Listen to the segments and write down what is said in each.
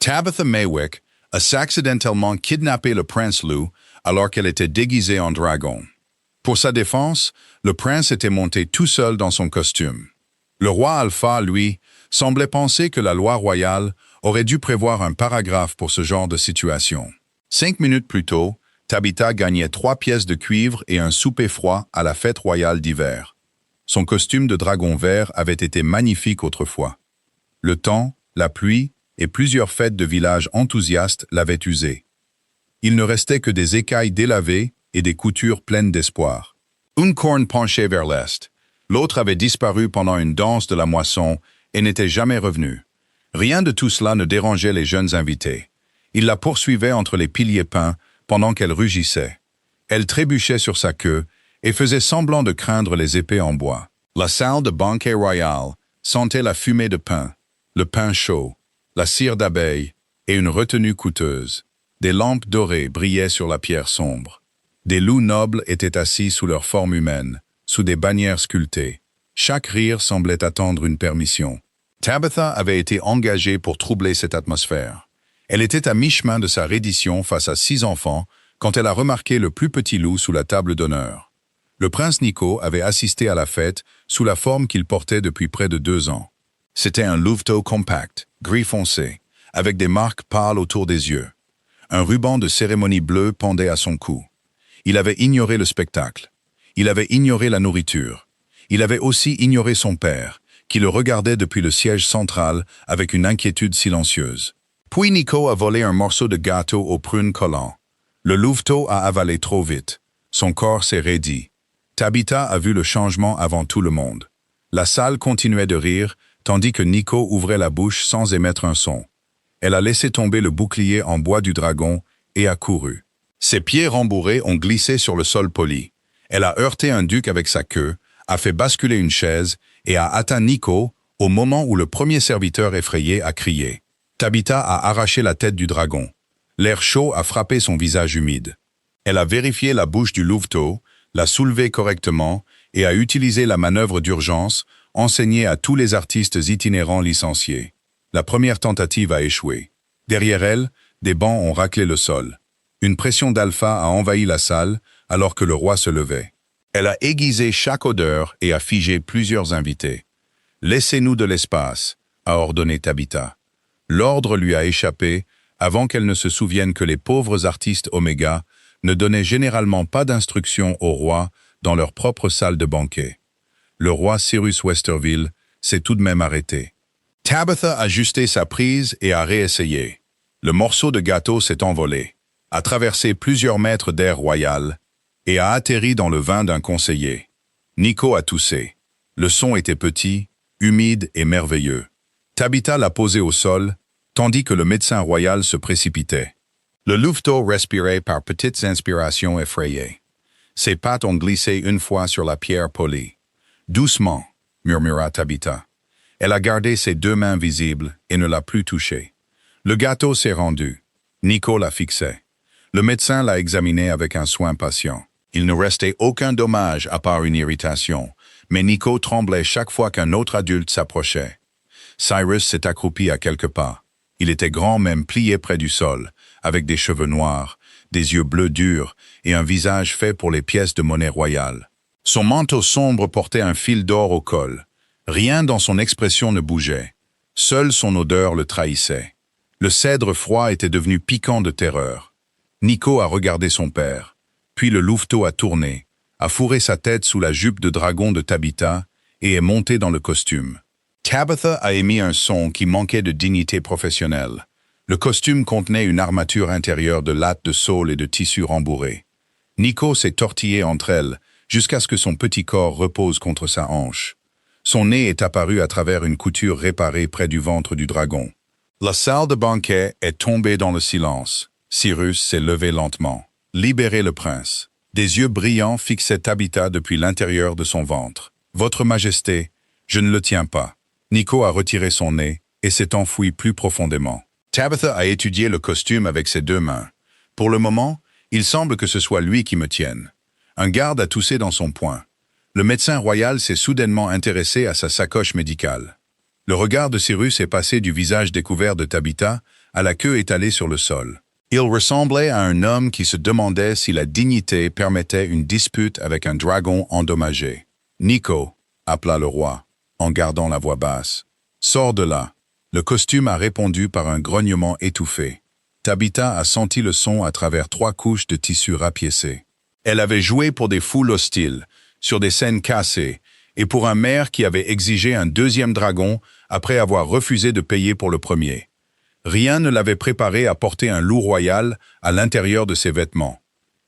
Tabitha Maywick a accidentellement kidnappé le prince Lou alors qu'elle était déguisée en dragon. Pour sa défense, le prince était monté tout seul dans son costume. Le roi Alpha, lui, semblait penser que la loi royale aurait dû prévoir un paragraphe pour ce genre de situation. 5 minutes plus tôt, Tabitha gagnait 3 pièces de cuivre et un souper froid à la fête royale d'hiver. Son costume de dragon vert avait été magnifique autrefois. Le temps, la pluie et plusieurs fêtes de village enthousiastes l'avaient usé. Il ne restait que des écailles délavées et des coutures pleines d'espoir. Une corne penchait vers l'est. L'autre avait disparu pendant une danse de la moisson et n'était jamais revenu. Rien de tout cela ne dérangeait les jeunes invités. Ils la poursuivaient entre les piliers peints pendant qu'elle rugissait. Elle trébuchait sur sa queue et faisait semblant de craindre les épées en bois. La salle de banquet royal sentait la fumée de pain, le pain chaud, la cire d'abeille et une retenue coûteuse. Des lampes dorées brillaient sur la pierre sombre. Des loups nobles étaient assis sous leur forme humaine, sous des bannières sculptées. Chaque rire semblait attendre une permission. Tabitha avait été engagée pour troubler cette atmosphère. Elle était à mi-chemin de sa reddition face à 6 enfants quand elle a remarqué le plus petit loup sous la table d'honneur. Le prince Nico avait assisté à la fête sous la forme qu'il portait depuis près de 2 ans. C'était un louveteau compact, gris foncé, avec des marques pâles autour des yeux. Un ruban de cérémonie bleu pendait à son cou. Il avait ignoré le spectacle. Il avait ignoré la nourriture. Il avait aussi ignoré son père, qui le regardait depuis le siège central avec une inquiétude silencieuse. Puis Nico a volé un morceau de gâteau aux prunes collant. Le louveteau a avalé trop vite. Son corps s'est raidi. Tabitha a vu le changement avant tout le monde. La salle continuait de rire, tandis que Nico ouvrait la bouche sans émettre un son. Elle a laissé tomber le bouclier en bois du dragon et a couru. Ses pieds rembourrés ont glissé sur le sol poli. Elle a heurté un duc avec sa queue, a fait basculer une chaise et a atteint Nico au moment où le premier serviteur effrayé a crié. Tabitha a arraché la tête du dragon. L'air chaud a frappé son visage humide. Elle a vérifié la bouche du louveteau, l'a soulevé correctement et a utilisé la manœuvre d'urgence enseignée à tous les artistes itinérants licenciés. La première tentative a échoué. Derrière elle, des bancs ont raclé le sol. Une pression d'alpha a envahi la salle alors que le roi se levait. Elle a aiguisé chaque odeur et a figé plusieurs invités. « Laissez-nous de l'espace », a ordonné Tabitha. L'ordre lui a échappé avant qu'elle ne se souvienne que les pauvres artistes Oméga ne donnaient généralement pas d'instructions au roi dans leur propre salle de banquet. Le roi Cyrus Westerville s'est tout de même arrêté. Tabitha a ajusté sa prise et a réessayé. Le morceau de gâteau s'est envolé, a traversé plusieurs mètres d'air royal et a atterri dans le vin d'un conseiller. Nico a toussé. Le son était petit, humide et merveilleux. Tabitha l'a posé au sol, tandis que le médecin royal se précipitait. Le louveteau respirait par petites inspirations effrayées. Ses pattes ont glissé une fois sur la pierre polie. « Doucement », murmura Tabitha. Elle a gardé ses 2 mains visibles et ne l'a plus touché. Le gâteau s'est rendu. Nico l'a fixé. Le médecin l'a examiné avec un soin patient. Il ne restait aucun dommage à part une irritation, mais Nico tremblait chaque fois qu'un autre adulte s'approchait. Cyrus s'est accroupi à quelques pas. Il était grand même plié près du sol, avec des cheveux noirs, des yeux bleus durs et un visage fait pour les pièces de monnaie royale. Son manteau sombre portait un fil d'or au col. Rien dans son expression ne bougeait. Seule son odeur le trahissait. Le cèdre froid était devenu piquant de terreur. Nico a regardé son père. Puis le louveteau a tourné, a fourré sa tête sous la jupe de dragon de Tabitha et est monté dans le costume. Tabitha a émis un son qui manquait de dignité professionnelle. Le costume contenait une armature intérieure de lattes de saule et de tissu rembourré. Nico s'est tortillé entre elles jusqu'à ce que son petit corps repose contre sa hanche. Son nez est apparu à travers une couture réparée près du ventre du dragon. La salle de banquet est tombée dans le silence. Cyrus s'est levé lentement. Libérez le prince. Des yeux brillants fixaient Tabitha depuis l'intérieur de son ventre. « Votre Majesté, je ne le tiens pas. » Nico a retiré son nez et s'est enfoui plus profondément. Tabitha a étudié le costume avec ses 2 mains. Pour le moment, il semble que ce soit lui qui me tienne. Un garde a toussé dans son poing. Le médecin royal s'est soudainement intéressé à sa sacoche médicale. Le regard de Cyrus est passé du visage découvert de Tabitha à la queue étalée sur le sol. Il ressemblait à un homme qui se demandait si la dignité permettait une dispute avec un dragon endommagé. « Nico » appela le roi, en gardant la voix basse. « Sors de là !» Le costume a répondu par un grognement étouffé. Tabitha a senti le son à travers 3 couches de tissu rapiécé. Elle avait joué pour des foules hostiles, sur des scènes cassées, et pour un maire qui avait exigé un 2e dragon après avoir refusé de payer pour le premier. Rien ne l'avait préparée à porter un loup royal à l'intérieur de ses vêtements.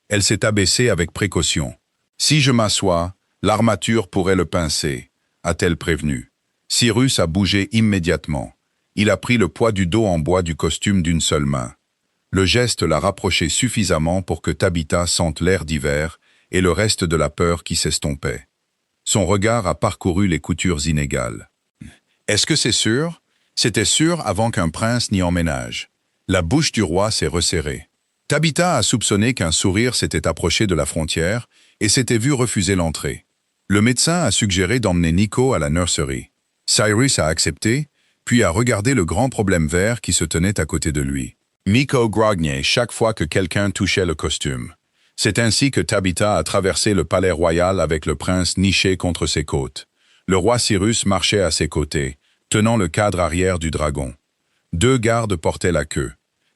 Elle s'est abaissée avec précaution. « Si je m'assois, l'armature pourrait le pincer », a-t-elle prévenu. Cyrus a bougé immédiatement. Il a pris le poids du dos en bois du costume d'une seule main. Le geste l'a rapproché suffisamment pour que Tabitha sente l'air d'hiver et le reste de la peur qui s'estompait. Son regard a parcouru les coutures inégales. « Est-ce que c'est sûr ?» C'était sûr avant qu'un prince n'y emménage. La bouche du roi s'est resserrée. Tabitha a soupçonné qu'un sourire s'était approché de la frontière et s'était vu refuser l'entrée. Le médecin a suggéré d'emmener Nico à la nurserie. Cyrus a accepté, puis a regardé le grand problème vert qui se tenait à côté de lui. Nico grognait chaque fois que quelqu'un touchait le costume. C'est ainsi que Tabitha a traversé le palais royal avec le prince niché contre ses côtes. Le roi Cyrus marchait à ses côtés, tenant le cadre arrière du dragon. 2 gardes portaient la queue.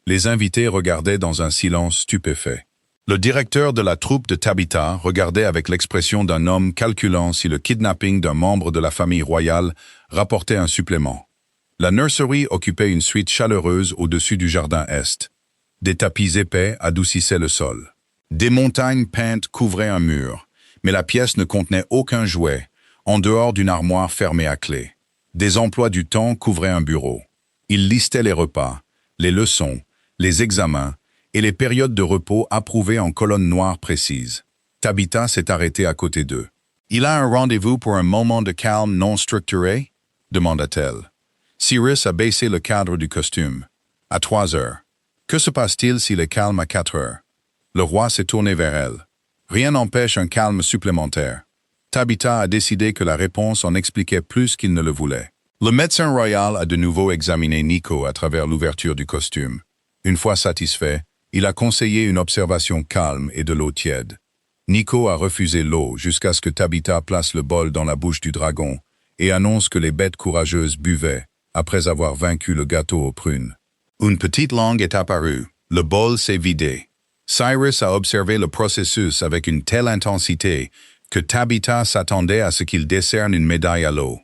Les invités regardaient dans un silence stupéfait. Le directeur de la troupe de Tabitha regardait avec l'expression d'un homme calculant si le kidnapping d'un membre de la famille royale rapportait un supplément. La nurserie occupait une suite chaleureuse au-dessus du jardin est. Des tapis épais adoucissaient le sol. Des montagnes peintes couvraient un mur, mais la pièce ne contenait aucun jouet, en dehors d'une armoire fermée à clé. Des emplois du temps couvraient un bureau. Il listait les repas, les leçons, les examens et les périodes de repos approuvées en colonnes noires précises. Tabitha s'est arrêtée à côté d'eux. « Il a un rendez-vous pour un moment de calme non structuré ?» demanda-t-elle. Cyrus a baissé le cadre du costume. « À 3 heures. Que se passe-t-il s'il est calme à 4 heures ?» Le roi s'est tourné vers elle. Rien n'empêche un calme supplémentaire. Tabitha a décidé que la réponse en expliquait plus qu'il ne le voulait. Le médecin royal a de nouveau examiné Nico à travers l'ouverture du costume. Une fois satisfait, il a conseillé une observation calme et de l'eau tiède. Nico a refusé l'eau jusqu'à ce que Tabitha place le bol dans la bouche du dragon et annonce que les bêtes courageuses buvaient, après avoir vaincu le gâteau aux prunes. Une petite langue est apparue. Le bol s'est vidé. Cyrus a observé le processus avec une telle intensité que Tabitha s'attendait à ce qu'il décerne une médaille à l'eau.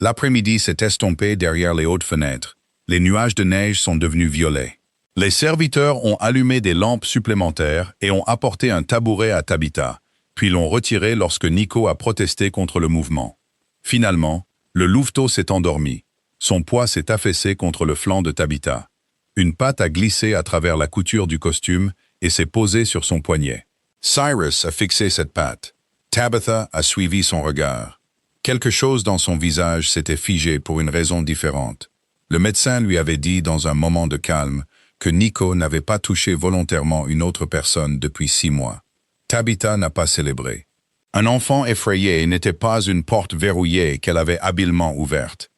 L'après-midi s'est estompé derrière les hautes fenêtres. Les nuages de neige sont devenus violets. Les serviteurs ont allumé des lampes supplémentaires et ont apporté un tabouret à Tabitha, puis l'ont retiré lorsque Nico a protesté contre le mouvement. Finalement, le louveteau s'est endormi. Son poids s'est affaissé contre le flanc de Tabitha. Une patte a glissé à travers la couture du costume et s'est posée sur son poignet. Cyrus a fixé cette patte. Tabitha a suivi son regard. Quelque chose dans son visage s'était figé pour une raison différente. Le médecin lui avait dit dans un moment de calme que Nico n'avait pas touché volontairement une autre personne depuis 6 mois. Tabitha n'a pas célébré. Un enfant effrayé n'était pas une porte verrouillée qu'elle avait habilement ouverte.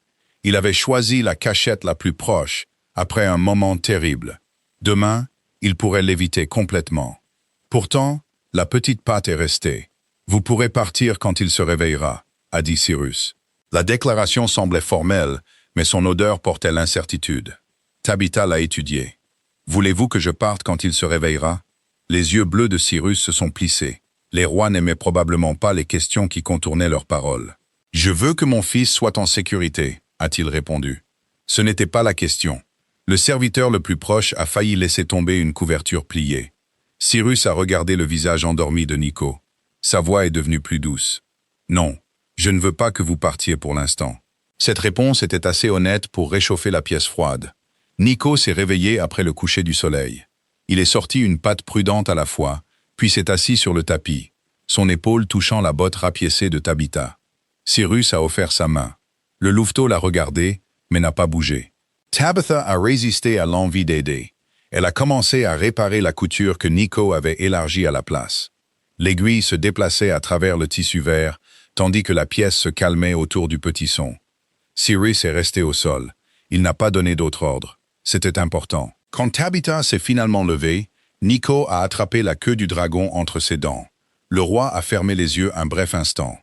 Il avait choisi la cachette la plus proche, après un moment terrible. Demain, il pourrait l'éviter complètement. Pourtant, la petite patte est restée. « Vous pourrez partir quand il se réveillera », a dit Cyrus. La déclaration semblait formelle, mais son odeur portait l'incertitude. Tabitha l'a étudiée. « Voulez-vous que je parte quand il se réveillera ?» Les yeux bleus de Cyrus se sont plissés. Les rois n'aimaient probablement pas les questions qui contournaient leurs paroles. « Je veux que mon fils soit en sécurité », a-t-il répondu. Ce n'était pas la question. Le serviteur le plus proche a failli laisser tomber une couverture pliée. Cyrus a regardé le visage endormi de Nico. Sa voix est devenue plus douce. « Non, je ne veux pas que vous partiez pour l'instant. » Cette réponse était assez honnête pour réchauffer la pièce froide. Nico s'est réveillé après le coucher du soleil. Il est sorti une patte prudente à la fois, puis s'est assis sur le tapis, son épaule touchant la botte rapiécée de Tabitha. Cyrus a offert sa main. Le louveteau l'a regardé, mais n'a pas bougé. Tabitha a résisté à l'envie d'aider. Elle a commencé à réparer la couture que Nico avait élargie à la place. L'aiguille se déplaçait à travers le tissu vert, tandis que la pièce se calmait autour du petit son. Cyrus est resté au sol. Il n'a pas donné d'autre ordre. C'était important. Quand Tabitha s'est finalement levée, Nico a attrapé la queue du dragon entre ses dents. Le roi a fermé les yeux un bref instant.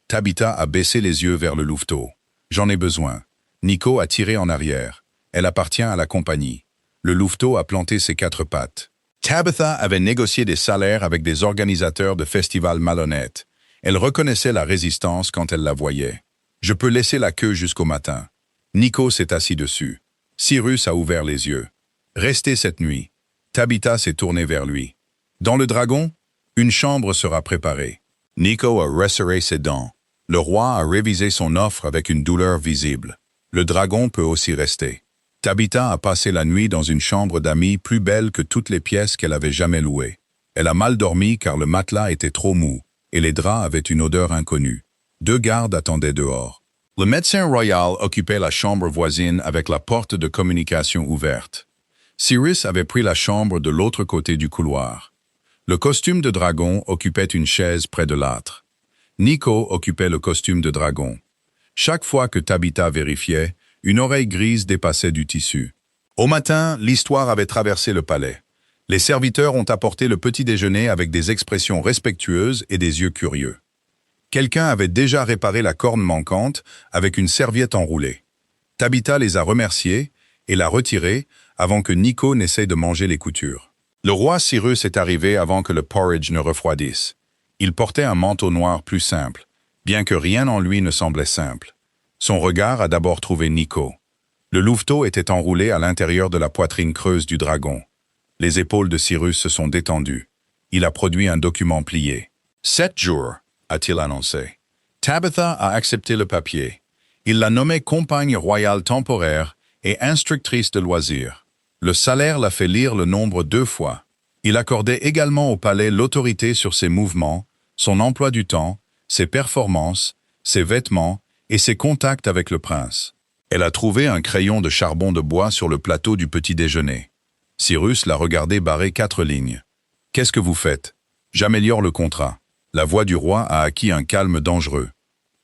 Tabitha a baissé les yeux vers le louveteau. « J'en ai besoin. » Nico a tiré en arrière. Elle appartient à la compagnie. Le louveteau a planté ses 4 pattes. Tabitha avait négocié des salaires avec des organisateurs de festivals malhonnêtes. Elle reconnaissait la résistance quand elle la voyait. « Je peux laisser la queue jusqu'au matin. » Nico s'est assis dessus. Cyrus a ouvert les yeux. « Restez cette nuit. » Tabitha s'est tournée vers lui. « Dans le dragon, une chambre sera préparée. » Nico a resserré ses dents. Le roi a révisé son offre avec une douleur visible. Le dragon peut aussi rester. Tabitha a passé la nuit dans une chambre d'amis plus belle que toutes les pièces qu'elle avait jamais louées. Elle a mal dormi car le matelas était trop mou et les draps avaient une odeur inconnue. 2 gardes attendaient dehors. Le médecin royal occupait la chambre voisine avec la porte de communication ouverte. Cyrus avait pris la chambre de l'autre côté du couloir. Le costume de dragon occupait une chaise près de l'âtre. Nico occupait le costume de dragon. Chaque fois que Tabitha vérifiait, une oreille grise dépassait du tissu. Au matin, l'histoire avait traversé le palais. Les serviteurs ont apporté le petit déjeuner avec des expressions respectueuses et des yeux curieux. Quelqu'un avait déjà réparé la corne manquante avec une serviette enroulée. Tabitha les a remerciés et l'a retirée avant que Nico n'essaie de manger les coutures. Le roi Cyrus est arrivé avant que le porridge ne refroidisse. Il portait un manteau noir plus simple, bien que rien en lui ne semblait simple. Son regard a d'abord trouvé Nico. Le louveteau était enroulé à l'intérieur de la poitrine creuse du dragon. Les épaules de Cyrus se sont détendues. Il a produit un document plié. « 7 jours », a-t-il annoncé. Tabitha a accepté le papier. Il l'a nommée compagne royale temporaire et instructrice de loisirs. Le salaire l'a fait lire le nombre 2 fois. Il accordait également au palais l'autorité sur ses mouvements, son emploi du temps, ses performances, ses vêtements et ses contacts avec le prince. Elle a trouvé un crayon de charbon de bois sur le plateau du petit déjeuner. Cyrus l'a regardé barrer 4 lignes. « Qu'est-ce que vous faites ?»« J'améliore le contrat. » La voix du roi a acquis un calme dangereux.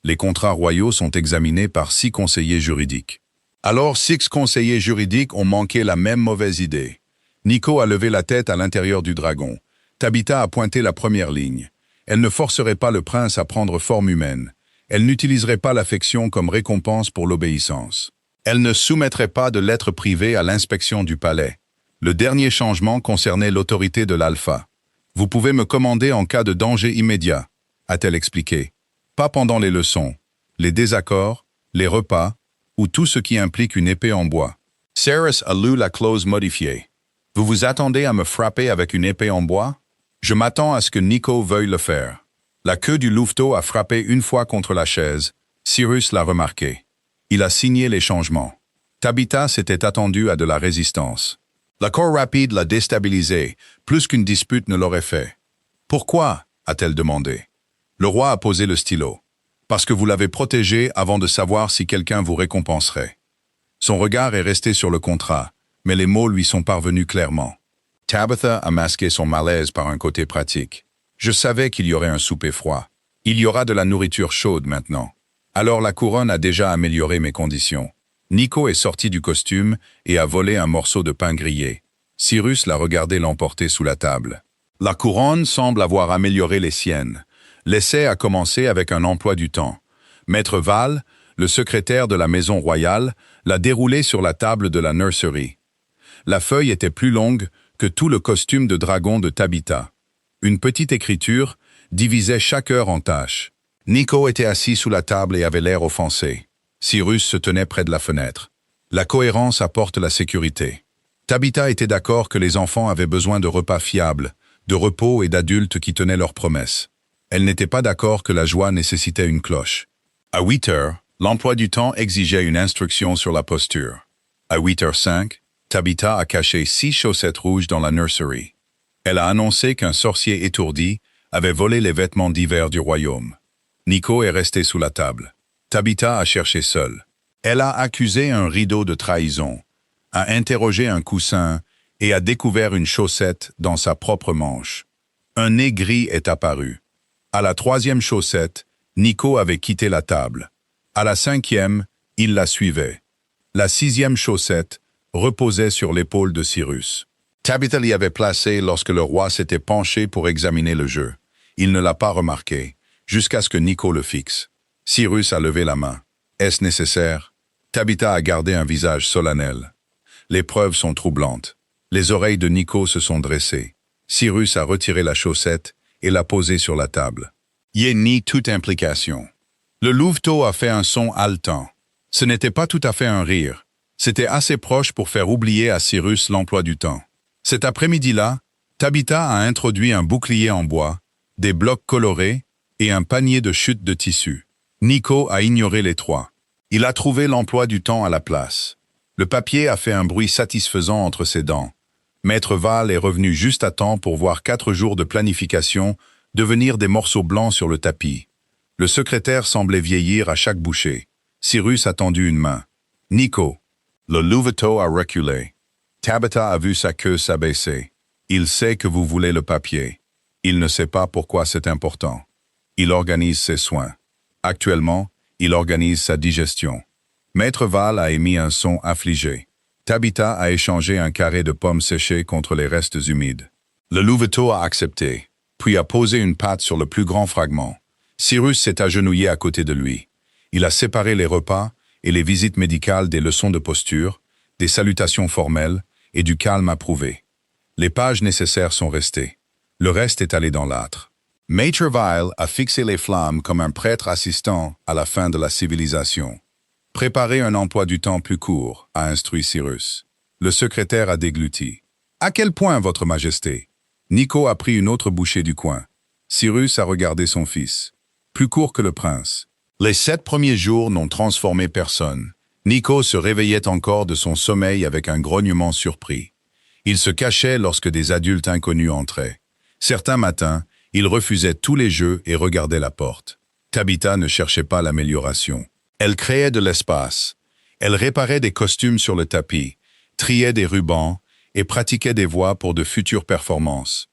Les contrats royaux sont examinés par 6 conseillers juridiques. Alors 6 conseillers juridiques ont manqué la même mauvaise idée. Nico a levé la tête à l'intérieur du dragon. Tabitha a pointé la première ligne. Elle ne forcerait pas le prince à prendre forme humaine. Elle n'utiliserait pas l'affection comme récompense pour l'obéissance. Elle ne soumettrait pas de lettres privées à l'inspection du palais. Le dernier changement concernait l'autorité de l'alpha. « Vous pouvez me commander en cas de danger immédiat », a-t-elle expliqué. Pas pendant les leçons, les désaccords, les repas, ou tout ce qui implique une épée en bois. Cyrus a lu la clause modifiée. « Vous vous attendez à me frapper avec une épée en bois? Je m'attends à ce que Nico veuille le faire. » La queue du louveteau a frappé une fois contre la chaise. Cyrus l'a remarqué. Il a signé les changements. Tabitha s'était attendue à de la résistance. L'accord rapide l'a déstabilisée, plus qu'une dispute ne l'aurait fait. « Pourquoi ?» a-t-elle demandé. Le roi a posé le stylo. « Parce que vous l'avez protégé avant de savoir si quelqu'un vous récompenserait. » Son regard est resté sur le contrat, mais les mots lui sont parvenus clairement. Tabitha a masqué son malaise par un côté pratique. « Je savais qu'il y aurait un souper froid. Il y aura de la nourriture chaude maintenant. Alors la couronne a déjà amélioré mes conditions. » Nico est sorti du costume et a volé un morceau de pain grillé. Cyrus l'a regardé l'emporter sous la table. La couronne semble avoir amélioré les siennes. L'essai a commencé avec un emploi du temps. Maître Val, le secrétaire de la maison royale, l'a déroulé sur la table de la nursery. La feuille était plus longue que tout le costume de dragon de Tabitha. Une petite écriture divisait chaque heure en tâches. Nico était assis sous la table et avait l'air offensé. Cyrus se tenait près de la fenêtre. La cohérence apporte la sécurité. Tabitha était d'accord que les enfants avaient besoin de repas fiables, de repos et d'adultes qui tenaient leurs promesses. Elle n'était pas d'accord que la joie nécessitait une cloche. À 8 heures, l'emploi du temps exigeait une instruction sur la posture. À 8h05, Tabitha a caché 6 chaussettes rouges dans la nursery. Elle a annoncé qu'un sorcier étourdi avait volé les vêtements d'hiver du royaume. Nico est resté sous la table. Tabitha a cherché seule. Elle a accusé un rideau de trahison, a interrogé un coussin et a découvert une chaussette dans sa propre manche. Un nez gris est apparu. À la 3e chaussette, Nico avait quitté la table. À la 5e, il la suivait. La 6e chaussette, reposait sur l'épaule de Cyrus. Tabitha l'y avait placé lorsque le roi s'était penché pour examiner le jeu. Il ne l'a pas remarqué, jusqu'à ce que Nico le fixe. Cyrus a levé la main. Est-ce nécessaire? Tabitha a gardé un visage solennel. Les preuves sont troublantes. Les oreilles de Nico se sont dressées. Cyrus a retiré la chaussette et l'a posée sur la table. Y nie toute implication. Le louveteau a fait un son haletant. Ce n'était pas tout à fait un rire. C'était assez proche pour faire oublier à Cyrus l'emploi du temps. Cet après-midi-là, Tabitha a introduit un bouclier en bois, des blocs colorés et un panier de chutes de tissu. Nico a ignoré les trois. Il a trouvé l'emploi du temps à la place. Le papier a fait un bruit satisfaisant entre ses dents. Maître Val est revenu juste à temps pour voir 4 jours de planification devenir des morceaux blancs sur le tapis. Le secrétaire semblait vieillir à chaque bouchée. Cyrus a tendu une main. Nico. Le louveteau a reculé. Tabitha a vu sa queue s'abaisser. Il sait que vous voulez le papier. Il ne sait pas pourquoi c'est important. Il organise ses soins. Actuellement, il organise sa digestion. Maître Val a émis un son affligé. Tabitha a échangé un carré de pommes séchées contre les restes humides. Le louveteau a accepté, puis a posé une patte sur le plus grand fragment. Cyrus s'est agenouillé à côté de lui. Il a séparé les repas et les visites médicales des leçons de posture, des salutations formelles et du calme approuvé. Les pages nécessaires sont restées. Le reste est allé dans l'âtre. Maître Val a fixé les flammes comme un prêtre assistant à la fin de la civilisation. Préparez un emploi du temps plus court, a instruit Cyrus. Le secrétaire a dégluti. À quel point, Votre Majesté? Nico a pris une autre bouchée du coin. Cyrus a regardé son fils. Plus court que le prince. Les 7 premiers jours n'ont transformé personne. Nico se réveillait encore de son sommeil avec un grognement surpris. Il se cachait lorsque des adultes inconnus entraient. Certains matins, il refusait tous les jeux et regardait la porte. Tabitha ne cherchait pas l'amélioration. Elle créait de l'espace. Elle réparait des costumes sur le tapis, triait des rubans et pratiquait des voix pour de futures performances.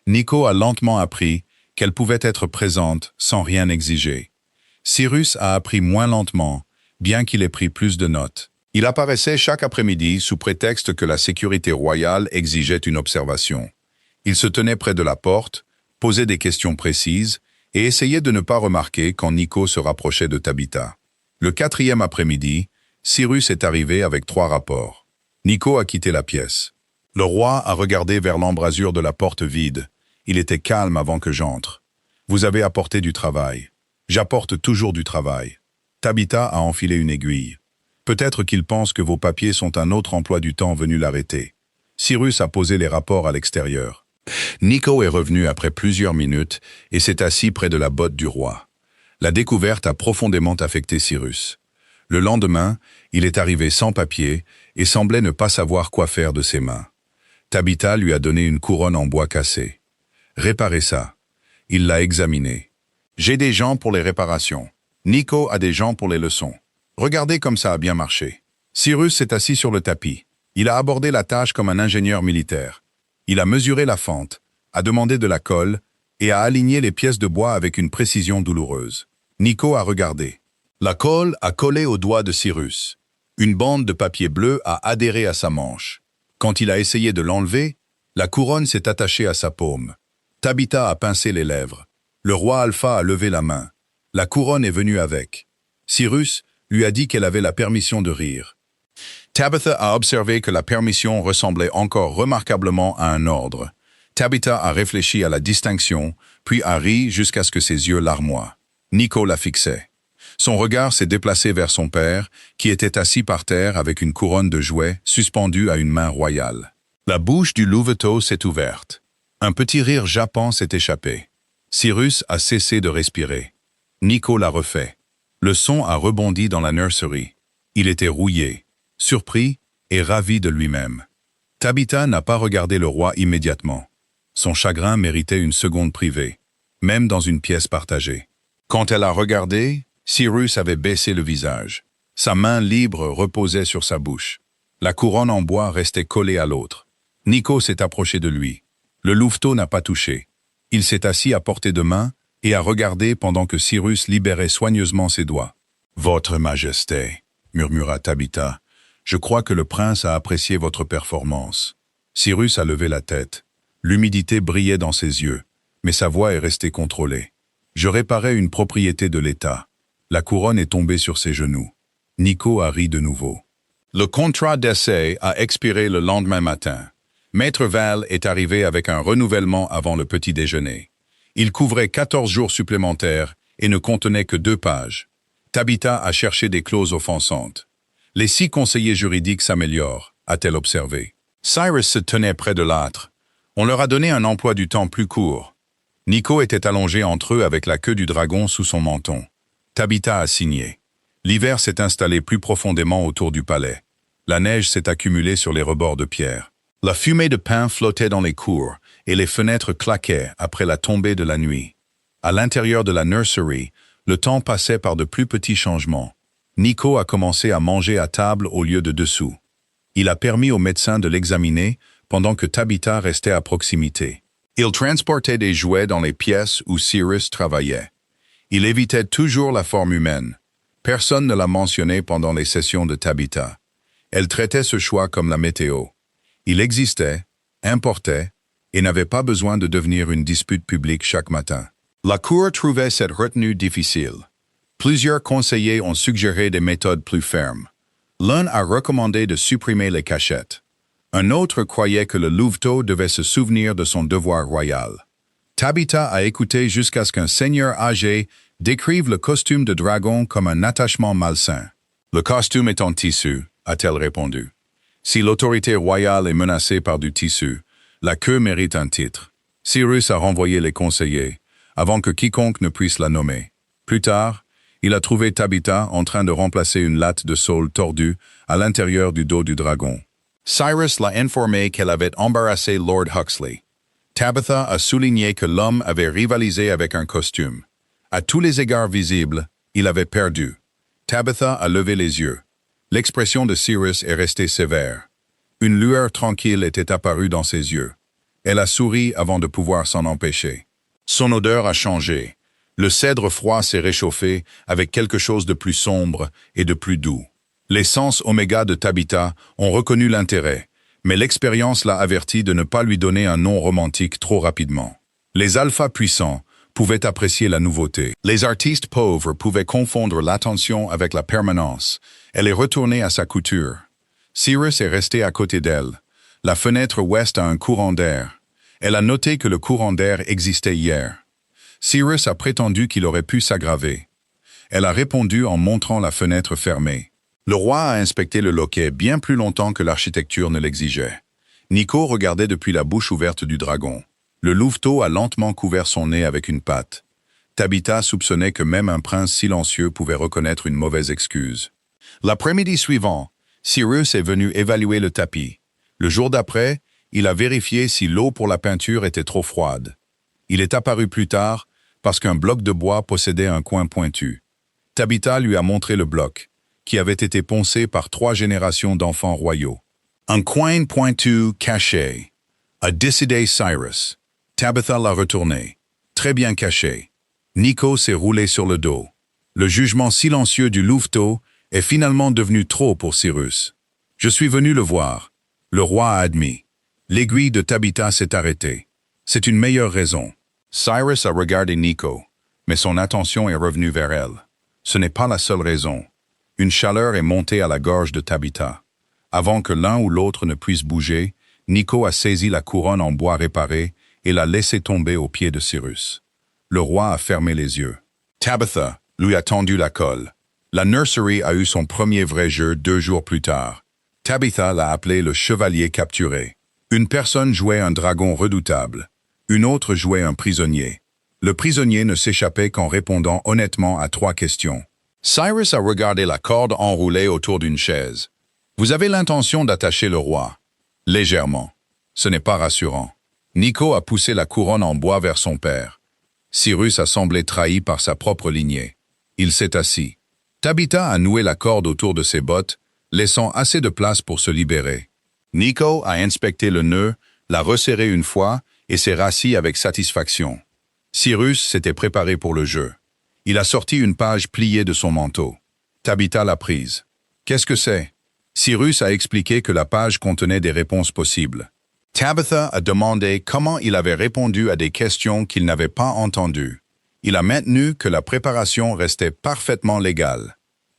Nico a lentement appris qu'elle pouvait être présente sans rien exiger. Cyrus a appris moins lentement, bien qu'il ait pris plus de notes. Il apparaissait chaque après-midi sous prétexte que la sécurité royale exigeait une observation. Il se tenait près de la porte, posait des questions précises et essayait de ne pas remarquer quand Nico se rapprochait de Tabitha. Le 4e après-midi, Cyrus est arrivé avec 3 rapports. Nico a quitté la pièce. Le roi a regardé vers l'embrasure de la porte vide. Il était calme avant que j'entre. Vous avez apporté du travail. J'apporte toujours du travail. Tabitha a enfilé une aiguille. Peut-être qu'il pense que vos papiers sont un autre emploi du temps venu l'arrêter. Cyrus a posé les rapports à l'extérieur. Nico est revenu après plusieurs minutes et s'est assis près de la botte du roi. La découverte a profondément affecté Cyrus. Le lendemain, il est arrivé sans papier et semblait ne pas savoir quoi faire de ses mains. Tabitha lui a donné une couronne en bois cassé. Réparez ça. Il l'a examiné. J'ai des gens pour les réparations. Nico a des gens pour les leçons. Regardez comme ça a bien marché. Cyrus s'est assis sur le tapis. Il a abordé la tâche comme un ingénieur militaire. Il a mesuré la fente, a demandé de la colle et a aligné les pièces de bois avec une précision douloureuse. Nico a regardé. La colle a collé au doigt de Cyrus. Une bande de papier bleu a adhéré à sa manche. Quand il a essayé de l'enlever, la couronne s'est attachée à sa paume. Tabitha a pincé les lèvres. Le roi Alpha a levé la main. La couronne est venue avec. Cyrus lui a dit qu'elle avait la permission de rire. Tabitha a observé que la permission ressemblait encore remarquablement à un ordre. Tabitha a réfléchi à la distinction, puis a ri jusqu'à ce que ses yeux larmoient. Nico la fixait. Son regard s'est déplacé vers son père, qui était assis par terre avec une couronne de jouets suspendue à une main royale. La bouche du louveteau s'est ouverte. Un petit rire jappant s'est échappé. Cyrus a cessé de respirer. Nico l'a refait. Le son a rebondi dans la nursery. Il était rouillé, surpris et ravi de lui-même. Tabitha n'a pas regardé le roi immédiatement. Son chagrin méritait une seconde privée, même dans une pièce partagée. Quand elle a regardé, Cyrus avait baissé le visage. Sa main libre reposait sur sa bouche. La couronne en bois restait collée à l'autre. Nico s'est approché de lui. Le louveteau n'a pas touché. Il s'est assis à portée de main et a regardé pendant que Cyrus libérait soigneusement ses doigts. « Votre Majesté » murmura Tabitha, « Je crois que le prince a apprécié votre performance. Cyrus a levé la tête. L'humidité brillait dans ses yeux, mais sa voix est restée contrôlée. Je réparais une propriété de l'État. La couronne est tombée sur ses genoux. Nico a ri de nouveau. Le contrat d'essai a expiré le lendemain matin. Maître Val est arrivé avec un renouvellement avant le petit déjeuner. Il couvrait 14 jours supplémentaires et ne contenait que 2 pages. Tabitha a cherché des clauses offensantes. Les 6 conseillers juridiques s'améliorent, a-t-elle observé. Cyrus se tenait près de l'âtre. On leur a donné un emploi du temps plus court. Nico était allongé entre eux avec la queue du dragon sous son menton. Tabitha a signé. L'hiver s'est installé plus profondément autour du palais. La neige s'est accumulée sur les rebords de pierre. La fumée de pain flottait dans les cours et les fenêtres claquaient après la tombée de la nuit. À l'intérieur de la nursery, le temps passait par de plus petits changements. Nico a commencé à manger à table au lieu de dessous. Il a permis au médecin de l'examiner pendant que Tabitha restait à proximité. Il transportait des jouets dans les pièces où Cyrus travaillait. Il évitait toujours la forme humaine. Personne ne l'a mentionné pendant les sessions de Tabitha. Elle traitait ce choix comme la météo. Il existait, importait, et n'avait pas besoin de devenir une dispute publique chaque matin. La Cour trouvait cette retenue difficile. Plusieurs conseillers ont suggéré des méthodes plus fermes. L'un a recommandé de supprimer les cachettes. Un autre croyait que le louveteau devait se souvenir de son devoir royal. Tabitha a écouté jusqu'à ce qu'un seigneur âgé décrive le costume de dragon comme un attachement malsain. Le costume est en tissu, a-t-elle répondu. Si l'autorité royale est menacée par du tissu, la queue mérite un titre. Cyrus a renvoyé les conseillers, avant que quiconque ne puisse la nommer. Plus tard, il a trouvé Tabitha en train de remplacer une latte de saule tordue à l'intérieur du dos du dragon. Cyrus l'a informé qu'elle avait embarrassé Lord Huxley. Tabitha a souligné que l'homme avait rivalisé avec un costume. À tous les égards visibles, il avait perdu. Tabitha a levé les yeux. L'expression de Cyrus est restée sévère. Une lueur tranquille était apparue dans ses yeux. Elle a souri avant de pouvoir s'en empêcher. Son odeur a changé. Le cèdre froid s'est réchauffé avec quelque chose de plus sombre et de plus doux. Les sens oméga de Tabitha ont reconnu l'intérêt, mais l'expérience l'a averti de ne pas lui donner un nom romantique trop rapidement. Les alphas puissants pouvaient apprécier la nouveauté. Les artistes pauvres pouvaient confondre l'attention avec la permanence. Elle est retournée à sa couture. Cyrus est resté à côté d'elle. La fenêtre ouest a un courant d'air. Elle a noté que le courant d'air existait hier. Cyrus a prétendu qu'il aurait pu s'aggraver. Elle a répondu en montrant la fenêtre fermée. Le roi a inspecté le loquet bien plus longtemps que l'architecture ne l'exigeait. Nico regardait depuis la bouche ouverte du dragon. Le louveteau a lentement couvert son nez avec une patte. Tabitha soupçonnait que même un prince silencieux pouvait reconnaître une mauvaise excuse. L'après-midi suivant, Cyrus est venu évaluer le tapis. Le jour d'après, il a vérifié si l'eau pour la peinture était trop froide. Il est apparu plus tard parce qu'un bloc de bois possédait un coin pointu. Tabitha lui a montré le bloc, qui avait été poncé par 3 générations d'enfants royaux. Un coin pointu caché, a décidé Cyrus. Tabitha l'a retourné, très bien caché. Nico s'est roulé sur le dos. Le jugement silencieux du louveteau est finalement devenu trop pour Cyrus. Je suis venu le voir. Le roi a admis. L'aiguille de Tabitha s'est arrêtée. C'est une meilleure raison. Cyrus a regardé Nico, mais son attention est revenue vers elle. Ce n'est pas la seule raison. Une chaleur est montée à la gorge de Tabitha. Avant que l'un ou l'autre ne puisse bouger, Nico a saisi la couronne en bois réparée et l'a laissée tomber aux pieds de Cyrus. Le roi a fermé les yeux. Tabitha lui a tendu la colle. La nursery a eu son premier vrai jeu 2 jours plus tard. Tabitha l'a appelé le chevalier capturé. Une personne jouait un dragon redoutable. Une autre jouait un prisonnier. Le prisonnier ne s'échappait qu'en répondant honnêtement à 3 questions. Cyrus a regardé la corde enroulée autour d'une chaise. Vous avez l'intention d'attacher le roi. Légèrement. Ce n'est pas rassurant. Nico a poussé la couronne en bois vers son père. Cyrus a semblé trahi par sa propre lignée. Il s'est assis. Tabitha a noué la corde autour de ses bottes, laissant assez de place pour se libérer. Nico a inspecté le nœud, l'a resserré une fois et s'est rassis avec satisfaction. Cyrus s'était préparé pour le jeu. Il a sorti une page pliée de son manteau. Tabitha l'a prise. « Qu'est-ce que c'est » Cyrus a expliqué que la page contenait des réponses possibles. Tabitha a demandé comment il avait répondu à des questions qu'il n'avait pas entendues. Il a maintenu que la préparation restait parfaitement légale.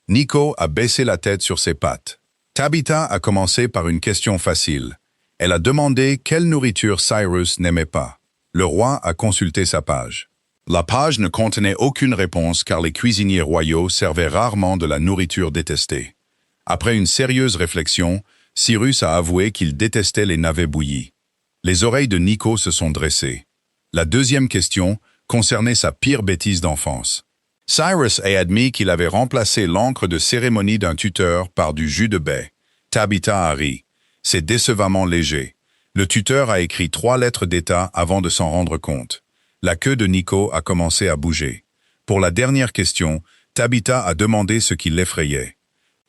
Nico a baissé la tête sur ses pattes. Tabitha a commencé par une question facile. Elle a demandé quelle nourriture Cyrus n'aimait pas. Le roi a consulté sa page. La page ne contenait aucune réponse car les cuisiniers royaux servaient rarement de la nourriture détestée. Après une sérieuse réflexion, Cyrus a avoué qu'il détestait les navets bouillis. Les oreilles de Nico se sont dressées. La deuxième question concernait sa pire bêtise d'enfance. Cyrus a admis qu'il avait remplacé l'encre de cérémonie d'un tuteur par du jus de baie. Tabitha a ri. C'est décevamment léger. Le tuteur a écrit 3 lettres d'état avant de s'en rendre compte. La queue de Nico a commencé à bouger. Pour la dernière question, Tabitha a demandé ce qui l'effrayait.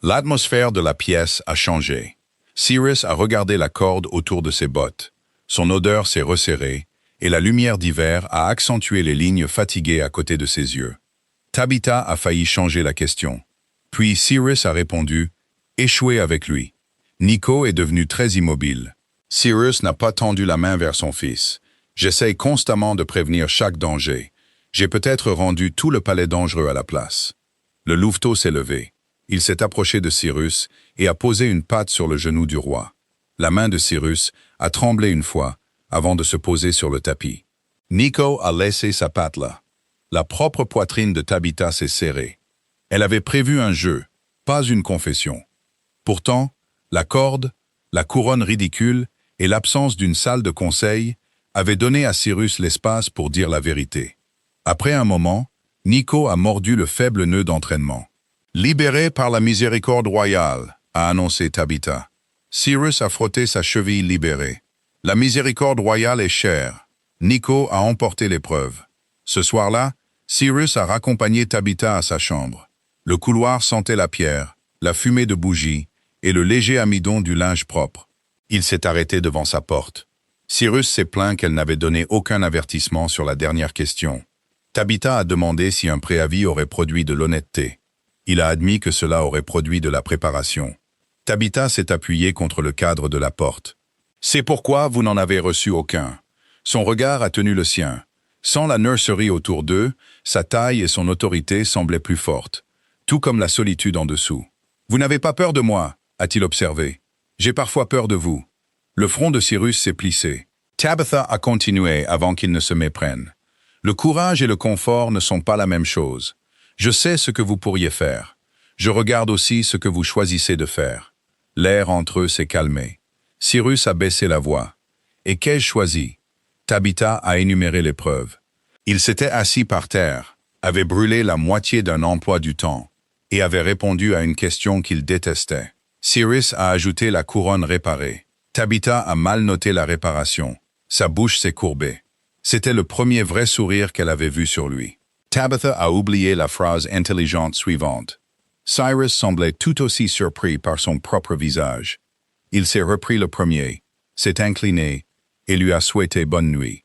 L'atmosphère de la pièce a changé. Cyrus a regardé la corde autour de ses bottes. Son odeur s'est resserrée, et la lumière d'hiver a accentué les lignes fatiguées à côté de ses yeux. Tabitha a failli changer la question. Puis Cyrus a répondu « Échoué avec lui ». Nico est devenu très immobile. Cyrus n'a pas tendu la main vers son fils. J'essaye constamment de prévenir chaque danger. J'ai peut-être rendu tout le palais dangereux à la place. Le louveteau s'est levé. Il s'est approché de Cyrus et a posé une patte sur le genou du roi. La main de Cyrus a tremblé une fois avant de se poser sur le tapis. Nico a laissé sa patte là. La propre poitrine de Tabitha s'est serrée. Elle avait prévu un jeu, pas une confession. Pourtant, la corde, la couronne ridicule et l'absence d'une salle de conseil avaient donné à Cyrus l'espace pour dire la vérité. Après un moment, Nico a mordu le faible nœud d'entraînement. « Libéré par la miséricorde royale », a annoncé Tabitha. Cyrus a frotté sa cheville libérée. « La miséricorde royale est chère. » Nico a emporté l'épreuve. Ce soir-là, Cyrus a raccompagné Tabitha à sa chambre. Le couloir sentait la pierre, la fumée de bougies et le léger amidon du linge propre. Il s'est arrêté devant sa porte. Cyrus s'est plaint qu'elle n'avait donné aucun avertissement sur la dernière question. Tabitha a demandé si un préavis aurait produit de l'honnêteté. Il a admis que cela aurait produit de la préparation. Tabitha s'est appuyée contre le cadre de la porte. « C'est pourquoi vous n'en avez reçu aucun. » Son regard a tenu le sien. Sans la nurserie autour d'eux, sa taille et son autorité semblaient plus fortes, tout comme la solitude en dessous. « Vous n'avez pas peur de moi ?» a-t-il observé. « J'ai parfois peur de vous. » Le front de Cyrus s'est plissé. Tabitha a continué avant qu'il ne se méprenne. « Le courage et le confort ne sont pas la même chose. Je sais ce que vous pourriez faire. Je regarde aussi ce que vous choisissez de faire. » L'air entre eux s'est calmé. Cyrus a baissé la voix. « Et qu'ai-je choisi ?» Tabitha a énuméré les preuves. Il s'était assis par terre, avait brûlé la moitié d'un emploi du temps et avait répondu à une question qu'il détestait. Cyrus a ajouté la couronne réparée. Tabitha a mal noté la réparation. Sa bouche s'est courbée. C'était le premier vrai sourire qu'elle avait vu sur lui. Tabitha a oublié la phrase intelligente suivante. Cyrus semblait tout aussi surpris par son propre visage. Il s'est repris le premier, s'est incliné et lui a souhaité bonne nuit.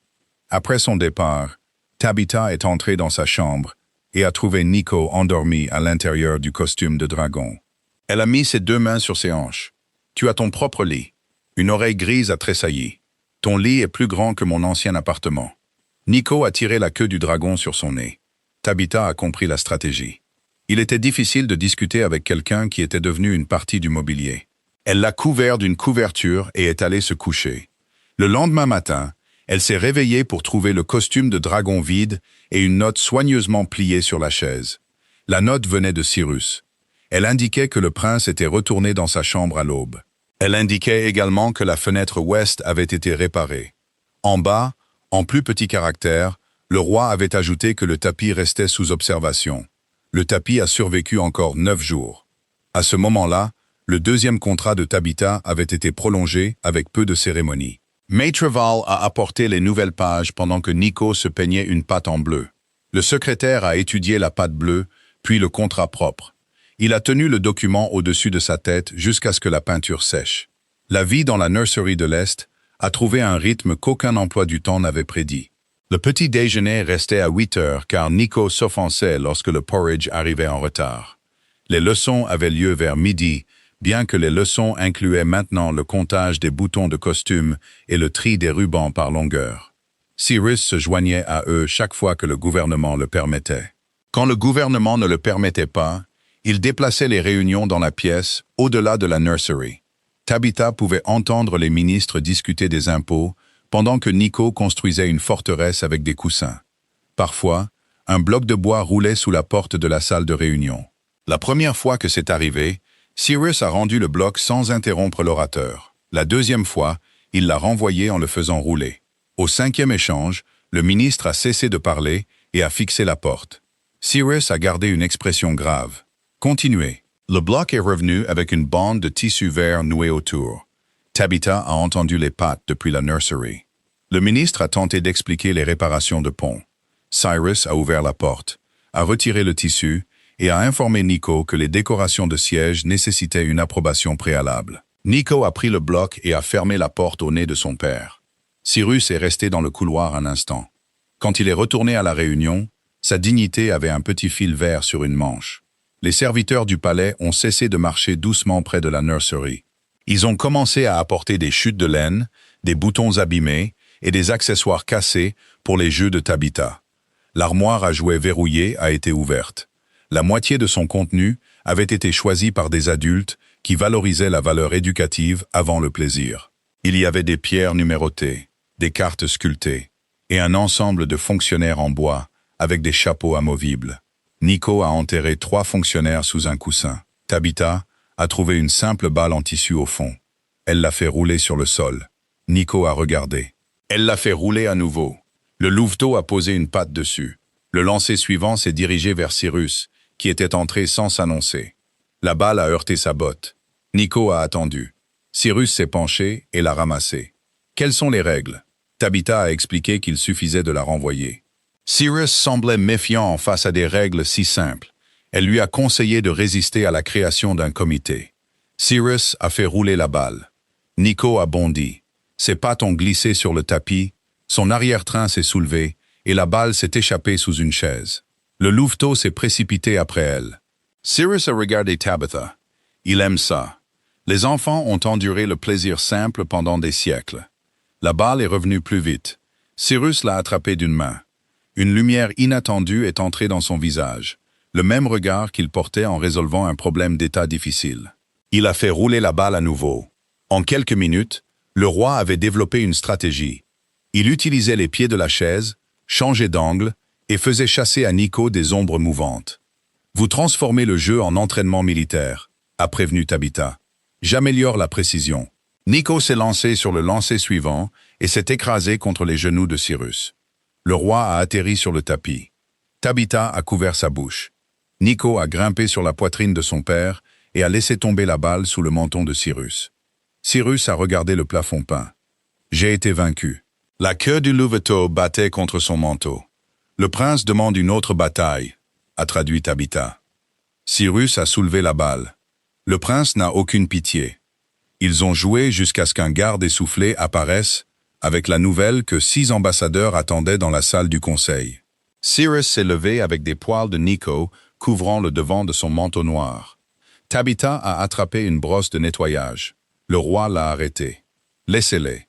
Après son départ, Tabitha est entrée dans sa chambre et a trouvé Nico endormi à l'intérieur du costume de dragon. Elle a mis ses 2 mains sur ses hanches. « Tu as ton propre lit. » Une oreille grise a tressailli. « Ton lit est plus grand que mon ancien appartement. » Nico a tiré la queue du dragon sur son nez. Tabitha a compris la stratégie. Il était difficile de discuter avec quelqu'un qui était devenu une partie du mobilier. Elle l'a couvert d'une couverture et est allée se coucher. Le lendemain matin, elle s'est réveillée pour trouver le costume de dragon vide et une note soigneusement pliée sur la chaise. La note venait de Cyrus. Elle indiquait que le prince était retourné dans sa chambre à l'aube. Elle indiquait également que la fenêtre ouest avait été réparée. En bas, en plus petits caractères, le roi avait ajouté que le tapis restait sous observation. Le tapis a survécu encore 9 jours. À ce moment-là, le deuxième contrat de Tabitha avait été prolongé avec peu de cérémonie. Maître-Val a apporté les nouvelles pages pendant que Nico se peignait une pâte en bleu. Le secrétaire a étudié la pâte bleue, puis le contrat propre. Il a tenu le document au-dessus de sa tête jusqu'à ce que la peinture sèche. La vie dans la nurserie de l'Est a trouvé un rythme qu'aucun emploi du temps n'avait prédit. Le petit déjeuner restait à 8 heures car Nico s'offensait lorsque le porridge arrivait en retard. Les leçons avaient lieu vers midi, bien que les leçons incluaient maintenant le comptage des boutons de costume et le tri des rubans par longueur. Cyrus se joignait à eux chaque fois que le gouvernement le permettait. Quand le gouvernement ne le permettait pas, il déplaçait les réunions dans la pièce, au-delà de la nursery. Tabitha pouvait entendre les ministres discuter des impôts, pendant que Nico construisait une forteresse avec des coussins. Parfois, un bloc de bois roulait sous la porte de la salle de réunion. La première fois que c'est arrivé, Cyrus a rendu le bloc sans interrompre l'orateur. La deuxième fois, il l'a renvoyé en le faisant rouler. Au cinquième échange, le ministre a cessé de parler et a fixé la porte. Cyrus a gardé une expression grave. Continuez. Le bloc est revenu avec une bande de tissu vert nouée autour. Tabitha a entendu les pattes depuis la nursery. Le ministre a tenté d'expliquer les réparations de pont. Cyrus a ouvert la porte, a retiré le tissu et a informé Nico que les décorations de siège nécessitaient une approbation préalable. Nico a pris le bloc et a fermé la porte au nez de son père. Cyrus est resté dans le couloir un instant. Quand il est retourné à la réunion, sa dignité avait un petit fil vert sur une manche. Les serviteurs du palais ont cessé de marcher doucement près de la nursery. Ils ont commencé à apporter des chutes de laine, des boutons abîmés et des accessoires cassés pour les jeux de Tabitha. L'armoire à jouets verrouillée a été ouverte. La moitié de son contenu avait été choisi par des adultes qui valorisaient la valeur éducative avant le plaisir. Il y avait des pierres numérotées, des cartes sculptées et un ensemble de fonctionnaires en bois avec des chapeaux amovibles. Nico a enterré 3 fonctionnaires sous un coussin. Tabitha a trouvé une simple balle en tissu au fond. Elle l'a fait rouler sur le sol. Nico a regardé. Elle l'a fait rouler à nouveau. Le louveteau a posé une patte dessus. Le lancer suivant s'est dirigé vers Cyrus, qui était entré sans s'annoncer. La balle a heurté sa botte. Nico a attendu. Cyrus s'est penché et l'a ramassée. Quelles sont les règles? Tabitha a expliqué qu'il suffisait de la renvoyer. Cyrus semblait méfiant face à des règles si simples. Elle lui a conseillé de résister à la création d'un comité. Cyrus a fait rouler la balle. Nico a bondi. Ses pattes ont glissé sur le tapis, son arrière-train s'est soulevé et la balle s'est échappée sous une chaise. Le louveteau s'est précipité après elle. Cyrus a regardé Tabitha. Il aime ça. Les enfants ont enduré le plaisir simple pendant des siècles. La balle est revenue plus vite. Cyrus l'a attrapée d'une main. Une lumière inattendue est entrée dans son visage, le même regard qu'il portait en résolvant un problème d'état difficile. Il a fait rouler la balle à nouveau. En quelques minutes, le roi avait développé une stratégie. Il utilisait les pieds de la chaise, changeait d'angle et faisait chasser à Nico des ombres mouvantes. Vous transformez le jeu en entraînement militaire, a prévenu Tabitha. J'améliore la précision. Nico s'est lancé sur le lancer suivant et s'est écrasé contre les genoux de Cyrus. Le roi a atterri sur le tapis. Tabitha a couvert sa bouche. Nico a grimpé sur la poitrine de son père et a laissé tomber la balle sous le menton de Cyrus. Cyrus a regardé le plafond peint. J'ai été vaincu. La queue du louveteau battait contre son manteau. Le prince demande une autre bataille, a traduit Tabitha. Cyrus a soulevé la balle. Le prince n'a aucune pitié. Ils ont joué jusqu'à ce qu'un garde essoufflé apparaisse avec la nouvelle que 6 ambassadeurs attendaient dans la salle du conseil. Cyrus s'est levé avec des poils de Nico couvrant le devant de son manteau noir. Tabitha a attrapé une brosse de nettoyage. Le roi l'a arrêté. Laissez-les.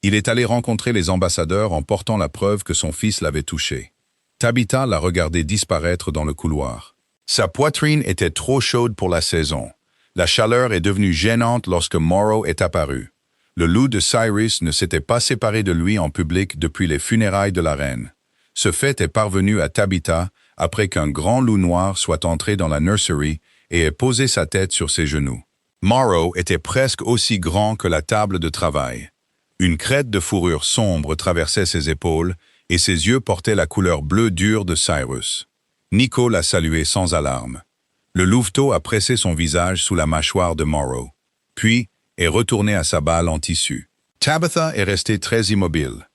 Il est allé rencontrer les ambassadeurs en portant la preuve que son fils l'avait touché. Tabitha l'a regardé disparaître dans le couloir. Sa poitrine était trop chaude pour la saison. La chaleur est devenue gênante lorsque Morrow est apparu. Le loup de Cyrus ne s'était pas séparé de lui en public depuis les funérailles de la reine. Ce fait est parvenu à Tabitha après qu'un grand loup noir soit entré dans la nursery et ait posé sa tête sur ses genoux. Morrow était presque aussi grand que la table de travail. Une crête de fourrure sombre traversait ses épaules et ses yeux portaient la couleur bleue dure de Cyrus. Nico l'a salué sans alarme. Le louveteau a pressé son visage sous la mâchoire de Morrow, puis est retourné à sa balle en tissu. Tabitha est restée très immobile.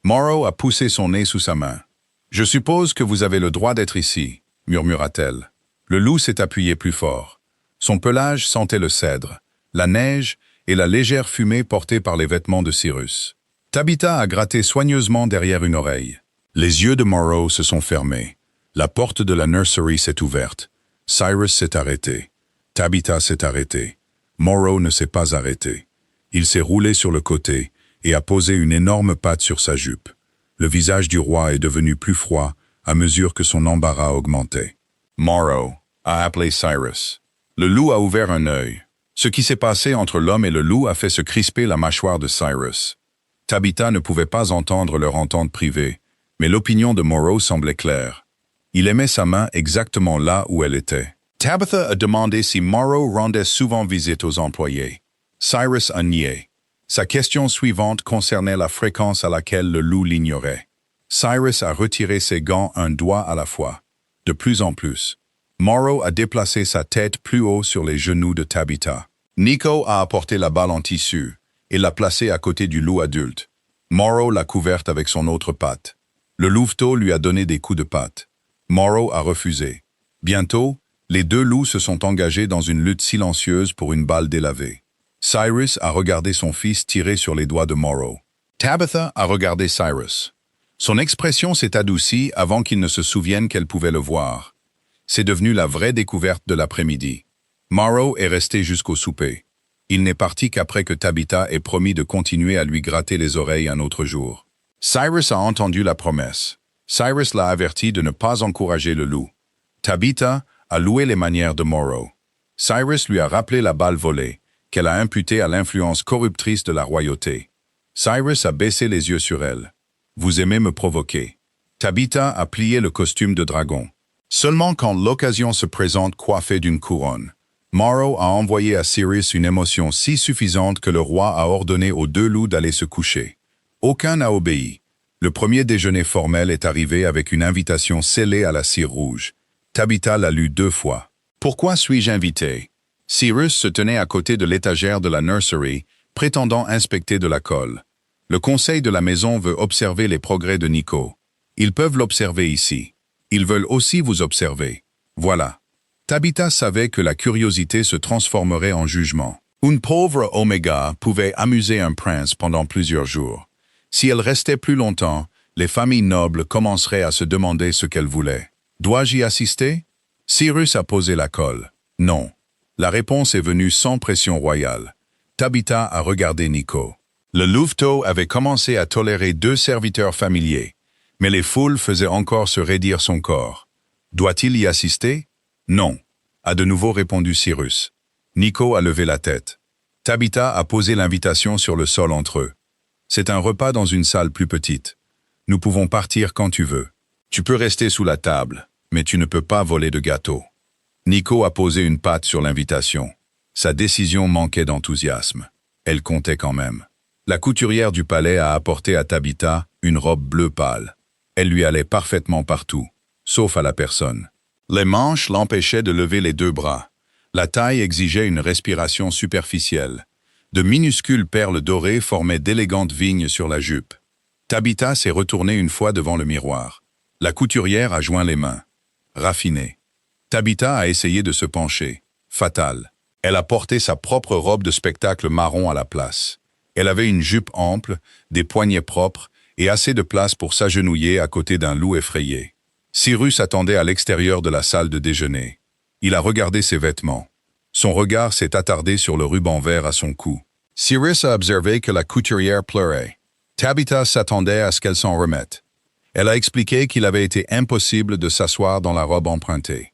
Morrow a poussé son nez sous sa main. « Je suppose que vous avez le droit d'être ici, » murmura-t-elle. Le loup s'est appuyé plus fort. Son pelage sentait le cèdre, la neige et la légère fumée portée par les vêtements de Cyrus. Tabitha a gratté soigneusement derrière une oreille. Les yeux de Morrow se sont fermés. La porte de la nursery s'est ouverte. Cyrus s'est arrêté. Tabitha s'est arrêtée. Morrow ne s'est pas arrêté. Il s'est roulé sur le côté et a posé une énorme patte sur sa jupe. Le visage du roi est devenu plus froid à mesure que son embarras augmentait. Morrow a appelé Cyrus. Le loup a ouvert un œil. Ce qui s'est passé entre l'homme et le loup a fait se crisper la mâchoire de Cyrus. Tabitha ne pouvait pas entendre leur entente privée, mais l'opinion de Morrow semblait claire. Il aimait sa main exactement là où elle était. Tabitha a demandé si Morrow rendait souvent visite aux employés. Cyrus a nié. Sa question suivante concernait la fréquence à laquelle le loup l'ignorait. Cyrus a retiré ses gants un doigt à la fois. De plus en plus. Morrow a déplacé sa tête plus haut sur les genoux de Tabitha. Nico a apporté la balle en tissu et l'a placée à côté du loup adulte. Morrow l'a couverte avec son autre patte. Le louveteau lui a donné des coups de patte. Morrow a refusé. Bientôt, les deux loups se sont engagés dans une lutte silencieuse pour une balle délavée. Cyrus a regardé son fils tirer sur les doigts de Morrow. Tabitha a regardé Cyrus. Son expression s'est adoucie avant qu'il ne se souvienne qu'elle pouvait le voir. C'est devenu la vraie découverte de l'après-midi. Morrow est resté jusqu'au souper. Il n'est parti qu'après que Tabitha ait promis de continuer à lui gratter les oreilles un autre jour. Cyrus a entendu la promesse. Cyrus l'a averti de ne pas encourager le loup. Tabitha a loué les manières de Morrow. Cyrus lui a rappelé la balle volée, qu'elle a imputée à l'influence corruptrice de la royauté. Cyrus a baissé les yeux sur elle. « Vous aimez me provoquer. » Tabitha a plié le costume de dragon. Seulement quand l'occasion se présente coiffée d'une couronne. Morrow a envoyé à Cyrus une émotion si suffisante que le roi a ordonné aux deux loups d'aller se coucher. Aucun n'a obéi. Le premier déjeuner formel est arrivé avec une invitation scellée à la cire rouge. Tabitha l'a lu 2 fois. « Pourquoi suis-je invité ?» Cyrus se tenait à côté de l'étagère de la nursery, prétendant inspecter de la colle. Le conseil de la maison veut observer les progrès de Nico. Ils peuvent l'observer ici. Ils veulent aussi vous observer. Voilà. Tabitha savait que la curiosité se transformerait en jugement. Une pauvre Oméga pouvait amuser un prince pendant plusieurs jours. Si elle restait plus longtemps, les familles nobles commenceraient à se demander ce qu'elles voulaient. Dois-je y assister? Cyrus a posé la colle. Non. La réponse est venue sans pression royale. Tabitha a regardé Nico. Le louveteau avait commencé à tolérer 2 serviteurs familiers, mais les foules faisaient encore se raidir son corps. Doit-il y assister? Non, a de nouveau répondu Cyrus. Nico a levé la tête. Tabitha a posé l'invitation sur le sol entre eux. C'est un repas dans une salle plus petite. Nous pouvons partir quand tu veux. Tu peux rester sous la table, mais tu ne peux pas voler de gâteau. Nico a posé une patte sur l'invitation. Sa décision manquait d'enthousiasme. Elle comptait quand même. La couturière du palais a apporté à Tabitha une robe bleu pâle. Elle lui allait parfaitement partout, sauf à la personne. Les manches l'empêchaient de lever les 2 bras. La taille exigeait une respiration superficielle. De minuscules perles dorées formaient d'élégantes vignes sur la jupe. Tabitha s'est retournée une fois devant le miroir. La couturière a joint les mains. Raffinée. Tabitha a essayé de se pencher. Fatal. Elle a porté sa propre robe de spectacle marron à la place. Elle avait une jupe ample, des poignets propres et assez de place pour s'agenouiller à côté d'un loup effrayé. Cyrus attendait à l'extérieur de la salle de déjeuner. Il a regardé ses vêtements. Son regard s'est attardé sur le ruban vert à son cou. Cyrus a observé que la couturière pleurait. Tabitha s'attendait à ce qu'elle s'en remette. Elle a expliqué qu'il avait été impossible de s'asseoir dans la robe empruntée.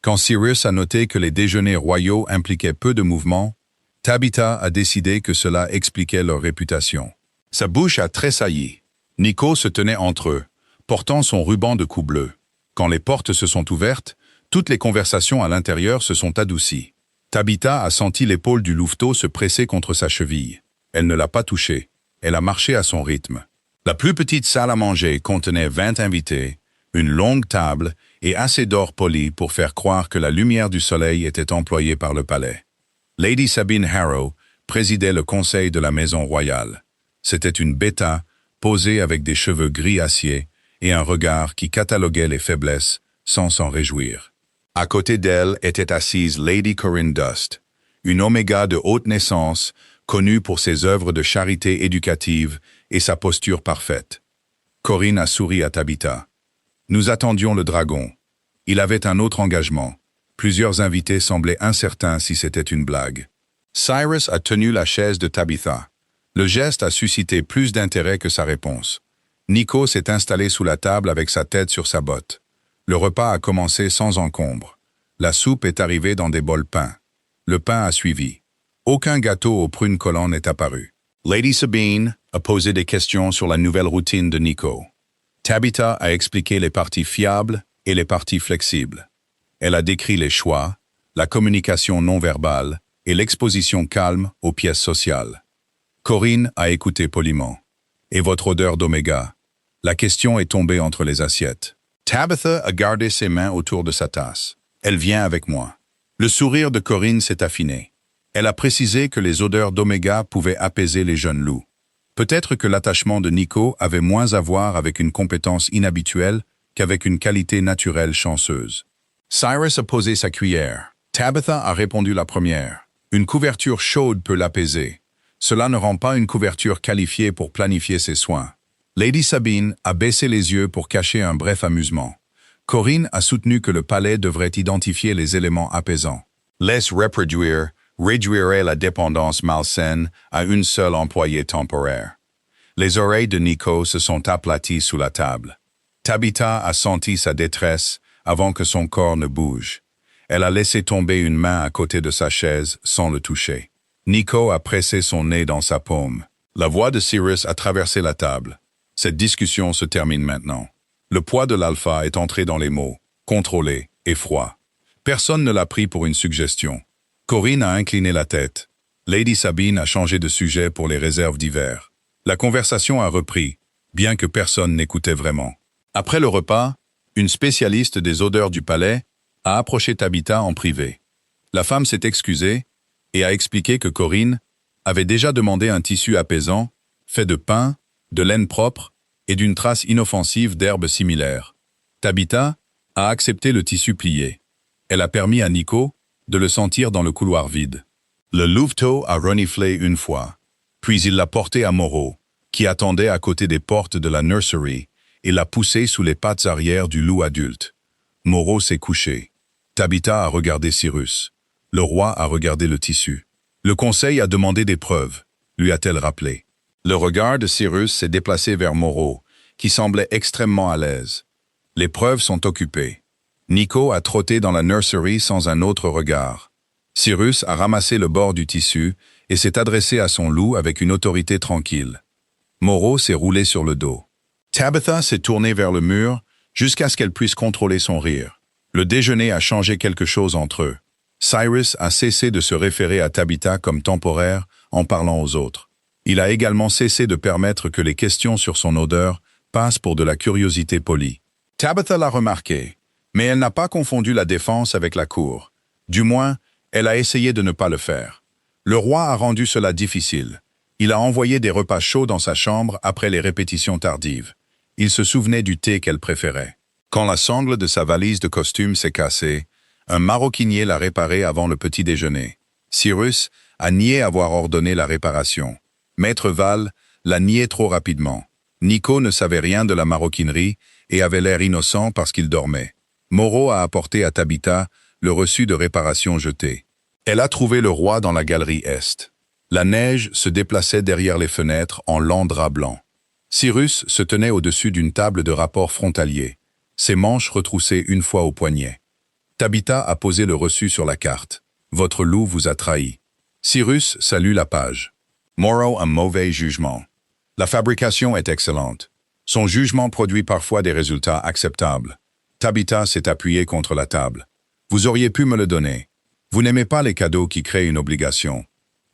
Quand Cyrus a noté que les déjeuners royaux impliquaient peu de mouvement, Tabitha a décidé que cela expliquait leur réputation. Sa bouche a tressailli. Nico se tenait entre eux, portant son ruban de cou bleu. Quand les portes se sont ouvertes, toutes les conversations à l'intérieur se sont adoucies. Tabitha a senti l'épaule du louveteau se presser contre sa cheville. Elle ne l'a pas touché. Elle a marché à son rythme. La plus petite salle à manger contenait 20 invités, une longue table et assez d'or poli pour faire croire que la lumière du soleil était employée par le palais. Lady Sabine Harrow présidait le conseil de la maison royale. C'était une bêta posée avec des cheveux gris acier et un regard qui cataloguait les faiblesses sans s'en réjouir. À côté d'elle était assise Lady Corinne Dust, une Oméga de haute naissance, connue pour ses œuvres de charité éducative et sa posture parfaite. Corinne a souri à Tabitha. Nous attendions le dragon. Il avait un autre engagement. Plusieurs invités semblaient incertains si c'était une blague. Cyrus a tenu la chaise de Tabitha. Le geste a suscité plus d'intérêt que sa réponse. Nico s'est installé sous la table avec sa tête sur sa botte. Le repas a commencé sans encombre. La soupe est arrivée dans des bols peints. Le pain a suivi. Aucun gâteau aux prunes collant n'est apparu. Lady Sabine a posé des questions sur la nouvelle routine de Nico. Tabitha a expliqué les parties fiables et les parties flexibles. Elle a décrit les choix, la communication non verbale et l'exposition calme aux pièces sociales. Corinne a écouté poliment. Et votre odeur d'oméga? La question est tombée entre les assiettes. Tabitha a gardé ses mains autour de sa tasse. Elle vient avec moi. Le sourire de Corinne s'est affiné. Elle a précisé que les odeurs d'oméga pouvaient apaiser les jeunes loups. Peut-être que l'attachement de Nico avait moins à voir avec une compétence inhabituelle qu'avec une qualité naturelle chanceuse. Cyrus a posé sa cuillère. Tabitha a répondu la première. Une couverture chaude peut l'apaiser. Cela ne rend pas une couverture qualifiée pour planifier ses soins. Lady Sabine a baissé les yeux pour cacher un bref amusement. Corinne a soutenu que le palais devrait identifier les éléments apaisants. Laisse reproduire réduirait la dépendance malsaine à une seule employée temporaire. Les oreilles de Nico se sont aplaties sous la table. Tabitha a senti sa détresse avant que son corps ne bouge. Elle a laissé tomber une main à côté de sa chaise sans le toucher. Nico a pressé son nez dans sa paume. La voix de Cyrus a traversé la table. Cette discussion se termine maintenant. Le poids de l'alpha est entré dans les mots, contrôlé et froid. Personne ne l'a pris pour une suggestion. Corinne a incliné la tête. Lady Sabine a changé de sujet pour les réserves d'hiver. La conversation a repris, bien que personne n'écoutait vraiment. Après le repas, une spécialiste des odeurs du palais a approché Tabitha en privé. La femme s'est excusée et a expliqué que Corinne avait déjà demandé un tissu apaisant, fait de pain, de laine propre et d'une trace inoffensive d'herbes similaires. Tabitha a accepté le tissu plié. Elle a permis à Nico de le sentir dans le couloir vide. Le louveteau a reniflé une fois, puis il l'a porté à Moreau, qui attendait à côté des portes de la nursery, et l'a poussé sous les pattes arrière du loup adulte. Moreau s'est couché. Tabitha a regardé Cyrus. Le roi a regardé le tissu. Le conseil a demandé des preuves, lui a-t-elle rappelé. Le regard de Cyrus s'est déplacé vers Moreau, qui semblait extrêmement à l'aise. Les preuves sont occupées. Nico a trotté dans la nursery sans un autre regard. Cyrus a ramassé le bord du tissu et s'est adressé à son loup avec une autorité tranquille. Moreau s'est roulé sur le dos. Tabitha s'est tournée vers le mur jusqu'à ce qu'elle puisse contrôler son rire. Le déjeuner a changé quelque chose entre eux. Cyrus a cessé de se référer à Tabitha comme temporaire en parlant aux autres. Il a également cessé de permettre que les questions sur son odeur passent pour de la curiosité polie. Tabitha l'a remarqué, mais elle n'a pas confondu la défense avec la cour. Du moins, elle a essayé de ne pas le faire. Le roi a rendu cela difficile. Il a envoyé des repas chauds dans sa chambre après les répétitions tardives. Il se souvenait du thé qu'elle préférait. Quand la sangle de sa valise de costume s'est cassée, un maroquinier l'a réparée avant le petit déjeuner. Cyrus a nié avoir ordonné la réparation. Maître Val l'a nié trop rapidement. Nico ne savait rien de la maroquinerie et avait l'air innocent parce qu'il dormait. Moreau a apporté à Tabitha le reçu de réparation jeté. Elle a trouvé le roi dans la galerie est. La neige se déplaçait derrière les fenêtres en lents draps blancs. Cyrus se tenait au-dessus d'une table de rapport frontalier, ses manches retroussées une fois au poignet. Tabitha a posé le reçu sur la carte. Votre loup vous a trahi. Cyrus salue la page. Moreau a mauvais jugement. La fabrication est excellente. Son jugement produit parfois des résultats acceptables. Tabitha s'est appuyée contre la table. Vous auriez pu me le donner. Vous n'aimez pas les cadeaux qui créent une obligation.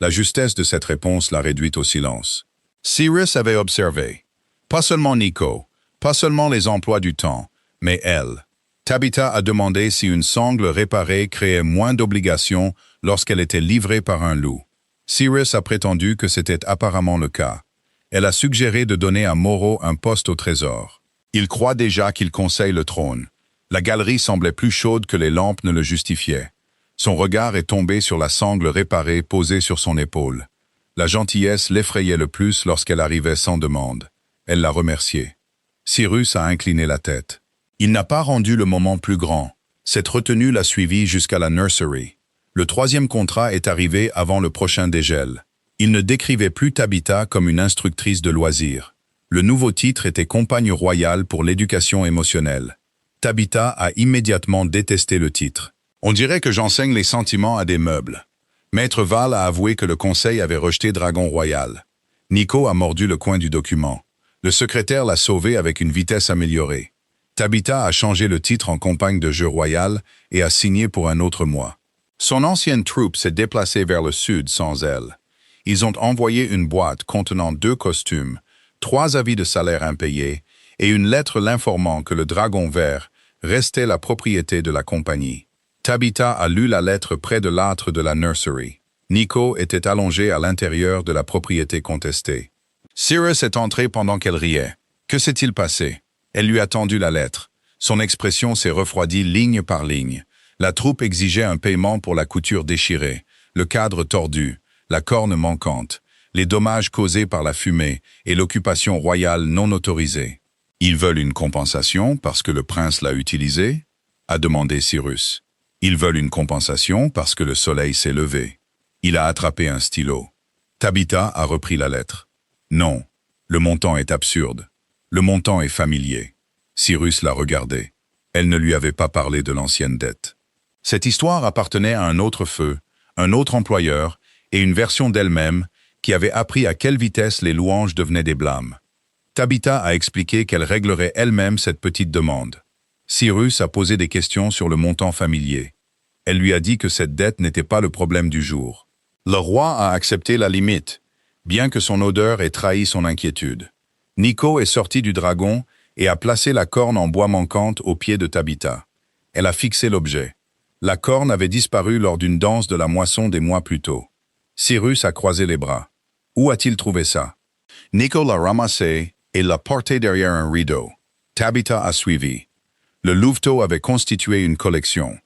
La justesse de cette réponse l'a réduite au silence. Cyrus avait observé. Pas seulement Nico, pas seulement les emplois du temps, mais elle. Tabitha a demandé si une sangle réparée créait moins d'obligations lorsqu'elle était livrée par un loup. Cyrus a prétendu que c'était apparemment le cas. Elle a suggéré de donner à Moreau un poste au trésor. Il croit déjà qu'il conseille le trône. La galerie semblait plus chaude que les lampes ne le justifiaient. Son regard est tombé sur la sangle réparée posée sur son épaule. La gentillesse l'effrayait le plus lorsqu'elle arrivait sans demande. Elle l'a remercié. Cyrus a incliné la tête. Il n'a pas rendu le moment plus grand. Cette retenue l'a suivi jusqu'à la nursery. Le troisième contrat est arrivé avant le prochain dégel. Il ne décrivait plus Tabitha comme une instructrice de loisirs. Le nouveau titre était compagne royale pour l'éducation émotionnelle. Tabitha a immédiatement détesté le titre. On dirait que j'enseigne les sentiments à des meubles. Maître Val a avoué que le conseil avait rejeté Dragon Royal. Nico a mordu le coin du document. Le secrétaire l'a sauvé avec une vitesse améliorée. Tabitha a changé le titre en compagne de jeu royal et a signé pour un autre mois. Son ancienne troupe s'est déplacée vers le sud sans elle. Ils ont envoyé une boîte contenant 2 costumes, 3 avis de salaire impayés et une lettre l'informant que le Dragon Vert restait la propriété de la compagnie. Tabitha a lu la lettre près de l'âtre de la nursery. Nico était allongé à l'intérieur de la propriété contestée. Cyrus est entré pendant qu'elle riait. Que s'est-il passé? Elle lui a tendu la lettre. Son expression s'est refroidie ligne par ligne. La troupe exigeait un paiement pour la couture déchirée, le cadre tordu, la corne manquante, les dommages causés par la fumée et l'occupation royale non autorisée. Ils veulent une compensation parce que le prince l'a utilisé? A demandé Cyrus. Ils veulent une compensation parce que le soleil s'est levé. Il a attrapé un stylo. Tabitha a repris la lettre. Non, le montant est absurde. Le montant est familier. Cyrus l'a regardé. Elle ne lui avait pas parlé de l'ancienne dette. Cette histoire appartenait à un autre feu, un autre employeur et une version d'elle-même qui avait appris à quelle vitesse les louanges devenaient des blâmes. Tabitha a expliqué qu'elle réglerait elle-même cette petite demande. Cyrus a posé des questions sur le montant familier. Elle lui a dit que cette dette n'était pas le problème du jour. Le roi a accepté la limite, bien que son odeur ait trahi son inquiétude. Nico est sorti du dragon et a placé la corne en bois manquante au pied de Tabitha. Elle a fixé l'objet. La corne avait disparu lors d'une danse de la moisson des mois plus tôt. Cyrus a croisé les bras. Où a-t-il trouvé ça? Nico l'a ramassé et l'a porté derrière un rideau. Tabitha a suivi. Le louveteau avait constitué une collection.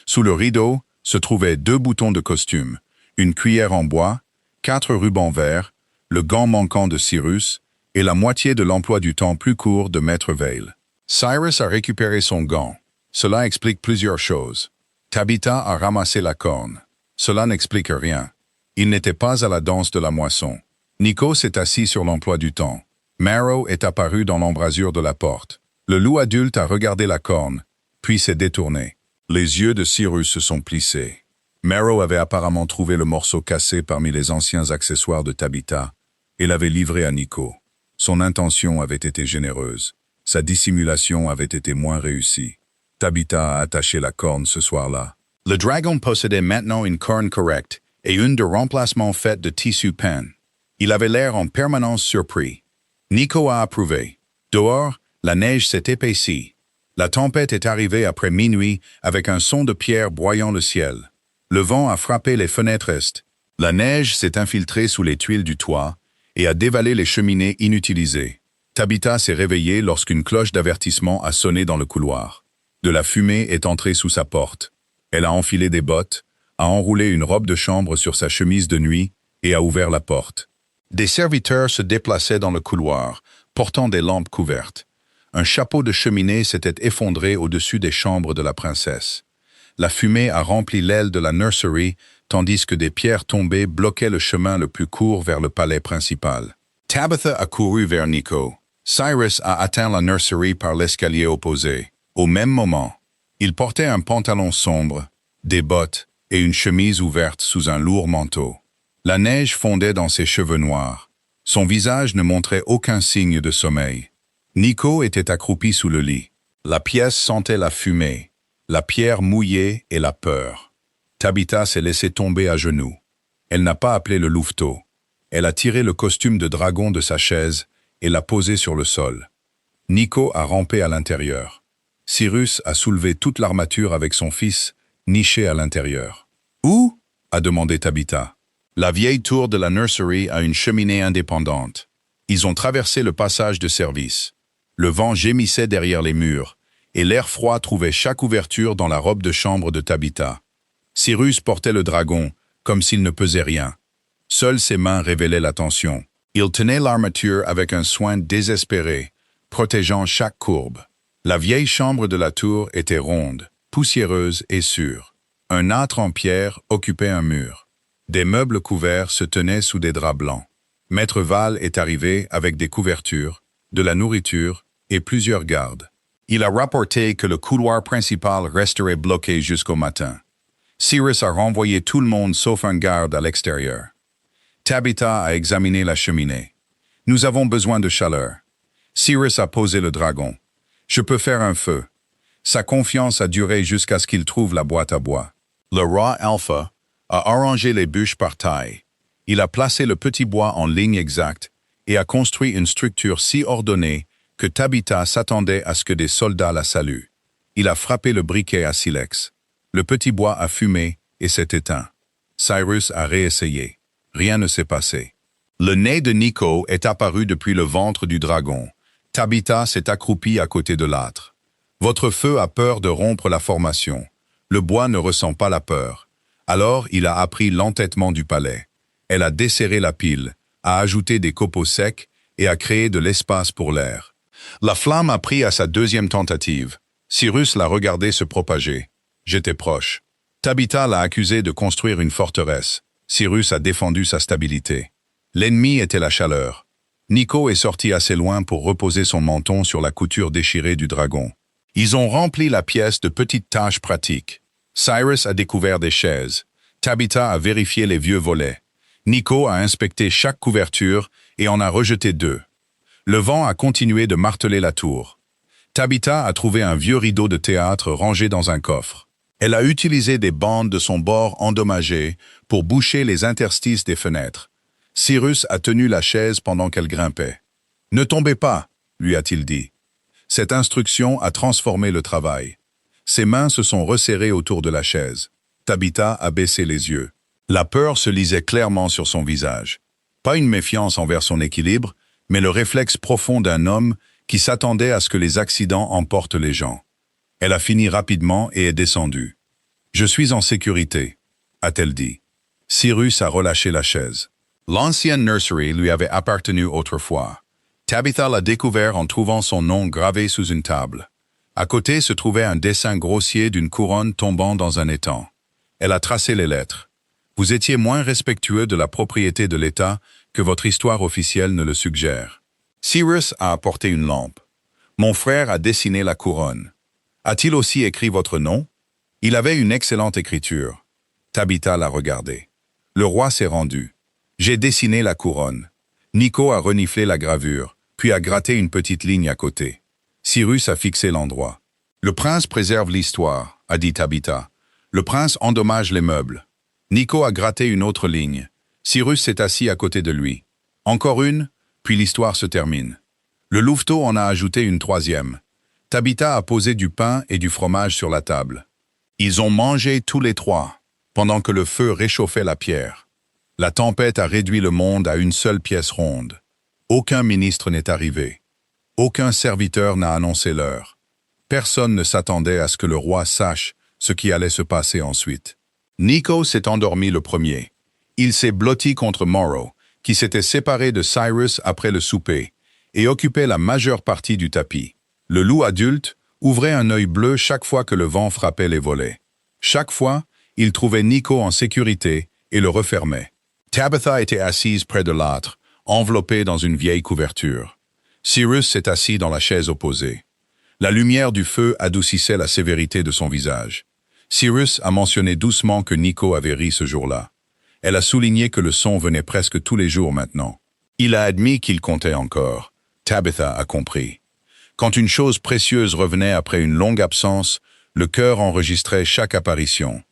Sous le rideau se trouvaient 2 boutons de costume, une cuillère en bois, 4 rubans verts, le gant manquant de Cyrus et la moitié de l'emploi du temps plus court de Maître Veil. Cyrus a récupéré son gant. Cela explique plusieurs choses. Tabitha a ramassé la corne. Cela n'explique rien. Il n'était pas à la danse de la moisson. Nico s'est assis sur l'emploi du temps. Marrow est apparu dans l'embrasure de la porte. Le loup adulte a regardé la corne, puis s'est détourné. Les yeux de Cyrus se sont plissés. Marrow avait apparemment trouvé le morceau cassé parmi les anciens accessoires de Tabitha et l'avait livré à Nico. Son intention avait été généreuse. Sa dissimulation avait été moins réussie. Tabitha a attaché la corne ce soir-là. Le dragon possédait maintenant une corne correcte et une de remplacement faite de tissu peint. Il avait l'air en permanence surpris. Nico a approuvé. Dehors, la neige s'est épaissie. La tempête est arrivée après minuit avec un son de pierre broyant le ciel. Le vent a frappé les fenêtres est. La neige s'est infiltrée sous les tuiles du toit et a dévalé les cheminées inutilisées. Tabitha s'est réveillée lorsqu'une cloche d'avertissement a sonné dans le couloir. De la fumée est entrée sous sa porte. Elle a enfilé des bottes, a enroulé une robe de chambre sur sa chemise de nuit et a ouvert la porte. Des serviteurs se déplaçaient dans le couloir, portant des lampes couvertes. Un chapeau de cheminée s'était effondré au-dessus des chambres de la princesse. La fumée a rempli l'aile de la nursery, tandis que des pierres tombées bloquaient le chemin le plus court vers le palais principal. Tabitha a couru vers Nico. Cyrus a atteint la nursery par l'escalier opposé. Au même moment, il portait un pantalon sombre, des bottes et une chemise ouverte sous un lourd manteau. La neige fondait dans ses cheveux noirs. Son visage ne montrait aucun signe de sommeil. Nico était accroupi sous le lit. La pièce sentait la fumée, la pierre mouillée et la peur. Tabitha s'est laissée tomber à genoux. Elle n'a pas appelé le louveteau. Elle a tiré le costume de dragon de sa chaise et l'a posé sur le sol. Nico a rampé à l'intérieur. Cyrus a soulevé toute l'armature avec son fils, niché à l'intérieur. « Où ?» a demandé Tabitha. La vieille tour de la nursery a une cheminée indépendante. Ils ont traversé le passage de service. Le vent gémissait derrière les murs, et l'air froid trouvait chaque ouverture dans la robe de chambre de Tabitha. Cyrus portait le dragon, comme s'il ne pesait rien. Seules ses mains révélaient la tension. Il tenait l'armature avec un soin désespéré, protégeant chaque courbe. La vieille chambre de la tour était ronde, poussiéreuse et sûre. Un âtre en pierre occupait un mur. Des meubles couverts se tenaient sous des draps blancs. Maître Val est arrivé avec des couvertures, de la nourriture et plusieurs gardes. Il a rapporté que le couloir principal resterait bloqué jusqu'au matin. Cyrus a renvoyé tout le monde sauf un garde à l'extérieur. Tabitha a examiné la cheminée. Nous avons besoin de chaleur. Cyrus a posé le dragon. Je peux faire un feu. Sa confiance a duré jusqu'à ce qu'il trouve la boîte à bois. Le roi Alpha a arrangé les bûches par taille. Il a placé le petit bois en ligne exacte et a construit une structure si ordonnée que Tabitha s'attendait à ce que des soldats la saluent. Il a frappé le briquet à silex. Le petit bois a fumé et s'est éteint. Cyrus a réessayé. Rien ne s'est passé. Le nez de Nico est apparu depuis le ventre du dragon. Tabitha s'est accroupie à côté de l'âtre. Votre feu a peur de rompre la formation. Le bois ne ressent pas la peur. Alors il a appris l'entêtement du palais. Elle a desserré la pile, a ajouté des copeaux secs et a créé de l'espace pour l'air. La flamme a pris à sa deuxième tentative. Cyrus l'a regardé se propager. J'étais proche. Tabitha l'a accusé de construire une forteresse. Cyrus a défendu sa stabilité. L'ennemi était la chaleur. Nico est sorti assez loin pour reposer son menton sur la couture déchirée du dragon. Ils ont rempli la pièce de petites tâches pratiques. Cyrus a découvert des chaises. Tabitha a vérifié les vieux volets. Nico a inspecté chaque couverture et en a rejeté 2. Le vent a continué de marteler la tour. Tabitha a trouvé un vieux rideau de théâtre rangé dans un coffre. Elle a utilisé des bandes de son bord endommagées pour boucher les interstices des fenêtres. Cyrus a tenu la chaise pendant qu'elle grimpait. « Ne tombez pas !» lui a-t-il dit. Cette instruction a transformé le travail. Ses mains se sont resserrées autour de la chaise. Tabitha a baissé les yeux. La peur se lisait clairement sur son visage. Pas une méfiance envers son équilibre, mais le réflexe profond d'un homme qui s'attendait à ce que les accidents emportent les gens. Elle a fini rapidement et est descendue. « Je suis en sécurité », a-t-elle dit. Cyrus a relâché la chaise. L'ancienne nursery lui avait appartenu autrefois. Tabitha l'a découvert en trouvant son nom gravé sous une table. À côté se trouvait un dessin grossier d'une couronne tombant dans un étang. Elle a tracé les lettres. Vous étiez moins respectueux de la propriété de l'État que votre histoire officielle ne le suggère. Cyrus a apporté une lampe. Mon frère a dessiné la couronne. A-t-il aussi écrit votre nom? Il avait une excellente écriture. Tabitha l'a regardé. Le roi s'est rendu. J'ai dessiné la couronne. Nico a reniflé la gravure, puis a gratté une petite ligne à côté. Cyrus a fixé l'endroit. Le prince préserve l'histoire, a dit Tabitha. Le prince endommage les meubles. Nico a gratté une autre ligne. Cyrus s'est assis à côté de lui. Encore une, puis l'histoire se termine. Le louveteau en a ajouté une 3e. Tabitha a posé du pain et du fromage sur la table. Ils ont mangé tous les 3, pendant que le feu réchauffait la pierre. La tempête a réduit le monde à une seule pièce ronde. Aucun ministre n'est arrivé. Aucun serviteur n'a annoncé l'heure. Personne ne s'attendait à ce que le roi sache ce qui allait se passer ensuite. Nico s'est endormi le premier. Il s'est blotti contre Morrow, qui s'était séparé de Cyrus après le souper, et occupait la majeure partie du tapis. Le loup adulte ouvrait un œil bleu chaque fois que le vent frappait les volets. Chaque fois, il trouvait Nico en sécurité et le refermait. Tabitha était assise près de l'âtre, enveloppée dans une vieille couverture. Cyrus s'est assis dans la chaise opposée. La lumière du feu adoucissait la sévérité de son visage. Cyrus a mentionné doucement que Nico avait ri ce jour-là. Elle a souligné que le son venait presque tous les jours maintenant. Il a admis qu'il comptait encore. Tabitha a compris. Quand une chose précieuse revenait après une longue absence, le cœur enregistrait chaque apparition.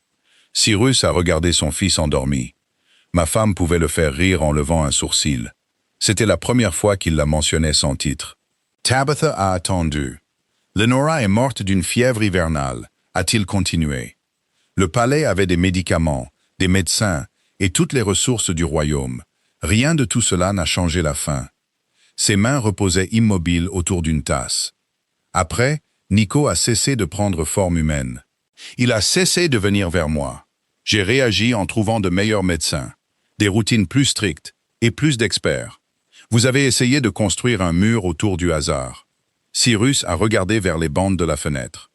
Cyrus a regardé son fils endormi. Ma femme pouvait le faire rire en levant un sourcil. C'était la première fois qu'il la mentionnait sans titre. Tabitha a attendu. Lenora est morte d'une fièvre hivernale, a-t-il continué. Le palais avait des médicaments, des médecins et toutes les ressources du royaume. Rien de tout cela n'a changé la fin. Ses mains reposaient immobiles autour d'une tasse. Après, Nico a cessé de prendre forme humaine. Il a cessé de venir vers moi. J'ai réagi en trouvant de meilleurs médecins, des routines plus strictes et plus d'experts. Vous avez essayé de construire un mur autour du hasard. Cyrus a regardé vers les bandes de la fenêtre.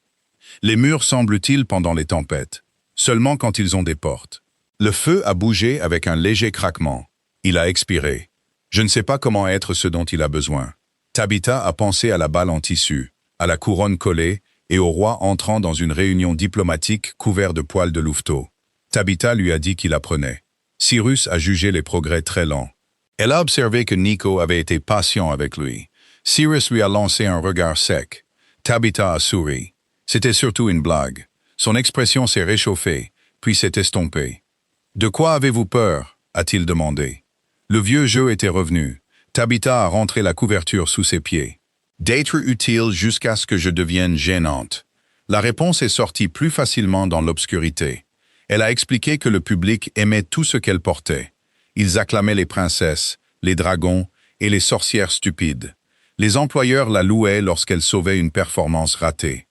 Les murs semblent-ils pendant les tempêtes. seulement quand ils ont des portes. Le feu a bougé avec un léger craquement. Il a expiré. Je ne sais pas comment être ce dont il a besoin. Tabitha a pensé à la balle en tissu, à la couronne collée et au roi entrant dans une réunion diplomatique couvert de poils de louveteau. Tabitha lui a dit qu'il apprenait. Cyrus a jugé les progrès très lents. Elle a observé que Nico avait été patient avec lui. Cyrus lui a lancé un regard sec. Tabitha a souri. C'était surtout une blague. Son expression s'est réchauffée, puis s'est estompée. « De quoi avez-vous peur » a-t-il demandé. Le vieux jeu était revenu. Tabitha a rentré la couverture sous ses pieds. « D'être utile jusqu'à ce que je devienne gênante. » La réponse est sortie plus facilement dans l'obscurité. Elle a expliqué que le public aimait tout ce qu'elle portait. Ils acclamaient les princesses, les dragons et les sorcières stupides. Les employeurs la louaient lorsqu'elle sauvait une performance ratée.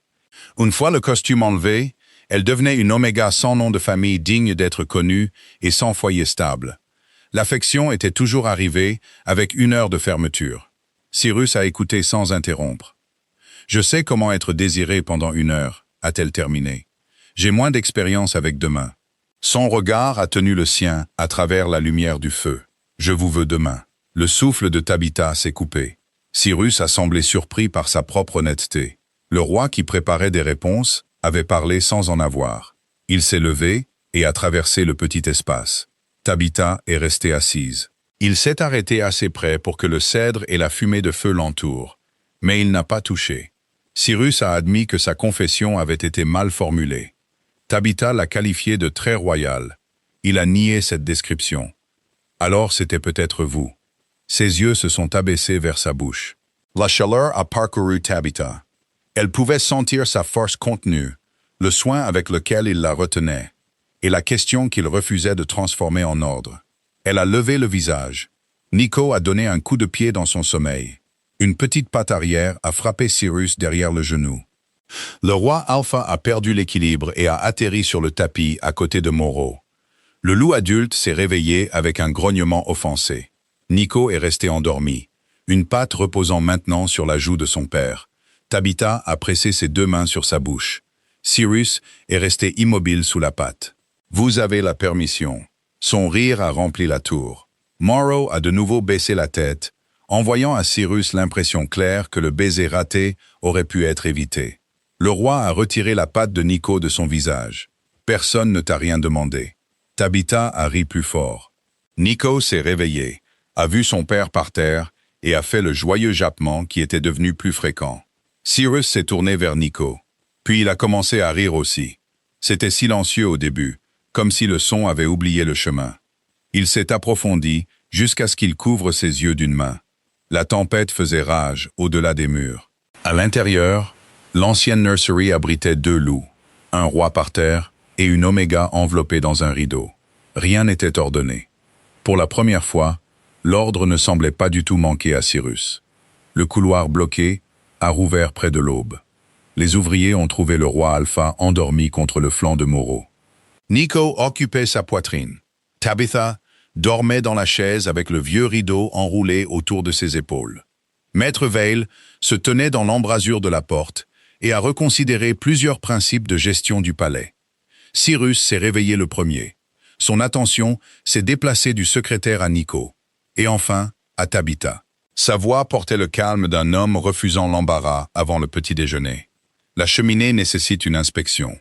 Une fois le costume enlevé, elle devenait une oméga sans nom de famille digne d'être connue et sans foyer stable. L'affection était toujours arrivée avec 1 heure de fermeture. Cyrus a écouté sans interrompre. « Je sais comment être désiré pendant 1 heure », a-t-elle terminé. « J'ai moins d'expérience avec demain. » Son regard a tenu le sien à travers la lumière du feu. « Je vous veux demain. » Le souffle de Tabitha s'est coupé. Cyrus a semblé surpris par sa propre honnêteté. Le roi qui préparait des réponses avait parlé sans en avoir. Il s'est levé et a traversé le petit espace. Tabitha est restée assise. Il s'est arrêté assez près pour que le cèdre et la fumée de feu l'entourent, mais il n'a pas touché. Cyrus a admis que sa confession avait été mal formulée. Tabitha l'a qualifiée de très royale. Il a nié cette description. Alors c'était peut-être vous. Ses yeux se sont abaissés vers sa bouche. La chaleur a parcouru Tabitha. Elle pouvait sentir sa force contenue, le soin avec lequel il la retenait, et la question qu'il refusait de transformer en ordre. Elle a levé le visage. Nico a donné un coup de pied dans son sommeil. Une petite patte arrière a frappé Cyrus derrière le genou. Le roi Alpha a perdu l'équilibre et a atterri sur le tapis à côté de Moreau. Le loup adulte s'est réveillé avec un grognement offensé. Nico est resté endormi, une patte reposant maintenant sur la joue de son père. Tabitha a pressé ses 2 mains sur sa bouche. Cyrus est resté immobile sous la patte. « Vous avez la permission. » Son rire a rempli la tour. Morrow a de nouveau baissé la tête, envoyant à Cyrus l'impression claire que le baiser raté aurait pu être évité. Le roi a retiré la patte de Nico de son visage. Personne ne t'a rien demandé. Tabitha a ri plus fort. Nico s'est réveillé, a vu son père par terre et a fait le joyeux jappement qui était devenu plus fréquent. Cyrus s'est tourné vers Nico. Puis il a commencé à rire aussi. C'était silencieux au début, comme si le son avait oublié le chemin. Il s'est approfondi jusqu'à ce qu'il couvre ses yeux d'une main. La tempête faisait rage au-delà des murs. À l'intérieur, l'ancienne nursery abritait 2 loups, un roi par terre et une oméga enveloppée dans un rideau. Rien n'était ordonné. Pour la première fois, l'ordre ne semblait pas du tout manquer à Cyrus. Le couloir bloqué a rouvert près de l'aube. Les ouvriers ont trouvé le roi Alpha endormi contre le flanc de Moreau. Nico occupait sa poitrine. Tabitha dormait dans la chaise avec le vieux rideau enroulé autour de ses épaules. Maître Veil se tenait dans l'embrasure de la porte et a reconsidéré plusieurs principes de gestion du palais. Cyrus s'est réveillé le premier. Son attention s'est déplacée du secrétaire à Nico, et enfin à Tabitha. Sa voix portait le calme d'un homme refusant l'embarras avant le petit déjeuner. La cheminée nécessite une inspection.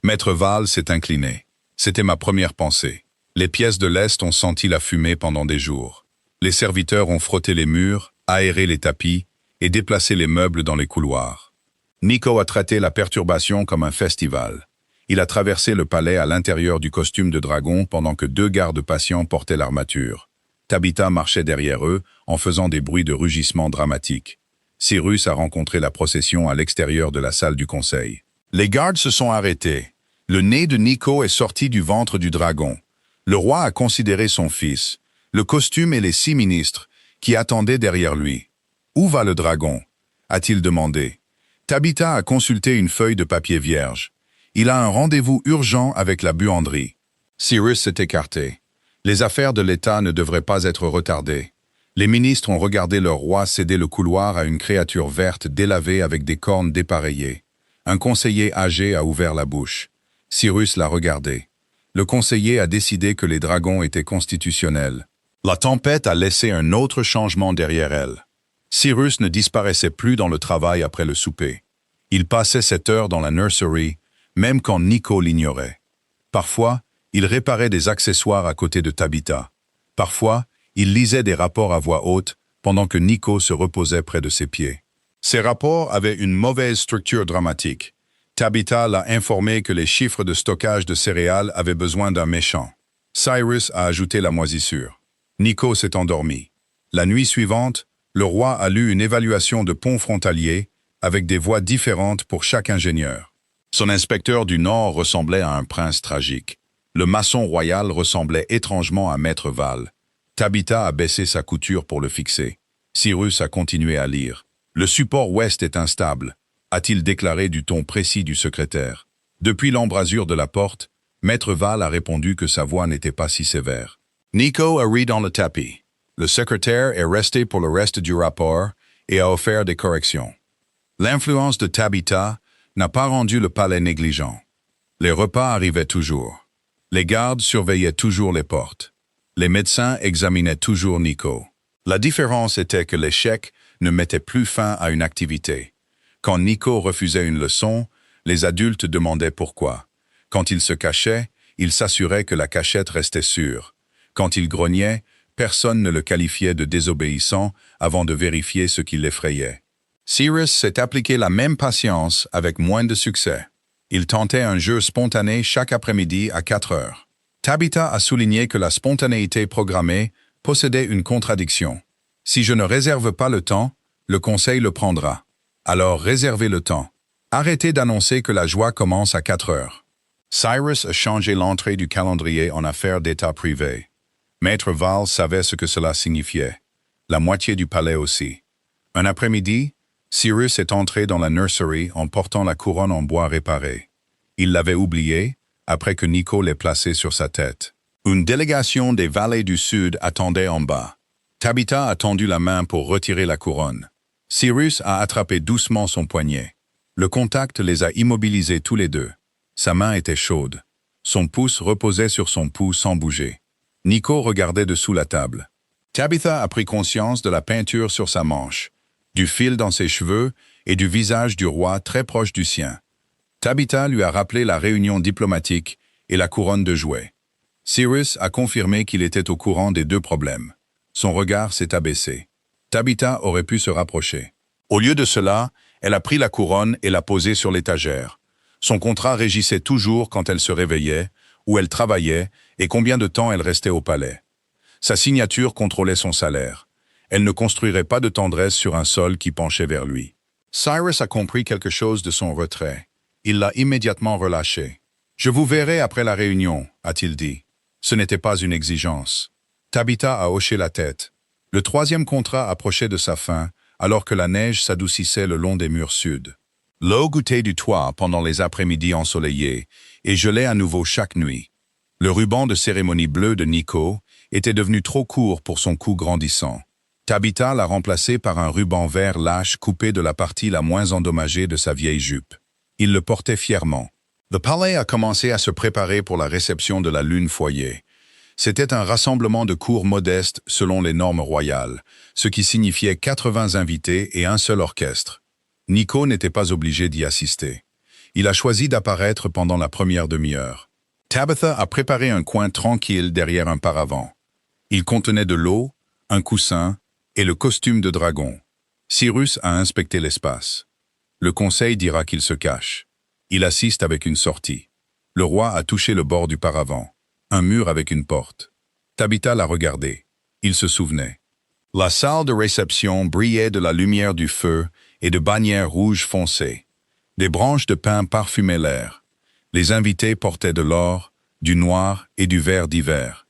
Maître Val s'est incliné. C'était ma première pensée. Les pièces de l'Est ont senti la fumée pendant des jours. Les serviteurs ont frotté les murs, aéré les tapis et déplacé les meubles dans les couloirs. Nico a traité la perturbation comme un festival. Il a traversé le palais à l'intérieur du costume de dragon pendant que 2 gardes patients portaient l'armature. Tabitha marchait derrière eux en faisant des bruits de rugissement dramatiques. Cyrus a rencontré la procession à l'extérieur de la salle du conseil. Les gardes se sont arrêtés. Le nez de Nico est sorti du ventre du dragon. Le roi a considéré son fils, le costume et les 6 ministres qui attendaient derrière lui. « Où va le dragon ?» a-t-il demandé. Tabitha a consulté une feuille de papier vierge. Il a un rendez-vous urgent avec la buanderie. Cyrus s'est écarté. Les affaires de l'État ne devraient pas être retardées. Les ministres ont regardé leur roi céder le couloir à une créature verte délavée avec des cornes dépareillées. Un conseiller âgé a ouvert la bouche. Cyrus la regardait. Le conseiller a décidé que les dragons étaient constitutionnels. La tempête a laissé un autre changement derrière elle. Cyrus ne disparaissait plus dans le travail après le souper. Il passait 7 heures dans la nursery, même quand Nico l'ignorait. Parfois, il réparait des accessoires à côté de Tabitha. Parfois, il lisait des rapports à voix haute pendant que Nico se reposait près de ses pieds. Ces rapports avaient une mauvaise structure dramatique. Tabitha l'a informé que les chiffres de stockage de céréales avaient besoin d'un méchant. Cyrus a ajouté la moisissure. Nico s'est endormi. La nuit suivante, le roi a lu une évaluation de pont frontalier avec des voix différentes pour chaque ingénieur. Son inspecteur du Nord ressemblait à un prince tragique. Le maçon royal ressemblait étrangement à Maître Val. Tabitha a baissé sa couture pour le fixer. Cyrus a continué à lire. Le support ouest est instable, a-t-il déclaré du ton précis du secrétaire. Depuis l'embrasure de la porte, Maître Val a répondu que sa voix n'était pas si sévère. Nico a ri dans le tapis. Le secrétaire est resté pour le reste du rapport et a offert des corrections. L'influence de Tabitha n'a pas rendu le palais négligent. Les repas arrivaient toujours. Les gardes surveillaient toujours les portes. Les médecins examinaient toujours Nico. La différence était que l'échec ne mettait plus fin à une activité. Quand Nico refusait une leçon, les adultes demandaient pourquoi. Quand il se cachait, il s'assurait que la cachette restait sûre. Quand il grognait, personne ne le qualifiait de désobéissant avant de vérifier ce qui l'effrayait. Cyrus s'est appliqué la même patience avec moins de succès. Il tentait un jeu spontané chaque après-midi à 4 heures. Tabitha a souligné que la spontanéité programmée possédait une contradiction. Si je ne réserve pas le temps, le conseil le prendra. Alors réservez le temps. Arrêtez d'annoncer que la joie commence à 4 heures. Cyrus a changé l'entrée du calendrier en affaires d'état privé. Maître Val savait ce que cela signifiait. La moitié du palais aussi. Un après-midi, Cyrus est entré dans la nursery en portant la couronne en bois réparée. Il l'avait oubliée, après que Nico l'ait placée sur sa tête. Une délégation des vallées du Sud attendait en bas. Tabitha a tendu la main pour retirer la couronne. Cyrus a attrapé doucement son poignet. Le contact les a immobilisés tous les deux. Sa main était chaude. Son pouce reposait sur son pouls sans bouger. Nico regardait dessous la table. Tabitha a pris conscience de la peinture sur sa manche, du fil dans ses cheveux et du visage du roi très proche du sien. Tabitha lui a rappelé la réunion diplomatique et la couronne de jouets. Cyrus a confirmé qu'il était au courant des deux problèmes. Son regard s'est abaissé. Tabitha aurait pu se rapprocher. Au lieu de cela, elle a pris la couronne et l'a posée sur l'étagère. Son contrat régissait toujours quand elle se réveillait, où elle travaillait et combien de temps elle restait au palais. Sa signature contrôlait son salaire. Elle ne construirait pas de tendresse sur un sol qui penchait vers lui. Cyrus a compris quelque chose de son retrait. Il l'a immédiatement relâché. « Je vous verrai après la réunion », a-t-il dit. Ce n'était pas une exigence. Tabitha a hoché la tête. Le troisième contrat approchait de sa fin, alors que la neige s'adoucissait le long des murs sud. L'eau goûtait du toit pendant les après-midi ensoleillés et gelait à nouveau chaque nuit. Le ruban de cérémonie bleu de Nico était devenu trop court pour son cou grandissant. Tabitha l'a remplacé par un ruban vert lâche coupé de la partie la moins endommagée de sa vieille jupe. Il le portait fièrement. Le palais a commencé à se préparer pour la réception de la lune foyer. C'était un rassemblement de cour modeste selon les normes royales, ce qui signifiait 80 invités et un seul orchestre. Nico n'était pas obligé d'y assister. Il a choisi d'apparaître pendant la première demi-heure. Tabitha a préparé un coin tranquille derrière un paravent. Il contenait de l'eau, un coussin et le costume de dragon. Cyrus a inspecté l'espace. Le conseil dira qu'il se cache. Il assiste avec une sortie. Le roi a touché le bord du paravent. Un mur avec une porte. Tabitha l'a regardé. Il se souvenait. La salle de réception brillait de la lumière du feu et de bannières rouges foncées. Des branches de pin parfumaient l'air. Les invités portaient de l'or, du noir et du vert d'hiver.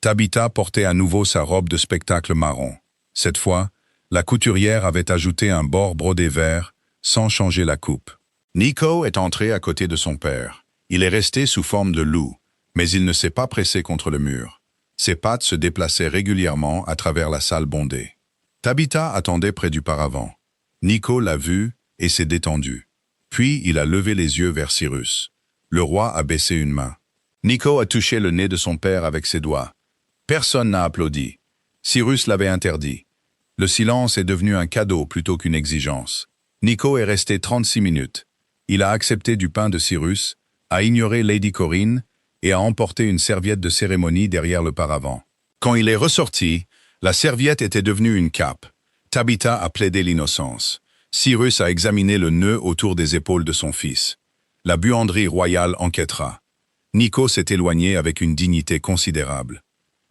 Tabitha portait à nouveau sa robe de spectacle marron. Cette fois, la couturière avait ajouté un bord brodé vert, sans changer la coupe. Nico est entré à côté de son père. Il est resté sous forme de loup, mais il ne s'est pas pressé contre le mur. Ses pattes se déplaçaient régulièrement à travers la salle bondée. Tabitha attendait près du paravent. Nico l'a vu et s'est détendu. Puis il a levé les yeux vers Cyrus. Le roi a baissé une main. Nico a touché le nez de son père avec ses doigts. Personne n'a applaudi. Cyrus l'avait interdit. Le silence est devenu un cadeau plutôt qu'une exigence. Nico est resté 36 minutes. Il a accepté du pain de Cyrus, a ignoré Lady Corinne et a emporté une serviette de cérémonie derrière le paravent. Quand il est ressorti, la serviette était devenue une cape. Tabitha a plaidé l'innocence. Cyrus a examiné le nœud autour des épaules de son fils. La buanderie royale enquêtera. Nico s'est éloigné avec une dignité considérable.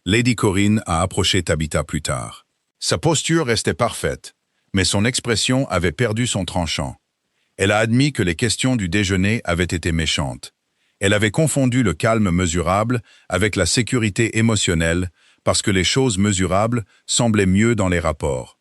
Lady Corinne a approché Tabitha plus tard. Sa posture restait parfaite, mais son expression avait perdu son tranchant. Elle a admis que les questions du déjeuner avaient été méchantes. Elle avait confondu le calme mesurable avec la sécurité émotionnelle parce que les choses mesurables semblaient mieux dans les rapports.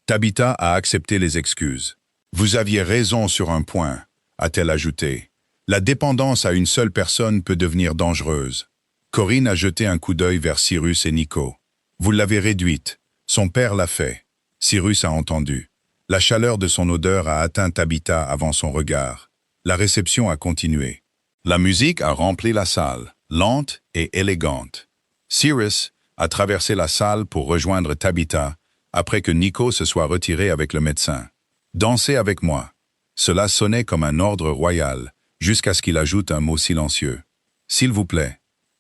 Tabitha a accepté les excuses. « Vous aviez raison sur un point », a-t-elle ajouté. « La dépendance à une seule personne peut devenir dangereuse. » Corinne a jeté un coup d'œil vers Cyrus et Nico. « Vous l'avez réduite. Son père l'a fait. » Cyrus a entendu. La chaleur de son odeur a atteint Tabitha avant son regard. La réception a continué. La musique a rempli la salle, lente et élégante. Cyrus a traversé la salle pour rejoindre Tabitha après que Nico se soit retiré avec le médecin. « Dansez avec moi. » Cela sonnait comme un ordre royal, jusqu'à ce qu'il ajoute un mot silencieux. « S'il vous plaît. »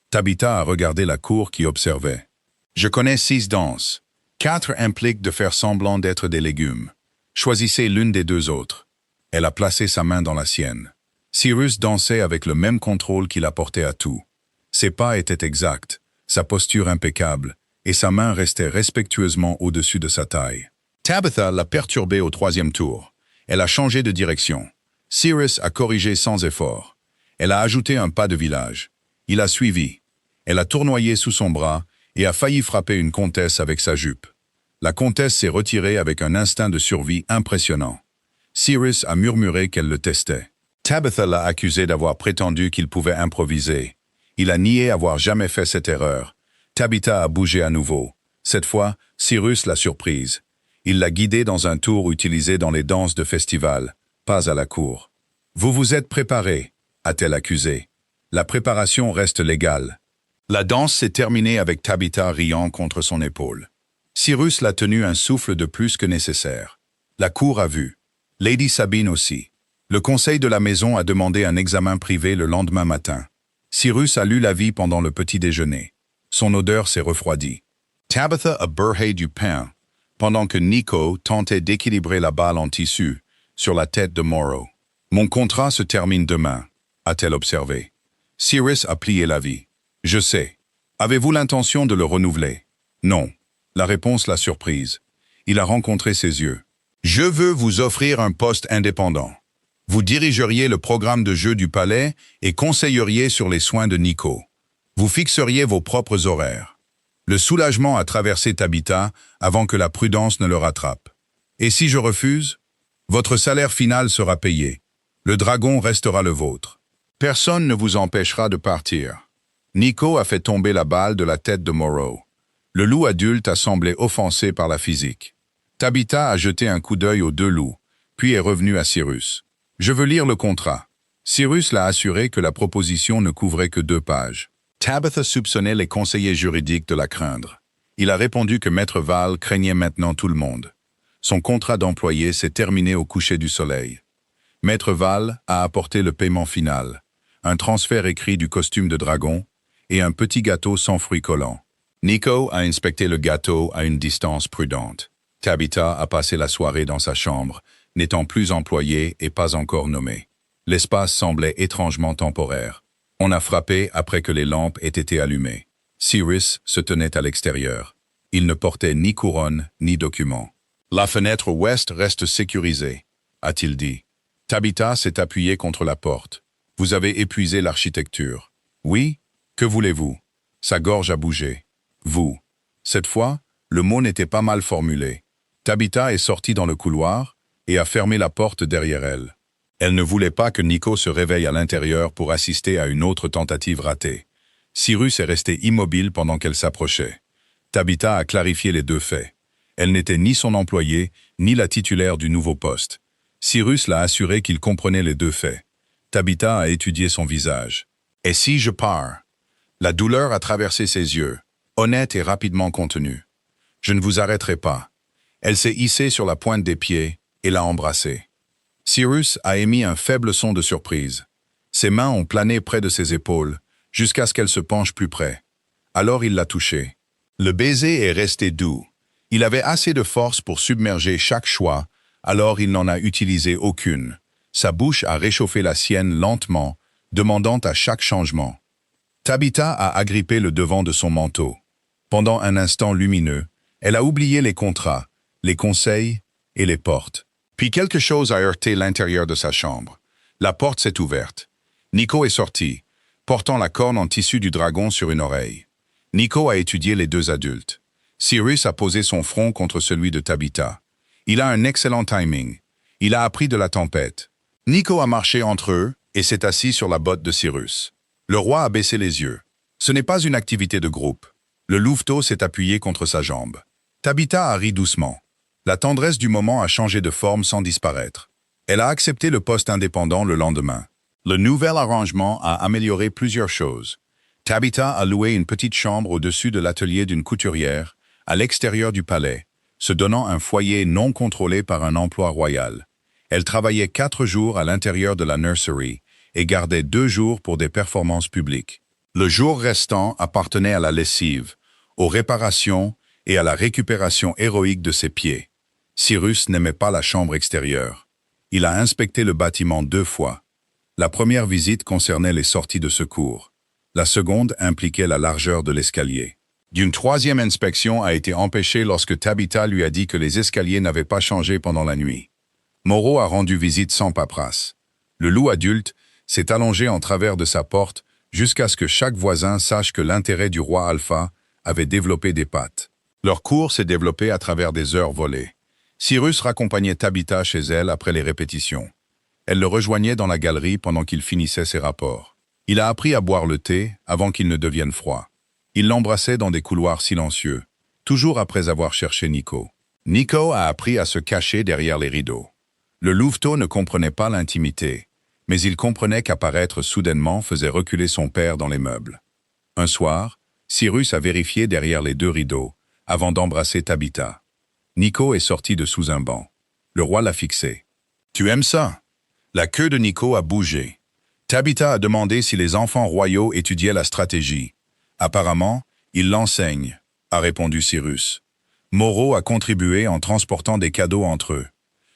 Tabitha a regardé la cour qui observait. « Je connais 6 danses. 4 impliquent de faire semblant d'être des légumes. Choisissez l'une des 2 autres. » Elle a placé sa main dans la sienne. Cyrus dansait avec le même contrôle qu'il apportait à tout. Ses pas étaient exacts, sa posture impeccable, et sa main restait respectueusement au-dessus de sa taille. Tabitha l'a perturbée au 3e tour. Elle a changé de direction. Cyrus a corrigé sans effort. Elle a ajouté un pas de village. Il a suivi. Elle a tournoyé sous son bras et a failli frapper une comtesse avec sa jupe. La comtesse s'est retirée avec un instinct de survie impressionnant. Cyrus a murmuré qu'elle le testait. Tabitha l'a accusé d'avoir prétendu qu'il pouvait improviser. Il a nié avoir jamais fait cette erreur. Tabitha a bougé à nouveau. Cette fois, Cyrus l'a surprise. Il l'a guidée dans un tour utilisé dans les danses de festival, pas à la cour. « Vous vous êtes préparé », a-t-elle accusé. La préparation reste légale. La danse s'est terminée avec Tabitha riant contre son épaule. Cyrus l'a tenu un souffle de plus que nécessaire. La cour a vu. Lady Sabine aussi. Le conseil de la maison a demandé un examen privé le lendemain matin. Cyrus a lu l'avis pendant le petit déjeuner. Son odeur s'est refroidie. Tabitha a beurré du pain, pendant que Nico tentait d'équilibrer la balle en tissu sur la tête de Morrow. « Mon contrat se termine demain », a-t-elle observé. Cyrus a plié l'avis. « Je sais. Avez-vous l'intention de le renouveler ?»« Non. » La réponse l'a surprise. Il a rencontré ses yeux. « Je veux vous offrir un poste indépendant. Vous dirigeriez le programme de jeu du palais et conseilleriez sur les soins de Nico. Vous fixeriez vos propres horaires. » Le soulagement a traversé Tabitha avant que la prudence ne le rattrape. « Et si je refuse? Votre salaire final sera payé. Le dragon restera le vôtre. Personne ne vous empêchera de partir. » Nico a fait tomber la balle de la tête de Morrow. Le loup adulte a semblé offensé par la physique. Tabitha a jeté un coup d'œil aux 2 loups, puis est revenu à Cyrus. « Je veux lire le contrat. » Cyrus l'a assuré que la proposition ne couvrait que 2 pages. Tabitha soupçonnait les conseillers juridiques de la craindre. Il a répondu que Maître Val craignait maintenant tout le monde. Son contrat d'employé s'est terminé au coucher du soleil. Maître Val a apporté le paiement final, un transfert écrit du costume de dragon et un petit gâteau sans fruits collants. Nico a inspecté le gâteau à une distance prudente. Tabitha a passé la soirée dans sa chambre, n'étant plus employée et pas encore nommée. L'espace semblait étrangement temporaire. On a frappé après que les lampes aient été allumées. Cyrus se tenait à l'extérieur. Il ne portait ni couronne ni document. « La fenêtre ouest reste sécurisée », a-t-il dit. Tabitha s'est appuyée contre la porte. « Vous avez épuisé l'architecture. »« Oui, que voulez-vous » Sa gorge a bougé. « Vous. » Cette fois, le mot n'était pas mal formulé. Tabitha est sortie dans le couloir et a fermé la porte derrière elle. Elle ne voulait pas que Nico se réveille à l'intérieur pour assister à une autre tentative ratée. Cyrus est resté immobile pendant qu'elle s'approchait. Tabitha a clarifié les 2 faits. Elle n'était ni son employé, ni la titulaire du nouveau poste. Cyrus l'a assuré qu'il comprenait les 2 faits. Tabitha a étudié son visage. « Et si je pars ?» La douleur a traversé ses yeux, honnête et rapidement contenue. « Je ne vous arrêterai pas. » Elle s'est hissée sur la pointe des pieds et l'a embrassé. Cyrus a émis un faible son de surprise. Ses mains ont plané près de ses épaules, jusqu'à ce qu'elle se penche plus près. Alors il l'a touchée. Le baiser est resté doux. Il avait assez de force pour submerger chaque choix, alors il n'en a utilisé aucune. Sa bouche a réchauffé la sienne lentement, demandant à chaque changement. Tabitha a agrippé le devant de son manteau. Pendant un instant lumineux, elle a oublié les contrats, les conseils et les portes. Puis quelque chose a heurté l'intérieur de sa chambre. La porte s'est ouverte. Nico est sorti, portant la corne en tissu du dragon sur une oreille. Nico a étudié les deux adultes. Cyrus a posé son front contre celui de Tabitha. Il a un excellent timing. Il a appris de la tempête. Nico a marché entre eux et s'est assis sur la botte de Cyrus. Le roi a baissé les yeux. Ce n'est pas une activité de groupe. Le louveteau s'est appuyé contre sa jambe. Tabitha a ri doucement. La tendresse du moment a changé de forme sans disparaître. Elle a accepté le poste indépendant le lendemain. Le nouvel arrangement a amélioré plusieurs choses. Tabitha a loué une petite chambre au-dessus de l'atelier d'une couturière, à l'extérieur du palais, se donnant un foyer non contrôlé par un emploi royal. Elle travaillait 4 jours à l'intérieur de la nursery et gardait 2 jours pour des performances publiques. Le jour restant appartenait à la lessive, aux réparations et à la récupération héroïque de ses pieds. Cyrus n'aimait pas la chambre extérieure. Il a inspecté le bâtiment 2 fois. La première visite concernait les sorties de secours. La seconde impliquait la largeur de l'escalier. Une 3e inspection a été empêchée lorsque Tabitha lui a dit que les escaliers n'avaient pas changé pendant la nuit. Moreau a rendu visite sans paperasse. Le loup adulte s'est allongé en travers de sa porte jusqu'à ce que chaque voisin sache que l'intérêt du roi Alpha avait développé des pattes. Leur cours s'est développé à travers des heures volées. Cyrus raccompagnait Tabitha chez elle après les répétitions. Elle le rejoignait dans la galerie pendant qu'il finissait ses rapports. Il a appris à boire le thé avant qu'il ne devienne froid. Il l'embrassait dans des couloirs silencieux, toujours après avoir cherché Nico. Nico a appris à se cacher derrière les rideaux. Le louveteau ne comprenait pas l'intimité, mais il comprenait qu'apparaître soudainement faisait reculer son père dans les meubles. Un soir, Cyrus a vérifié derrière les 2 rideaux, avant d'embrasser Tabitha. Nico est sorti de sous un banc. Le roi l'a fixé. « Tu aimes ça ?» La queue de Nico a bougé. Tabitha a demandé si les enfants royaux étudiaient la stratégie. « Apparemment, ils l'enseignent », a répondu Cyrus. Moreau a contribué en transportant des cadeaux entre eux.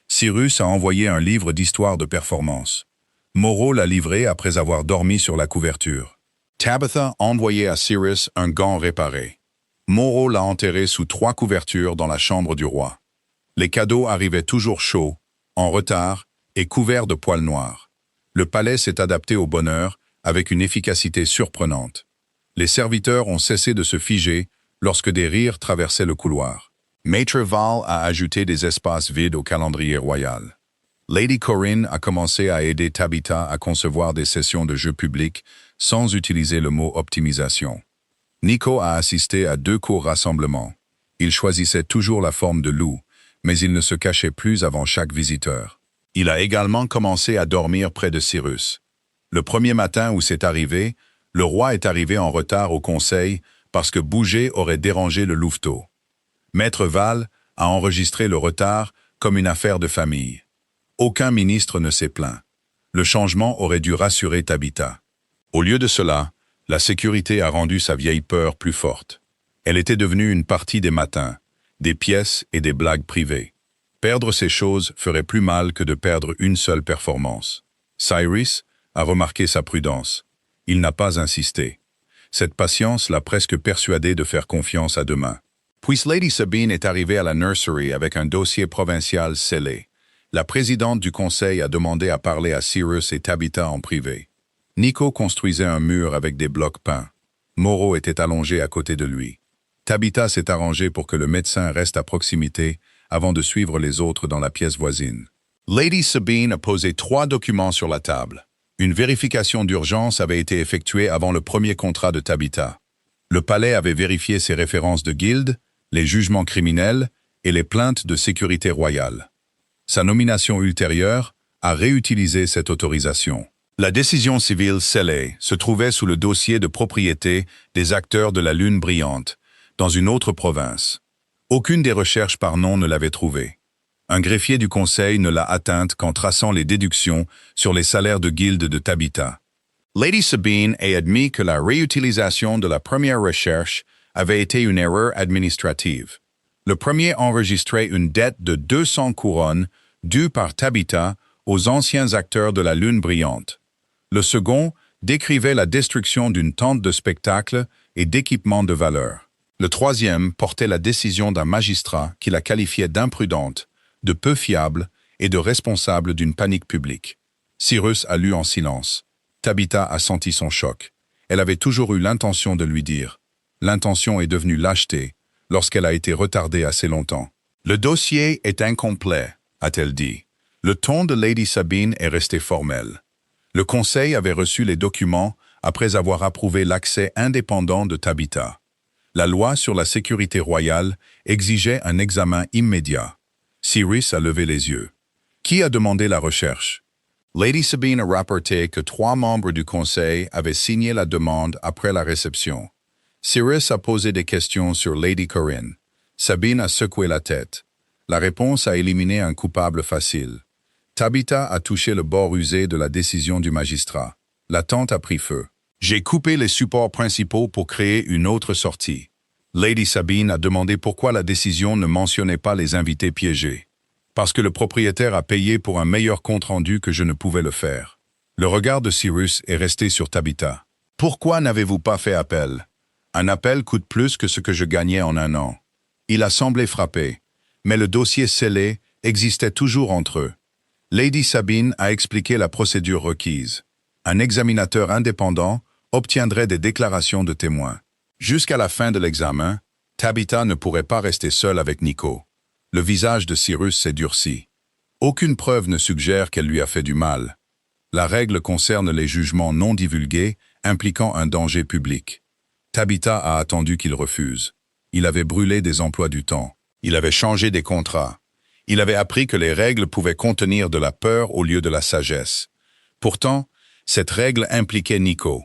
Cyrus a envoyé un livre d'histoire de performance. Moreau l'a livré après avoir dormi sur la couverture. Tabitha a envoyé à Cyrus un gant réparé. Moreau l'a enterré sous 3 couvertures dans la chambre du roi. Les cadeaux arrivaient toujours chauds, en retard et couverts de poils noirs. Le palais s'est adapté au bonheur avec une efficacité surprenante. Les serviteurs ont cessé de se figer lorsque des rires traversaient le couloir. Maître Val a ajouté des espaces vides au calendrier royal. Lady Corinne a commencé à aider Tabitha à concevoir des sessions de jeux publics sans utiliser le mot optimisation. Nico a assisté à 2 courts rassemblements. Il choisissait toujours la forme de loup, mais il ne se cachait plus avant chaque visiteur. Il a également commencé à dormir près de Cyrus. Le premier matin où c'est arrivé, le roi est arrivé en retard au conseil parce que bouger aurait dérangé le louveteau. Maître Val a enregistré le retard comme une affaire de famille. Aucun ministre ne s'est plaint. Le changement aurait dû rassurer Tabitha. Au lieu de cela, la sécurité a rendu sa vieille peur plus forte. Elle était devenue une partie des matins, des pièces et des blagues privées. Perdre ces choses ferait plus mal que de perdre une seule performance. Cyrus a remarqué sa prudence. Il n'a pas insisté. Cette patience l'a presque persuadé de faire confiance à 2 mains. Puis Lady Sabine est arrivée à la nursery avec un dossier provincial scellé. La présidente du conseil a demandé à parler à Cyrus et Tabitha en privé. Nico construisait un mur avec des blocs peints. Moreau était allongé à côté de lui. Tabitha s'est arrangée pour que le médecin reste à proximité avant de suivre les autres dans la pièce voisine. Lady Sabine a posé 3 documents sur la table. Une vérification d'urgence avait été effectuée avant le premier contrat de Tabitha. Le palais avait vérifié ses références de guilde, les jugements criminels et les plaintes de sécurité royale. Sa nomination ultérieure a réutilisé cette autorisation. La décision civile scellée se trouvait sous le dossier de propriété des acteurs de la Lune brillante, dans une autre province. Aucune des recherches par nom ne l'avait trouvée. Un greffier du conseil ne l'a atteinte qu'en traçant les déductions sur les salaires de guilde de Tabitha. Lady Sabine a admis que la réutilisation de la première recherche avait été une erreur administrative. Le premier enregistrait une dette de 200 couronnes due par Tabitha aux anciens acteurs de la Lune brillante. Le second décrivait la destruction d'une tente de spectacle et d'équipements de valeur. Le troisième portait la décision d'un magistrat qui la qualifiait d'imprudente, de peu fiable et de responsable d'une panique publique. Cyrus a lu en silence. Tabitha a senti son choc. Elle avait toujours eu l'intention de lui dire. L'intention est devenue lâcheté lorsqu'elle a été retardée assez longtemps. Le dossier est incomplet, a-t-elle dit. Le ton de Lady Sabine est resté formel. Le conseil avait reçu les documents après avoir approuvé l'accès indépendant de Tabitha. La loi sur la sécurité royale exigeait un examen immédiat. Cyrus a levé les yeux. Qui a demandé la recherche? Lady Sabine a rapporté que 3 membres du conseil avaient signé la demande après la réception. Cyrus a posé des questions sur Lady Corinne. Sabine a secoué la tête. La réponse a éliminé un coupable facile. Tabitha a touché le bord usé de la décision du magistrat. La tente a pris feu. J'ai coupé les supports principaux pour créer une autre sortie. Lady Sabine a demandé pourquoi la décision ne mentionnait pas les invités piégés. Parce que le propriétaire a payé pour un meilleur compte-rendu que je ne pouvais le faire. Le regard de Cyrus est resté sur Tabitha. Pourquoi n'avez-vous pas fait appel? Un appel coûte plus que ce que je gagnais en un an. Il a semblé frappé, mais le dossier scellé existait toujours entre eux. Lady Sabine a expliqué la procédure requise. Un examinateur indépendant obtiendrait des déclarations de témoins. Jusqu'à la fin de l'examen, Tabitha ne pourrait pas rester seule avec Nico. Le visage de Cyrus s'est durci. Aucune preuve ne suggère qu'elle lui a fait du mal. La règle concerne les jugements non divulgués impliquant un danger public. Tabitha a attendu qu'il refuse. Il avait brûlé des emplois du temps. Il avait changé des contrats. Il avait appris que les règles pouvaient contenir de la peur au lieu de la sagesse. Pourtant, cette règle impliquait Nico.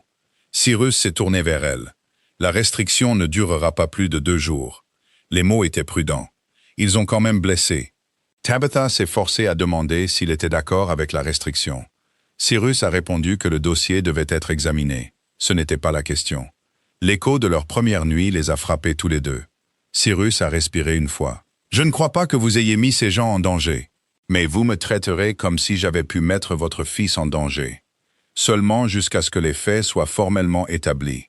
Cyrus s'est tourné vers elle. La restriction ne durera pas plus de 2 jours. Les mots étaient prudents. Ils ont quand même blessé. Tabitha s'est forcée à demander s'il était d'accord avec la restriction. Cyrus a répondu que le dossier devait être examiné. Ce n'était pas la question. L'écho de leur première nuit les a frappés tous les deux. Cyrus a respiré une fois. « Je ne crois pas que vous ayez mis ces gens en danger, mais vous me traiterez comme si j'avais pu mettre votre fils en danger. Seulement jusqu'à ce que les faits soient formellement établis. »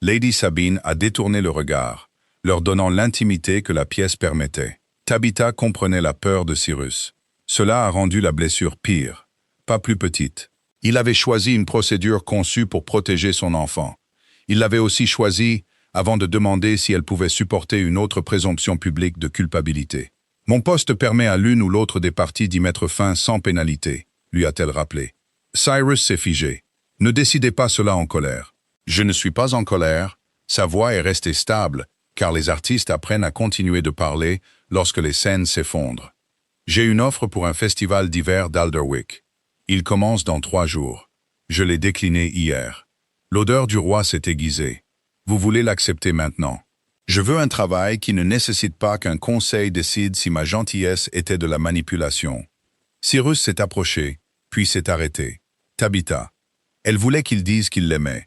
Lady Sabine a détourné le regard, leur donnant l'intimité que la pièce permettait. Tabitha comprenait la peur de Cyrus. Cela a rendu la blessure pire, pas plus petite. Il avait choisi une procédure conçue pour protéger son enfant. Il l'avait aussi choisie avant de demander si elle pouvait supporter une autre présomption publique de culpabilité. « Mon poste permet à l'une ou l'autre des parties d'y mettre fin sans pénalité », lui a-t-elle rappelé. Cyrus s'est figé. « Ne décidez pas cela en colère. » Je ne suis pas en colère. Sa voix est restée stable, car les artistes apprennent à continuer de parler lorsque les scènes s'effondrent. J'ai une offre pour un festival d'hiver d'Alderwick. Il commence dans 3 jours. Je l'ai décliné hier. L'odeur du roi s'est aiguisée. Vous voulez l'accepter maintenant. Je veux un travail qui ne nécessite pas qu'un conseil décide si ma gentillesse était de la manipulation. Cyrus s'est approché, puis s'est arrêté. Tabitha. Elle voulait qu'il dise qu'il l'aimait.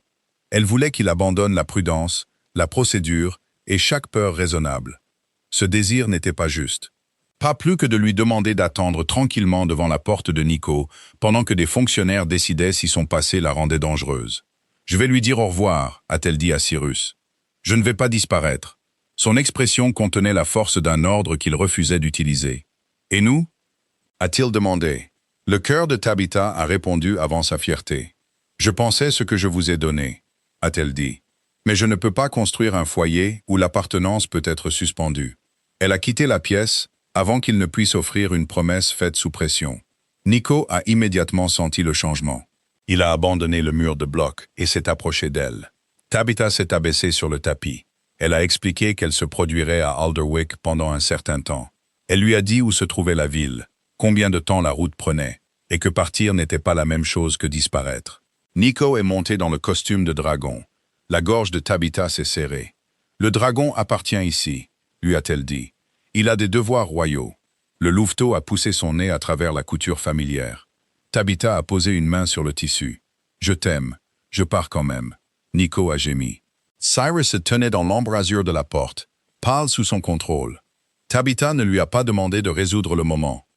Elle voulait qu'il abandonne la prudence, la procédure et chaque peur raisonnable. Ce désir n'était pas juste. Pas plus que de lui demander d'attendre tranquillement devant la porte de Nico pendant que des fonctionnaires décidaient si son passé la rendait dangereuse. « Je vais lui dire au revoir », a-t-elle dit à Cyrus. « Je ne vais pas disparaître. » Son expression contenait la force d'un ordre qu'il refusait d'utiliser. « Et nous » a-t-il demandé. Le cœur de Tabitha a répondu avant sa fierté. « Je pensais ce que je vous ai donné », a-t-elle dit. « Mais je ne peux pas construire un foyer où l'appartenance peut être suspendue. » Elle a quitté la pièce avant qu'il ne puisse offrir une promesse faite sous pression. Nico a immédiatement senti le changement. Il a abandonné le mur de bloc et s'est approché d'elle. Tabitha s'est abaissée sur le tapis. Elle a expliqué qu'elle se produirait à Alderwick pendant un certain temps. Elle lui a dit où se trouvait la ville, combien de temps la route prenait, et que partir n'était pas la même chose que disparaître. Nico est monté dans le costume de dragon. La gorge de Tabitha s'est serrée. « Le dragon appartient ici », lui a-t-elle dit. « Il a des devoirs royaux. » Le louveteau a poussé son nez à travers la couture familière. Tabitha a posé une main sur le tissu. « Je t'aime. Je pars quand même. » Nico a gémi. Cyrus se tenait dans l'embrasure de la porte, pâle sous son contrôle. Tabitha ne lui a pas demandé de résoudre le moment.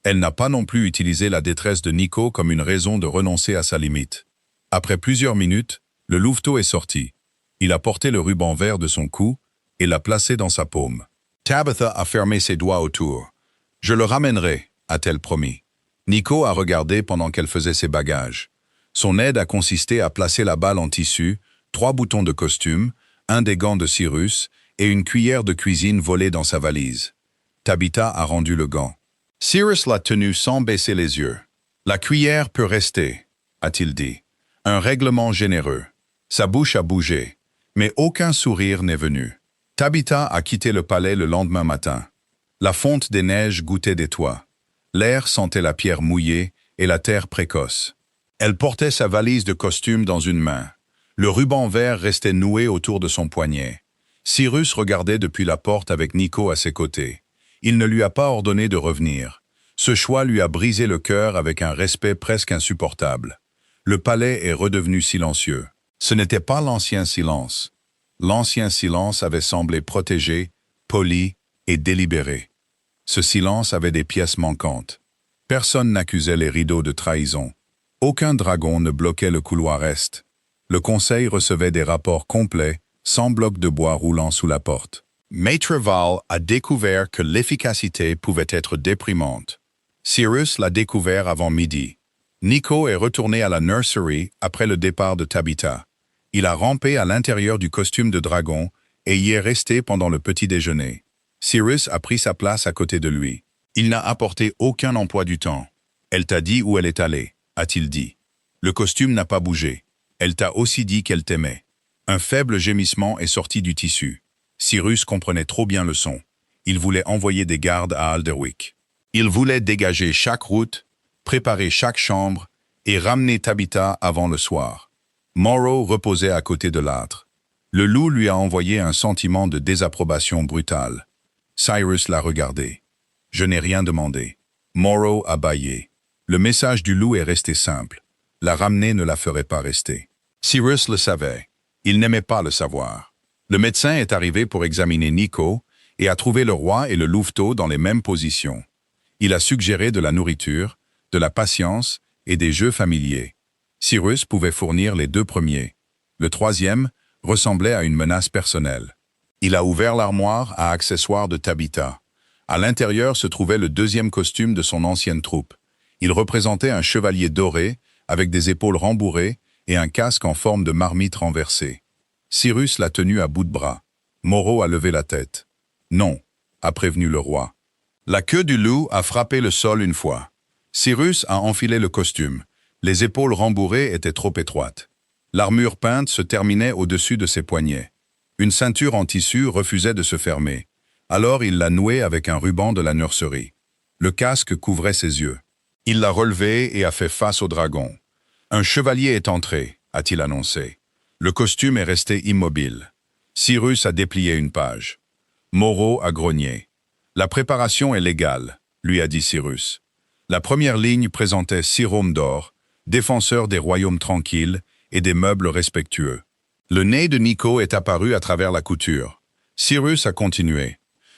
Elle n'a pas non plus utilisé la détresse de Nico comme une raison de renoncer à sa limite. Après plusieurs minutes, le louveteau est sorti. Il a porté le ruban vert de son cou et l'a placé dans sa paume. Tabitha a fermé ses doigts autour. « Je le ramènerai », a-t-elle promis. Nico a regardé pendant qu'elle faisait ses bagages. Son aide a consisté à placer la balle en tissu, 3 boutons de costume, un des gants de Cyrus et une cuillère de cuisine volée dans sa valise. Tabitha a rendu le gant. Cyrus l'a tenu sans baisser les yeux. « La cuillère peut rester », a-t-il dit. Un règlement généreux. Sa bouche a bougé, mais aucun sourire n'est venu. Tabitha a quitté le palais le lendemain matin. La fonte des neiges goûtait des toits. L'air sentait la pierre mouillée et la terre précoce. Elle portait sa valise de costume dans une main. Le ruban vert restait noué autour de son poignet. Cyrus regardait depuis la porte avec Nico à ses côtés. Il ne lui a pas ordonné de revenir. Ce choix lui a brisé le cœur avec un respect presque insupportable. Le palais est redevenu silencieux. Ce n'était pas l'ancien silence. L'ancien silence avait semblé protégé, poli et délibéré. Ce silence avait des pièces manquantes. Personne n'accusait les rideaux de trahison. Aucun dragon ne bloquait le couloir est. Le conseil recevait des rapports complets, sans bloc de bois roulant sous la porte. Maître Val a découvert que l'efficacité pouvait être déprimante. Cyrus l'a découvert avant midi. Nico est retourné à la nursery après le départ de Tabitha. Il a rampé à l'intérieur du costume de dragon et y est resté pendant le petit déjeuner. Cyrus a pris sa place à côté de lui. Il n'a apporté aucun emploi du temps. Elle t'a dit où elle est allée, a-t-il dit. Le costume n'a pas bougé. Elle t'a aussi dit qu'elle t'aimait. Un faible gémissement est sorti du tissu. Cyrus comprenait trop bien le son. Il voulait envoyer des gardes à Alderwick. Il voulait dégager chaque route, préparer chaque chambre et ramener Tabitha avant le soir. Morrow reposait à côté de l'âtre. Le loup lui a envoyé un sentiment de désapprobation brutale. Cyrus l'a regardé. Je n'ai rien demandé. Morrow a bâillé. Le message du loup est resté simple. La ramener ne la ferait pas rester. Cyrus le savait. Il n'aimait pas le savoir. Le médecin est arrivé pour examiner Nico et a trouvé le roi et le louveteau dans les mêmes positions. Il a suggéré de la nourriture, de la patience et des jeux familiers. Cyrus pouvait fournir les 2 premiers. Le 3e ressemblait à une menace personnelle. Il a ouvert l'armoire à accessoires de Tabitha. À l'intérieur se trouvait le 2e costume de son ancienne troupe. Il représentait un chevalier doré, avec des épaules rembourrées et un casque en forme de marmite renversée. Cyrus l'a tenu à bout de bras. Morrow a levé la tête. « Non », a prévenu le roi. La queue du loup a frappé le sol une fois. Cyrus a enfilé le costume. Les épaules rembourrées étaient trop étroites. L'armure peinte se terminait au-dessus de ses poignets. Une ceinture en tissu refusait de se fermer. Alors il l'a nouée avec un ruban de la nurserie. Le casque couvrait ses yeux. Il l'a relevé et a fait face au dragon. « Un chevalier est entré », a-t-il annoncé. Le costume est resté immobile. Cyrus a déplié une page. Morrow a grogné. « La préparation est légale », lui a dit Cyrus. La première ligne présentait 6 roms d'or, défenseurs des royaumes tranquilles et des meubles respectueux. Le nez de Nico est apparu à travers la couture. Cyrus a continué.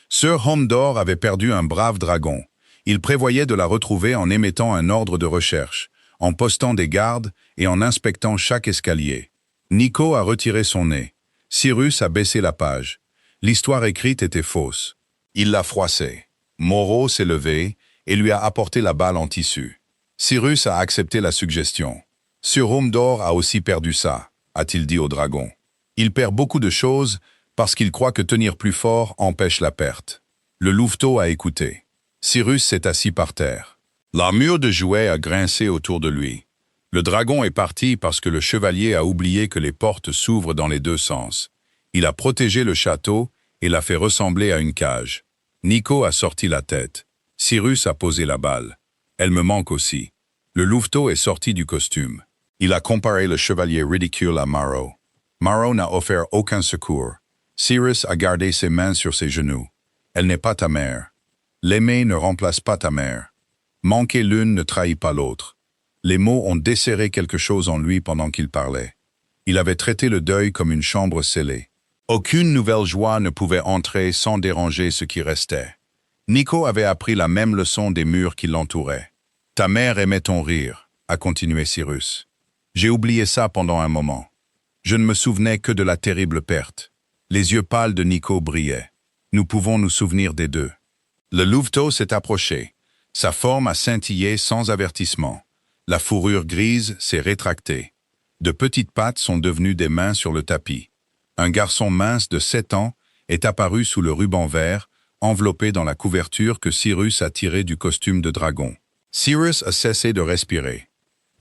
Sir Homdor avait perdu un brave dragon. Il prévoyait de la retrouver en émettant un ordre de recherche, en postant des gardes et en inspectant chaque escalier. Nico a retiré son nez. Cyrus a baissé la page. L'histoire écrite était fausse. Il l'a froissée. Morrow s'est levé et lui a apporté la balle en tissu. Cyrus a accepté la suggestion. Sir Homdor a aussi perdu ça, a-t-il dit au dragon. Il perd beaucoup de choses parce qu'il croit que tenir plus fort empêche la perte. Le louveteau a écouté. Cyrus s'est assis par terre. L'armure de jouet a grincé autour de lui. Le dragon est parti parce que le chevalier a oublié que les portes s'ouvrent dans les 2 sens. Il a protégé le château et l'a fait ressembler à une cage. Nico a sorti la tête. Cyrus a posé la balle. Elle me manque aussi. Le louveteau est sorti du costume. Il a comparé le chevalier ridicule à Marrow. Marrow n'a offert aucun secours. Cyrus a gardé ses mains sur ses genoux. Elle n'est pas ta mère. L'aimer ne remplace pas ta mère. Manquer l'une ne trahit pas l'autre. Les mots ont desserré quelque chose en lui pendant qu'il parlait. Il avait traité le deuil comme une chambre scellée. Aucune nouvelle joie ne pouvait entrer sans déranger ce qui restait. Nico avait appris la même leçon des murs qui l'entouraient. « Ta mère aimait ton rire », a continué Cyrus. « J'ai oublié ça pendant un moment. Je ne me souvenais que de la terrible perte. » Les yeux pâles de Nico brillaient. Nous pouvons nous souvenir des deux. Le louveteau s'est approché. Sa forme a scintillé sans avertissement. La fourrure grise s'est rétractée. De petites pattes sont devenues des mains sur le tapis. Un garçon mince de 7 ans est apparu sous le ruban vert, enveloppé dans la couverture que Cyrus a tirée du costume de dragon. Cyrus a cessé de respirer.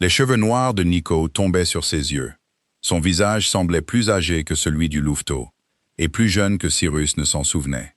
Les cheveux noirs de Nico tombaient sur ses yeux. Son visage semblait plus âgé que celui du louveteau, et plus jeune que Cyrus ne s'en souvenait.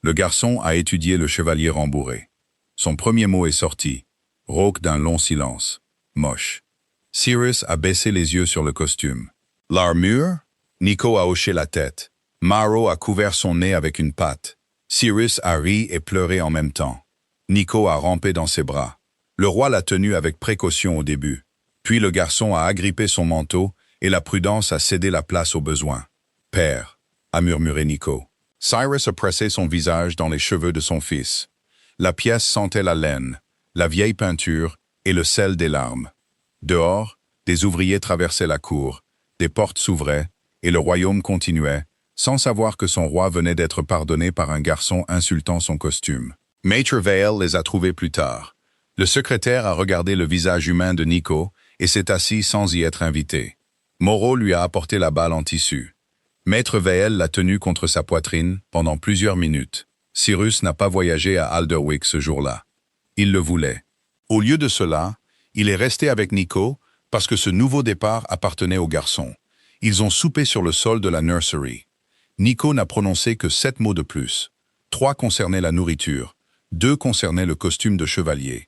Le garçon a étudié le chevalier rembourré. Son premier mot est sorti, rauque d'un long silence. Moche. Cyrus a baissé les yeux sur le costume. L'armure? Nico a hoché la tête. Marrow a couvert son nez avec une patte. Cyrus a ri et pleuré en même temps. Nico a rampé dans ses bras. Le roi l'a tenu avec précaution au début. Puis le garçon a agrippé son manteau et la prudence a cédé la place au besoin. « Père », a murmuré Nico. Cyrus a pressé son visage dans les cheveux de son fils. La pièce sentait la laine, la vieille peinture et le sel des larmes. Dehors, des ouvriers traversaient la cour, des portes s'ouvraient, et le royaume continuait, sans savoir que son roi venait d'être pardonné par un garçon insultant son costume. Maître Vale les a trouvés plus tard. Le secrétaire a regardé le visage humain de Nico et s'est assis sans y être invité. Moreau lui a apporté la balle en tissu. Maître Vale l'a tenu contre sa poitrine pendant plusieurs minutes. Cyrus n'a pas voyagé à Alderwick ce jour-là. Il le voulait. Au lieu de cela, il est resté avec Nico parce que ce nouveau départ appartenait au garçon. Ils ont soupé sur le sol de la nursery. Nico n'a prononcé que 7 mots de plus. 3 concernaient la nourriture, 2 concernaient le costume de chevalier.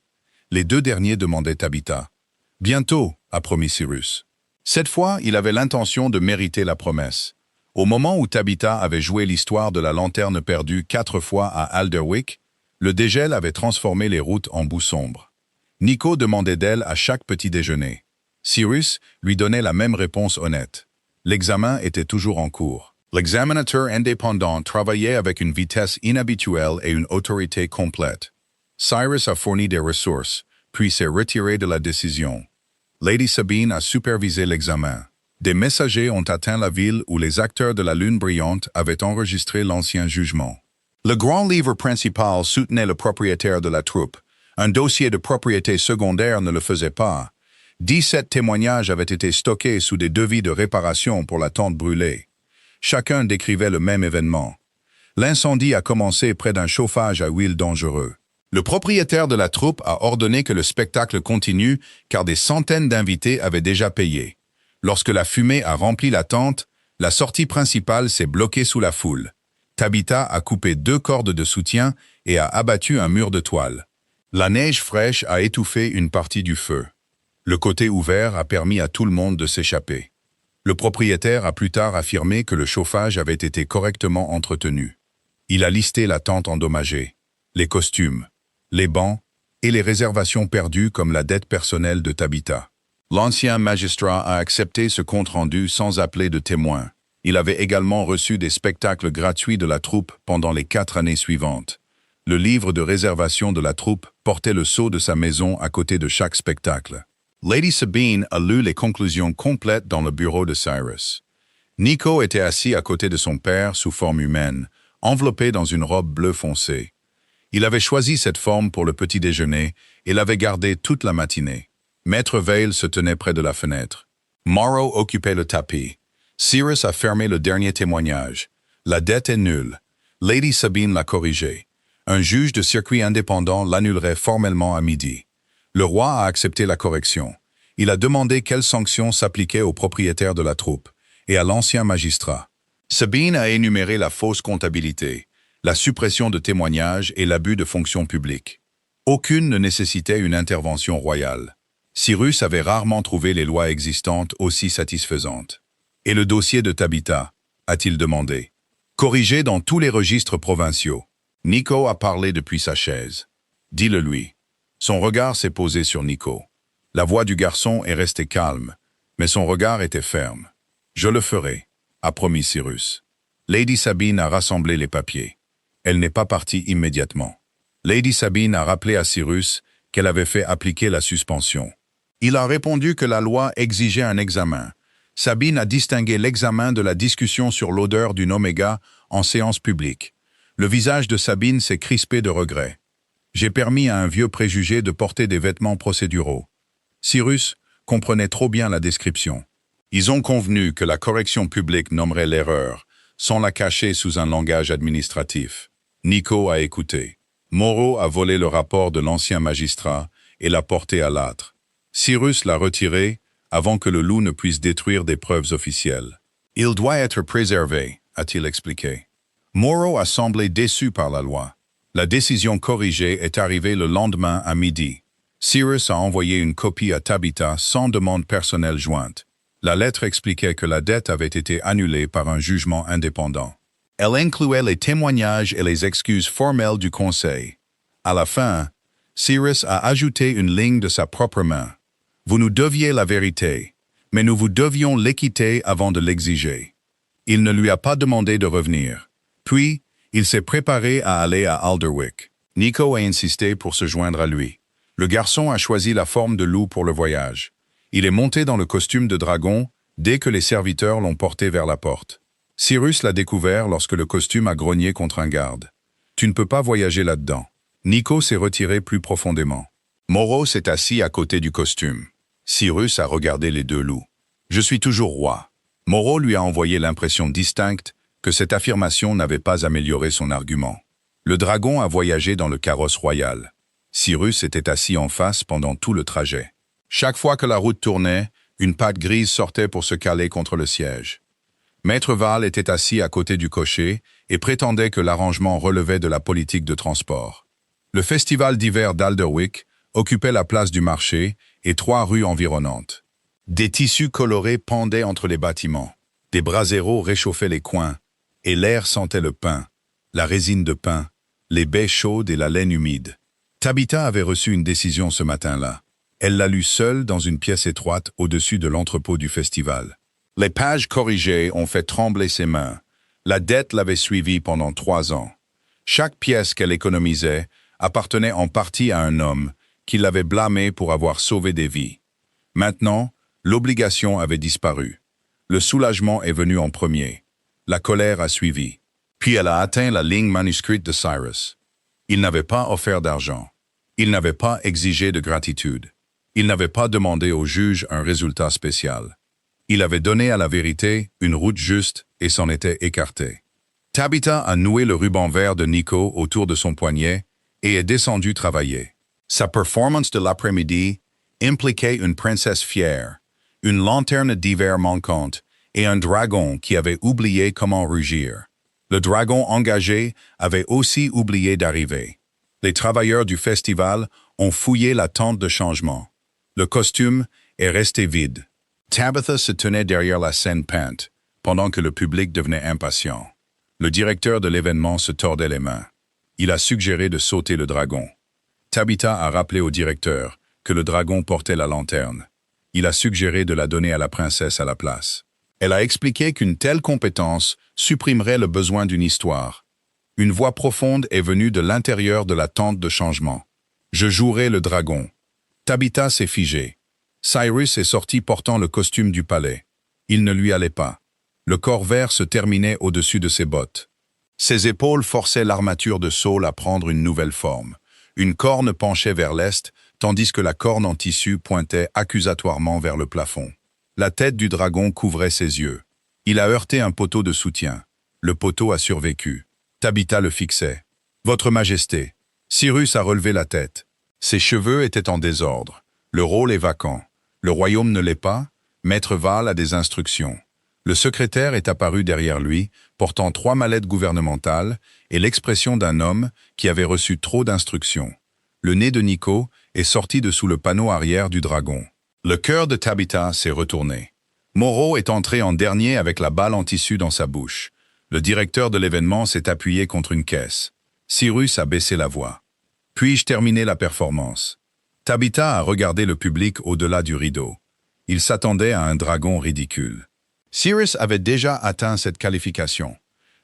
Les 2 derniers demandaient Tabitha. « Bientôt », a promis Cyrus. Cette fois, il avait l'intention de mériter la promesse. Au moment où Tabitha avait joué l'histoire de la lanterne perdue 4 fois à Alderwick, le dégel avait transformé les routes en boue sombre. Nico demandait d'elle à chaque petit déjeuner. Cyrus lui donnait la même réponse honnête. L'examen était toujours en cours. L'examinateur indépendant travaillait avec une vitesse inhabituelle et une autorité complète. Cyrus a fourni des ressources, puis s'est retiré de la décision. Lady Sabine a supervisé l'examen. Des messagers ont atteint la ville où les acteurs de la Lune brillante avaient enregistré l'ancien jugement. Le grand livre principal soutenait le propriétaire de la troupe. Un dossier de propriété secondaire ne le faisait pas. 17 témoignages avaient été stockés sous des devis de réparation pour la tente brûlée. Chacun décrivait le même événement. L'incendie a commencé près d'un chauffage à huile dangereux. Le propriétaire de la troupe a ordonné que le spectacle continue car des centaines d'invités avaient déjà payé. Lorsque la fumée a rempli la tente, la sortie principale s'est bloquée sous la foule. Tabitha a coupé 2 cordes de soutien et a abattu un mur de toile. La neige fraîche a étouffé une partie du feu. Le côté ouvert a permis à tout le monde de s'échapper. Le propriétaire a plus tard affirmé que le chauffage avait été correctement entretenu. Il a listé la tente endommagée, les costumes, les bancs et les réservations perdues comme la dette personnelle de Tabitha. L'ancien magistrat a accepté ce compte-rendu sans appeler de témoins. Il avait également reçu des spectacles gratuits de la troupe pendant les 4 années suivantes. Le livre de réservation de la troupe portait le sceau de sa maison à côté de chaque spectacle. Lady Sabine a lu les conclusions complètes dans le bureau de Cyrus. Nico était assis à côté de son père sous forme humaine, enveloppé dans une robe bleu foncé. Il avait choisi cette forme pour le petit déjeuner et l'avait gardée toute la matinée. Maître Vale se tenait près de la fenêtre. Morrow occupait le tapis. Cyrus a fermé le dernier témoignage. La dette est nulle. Lady Sabine l'a corrigé. Un juge de circuit indépendant l'annulerait formellement à midi. Le roi a accepté la correction. Il a demandé quelles sanctions s'appliquaient au propriétaire de la troupe et à l'ancien magistrat. Sabine a énuméré la fausse comptabilité, la suppression de témoignages et l'abus de fonction publique. Aucune ne nécessitait une intervention royale. Cyrus avait rarement trouvé les lois existantes aussi satisfaisantes. « Et le dossier de Tabitha ?» a-t-il demandé. « Corrigé dans tous les registres provinciaux. » Nico a parlé depuis sa chaise. « Dis-le lui. » Son regard s'est posé sur Nico. La voix du garçon est restée calme, mais son regard était ferme. « Je le ferai », a promis Cyrus. Lady Sabine a rassemblé les papiers. Elle n'est pas partie immédiatement. Lady Sabine a rappelé à Cyrus qu'elle avait fait appliquer la suspension. Il a répondu que la loi exigeait un examen. Sabine a distingué l'examen de la discussion sur l'odeur d'une oméga en séance publique. Le visage de Sabine s'est crispé de regret. J'ai permis à un vieux préjugé de porter des vêtements procéduraux. Cyrus comprenait trop bien la description. Ils ont convenu que la correction publique nommerait l'erreur, sans la cacher sous un langage administratif. Nico a écouté. Moreau a volé le rapport de l'ancien magistrat et l'a porté à l'âtre. Cyrus l'a retiré avant que le loup ne puisse détruire des preuves officielles. « Il doit être préservé », a-t-il expliqué. Moreau a semblé déçu par la loi. La décision corrigée est arrivée le lendemain à midi. Cyrus a envoyé une copie à Tabitha sans demande personnelle jointe. La lettre expliquait que la dette avait été annulée par un jugement indépendant. Elle incluait les témoignages et les excuses formelles du conseil. À la fin, Cyrus a ajouté une ligne de sa propre main. « Vous nous deviez la vérité, mais nous vous devions l'équité avant de l'exiger. » Il ne lui a pas demandé de revenir. Puis, il s'est préparé à aller à Alderwick. Nico a insisté pour se joindre à lui. Le garçon a choisi la forme de loup pour le voyage. Il est monté dans le costume de dragon dès que les serviteurs l'ont porté vers la porte. Cyrus l'a découvert lorsque le costume a grogné contre un garde. « Tu ne peux pas voyager là-dedans. » Nico s'est retiré plus profondément. Moreau s'est assis à côté du costume. Cyrus a regardé les deux loups. « Je suis toujours roi. » Moreau lui a envoyé l'impression distincte que cette affirmation n'avait pas amélioré son argument. Le dragon a voyagé dans le carrosse royal. Cyrus était assis en face pendant tout le trajet. Chaque fois que la route tournait, une patte grise sortait pour se caler contre le siège. Maître Val était assis à côté du cocher et prétendait que l'arrangement relevait de la politique de transport. Le festival d'hiver d'Alderwick occupait la place du marché et 3 rues environnantes. Des tissus colorés pendaient entre les bâtiments. Des braseros réchauffaient les coins, et l'air sentait le pain, la résine de pain, les baies chaudes et la laine humide. Tabitha avait reçu une décision ce matin-là. Elle l'a lue seule dans une pièce étroite au-dessus de l'entrepôt du festival. Les pages corrigées ont fait trembler ses mains. La dette l'avait suivie pendant 3 ans. Chaque pièce qu'elle économisait appartenait en partie à un homme qui l'avait blâmé pour avoir sauvé des vies. Maintenant, l'obligation avait disparu. Le soulagement est venu en premier. La colère a suivi. Puis elle a atteint la ligne manuscrite de Cyrus. Il n'avait pas offert d'argent. Il n'avait pas exigé de gratitude. Il n'avait pas demandé au juge un résultat spécial. Il avait donné à la vérité une route juste et s'en était écarté. Tabitha a noué le ruban vert de Nico autour de son poignet et est descendue travailler. Sa performance de l'après-midi impliquait une princesse fière, une lanterne d'hiver manquante et un dragon qui avait oublié comment rugir. Le dragon engagé avait aussi oublié d'arriver. Les travailleurs du festival ont fouillé la tente de changement. Le costume est resté vide. Tabitha se tenait derrière la scène peinte, pendant que le public devenait impatient. Le directeur de l'événement se tordait les mains. Il a suggéré de sauter le dragon. Tabitha a rappelé au directeur que le dragon portait la lanterne. Il a suggéré de la donner à la princesse à la place. Elle a expliqué qu'une telle compétence supprimerait le besoin d'une histoire. Une voix profonde est venue de l'intérieur de la tente de changement. « Je jouerai le dragon. » Tabitha s'est figée. Cyrus est sorti portant le costume du palais. Il ne lui allait pas. Le corps vert se terminait au-dessus de ses bottes. Ses épaules forçaient l'armature de saule à prendre une nouvelle forme. Une corne penchait vers l'est, tandis que la corne en tissu pointait accusatoirement vers le plafond. La tête du dragon couvrait ses yeux. Il a heurté un poteau de soutien. Le poteau a survécu. Tabitha le fixait. « Votre Majesté !» Cyrus a relevé la tête. Ses cheveux étaient en désordre. Le rôle est vacant. Le royaume ne l'est pas. Maître Val a des instructions. Le secrétaire est apparu derrière lui, portant 3 mallettes gouvernementales et l'expression d'un homme qui avait reçu trop d'instructions. Le nez de Nico et sortit de sous le panneau arrière du dragon. Le cœur de Tabitha s'est retourné. Moreau est entré en dernier avec la balle en tissu dans sa bouche. Le directeur de l'événement s'est appuyé contre une caisse. Cyrus a baissé la voix. Puis-je terminer la performance? Tabitha a regardé le public au-delà du rideau. Il s'attendait à un dragon ridicule. Cyrus avait déjà atteint cette qualification.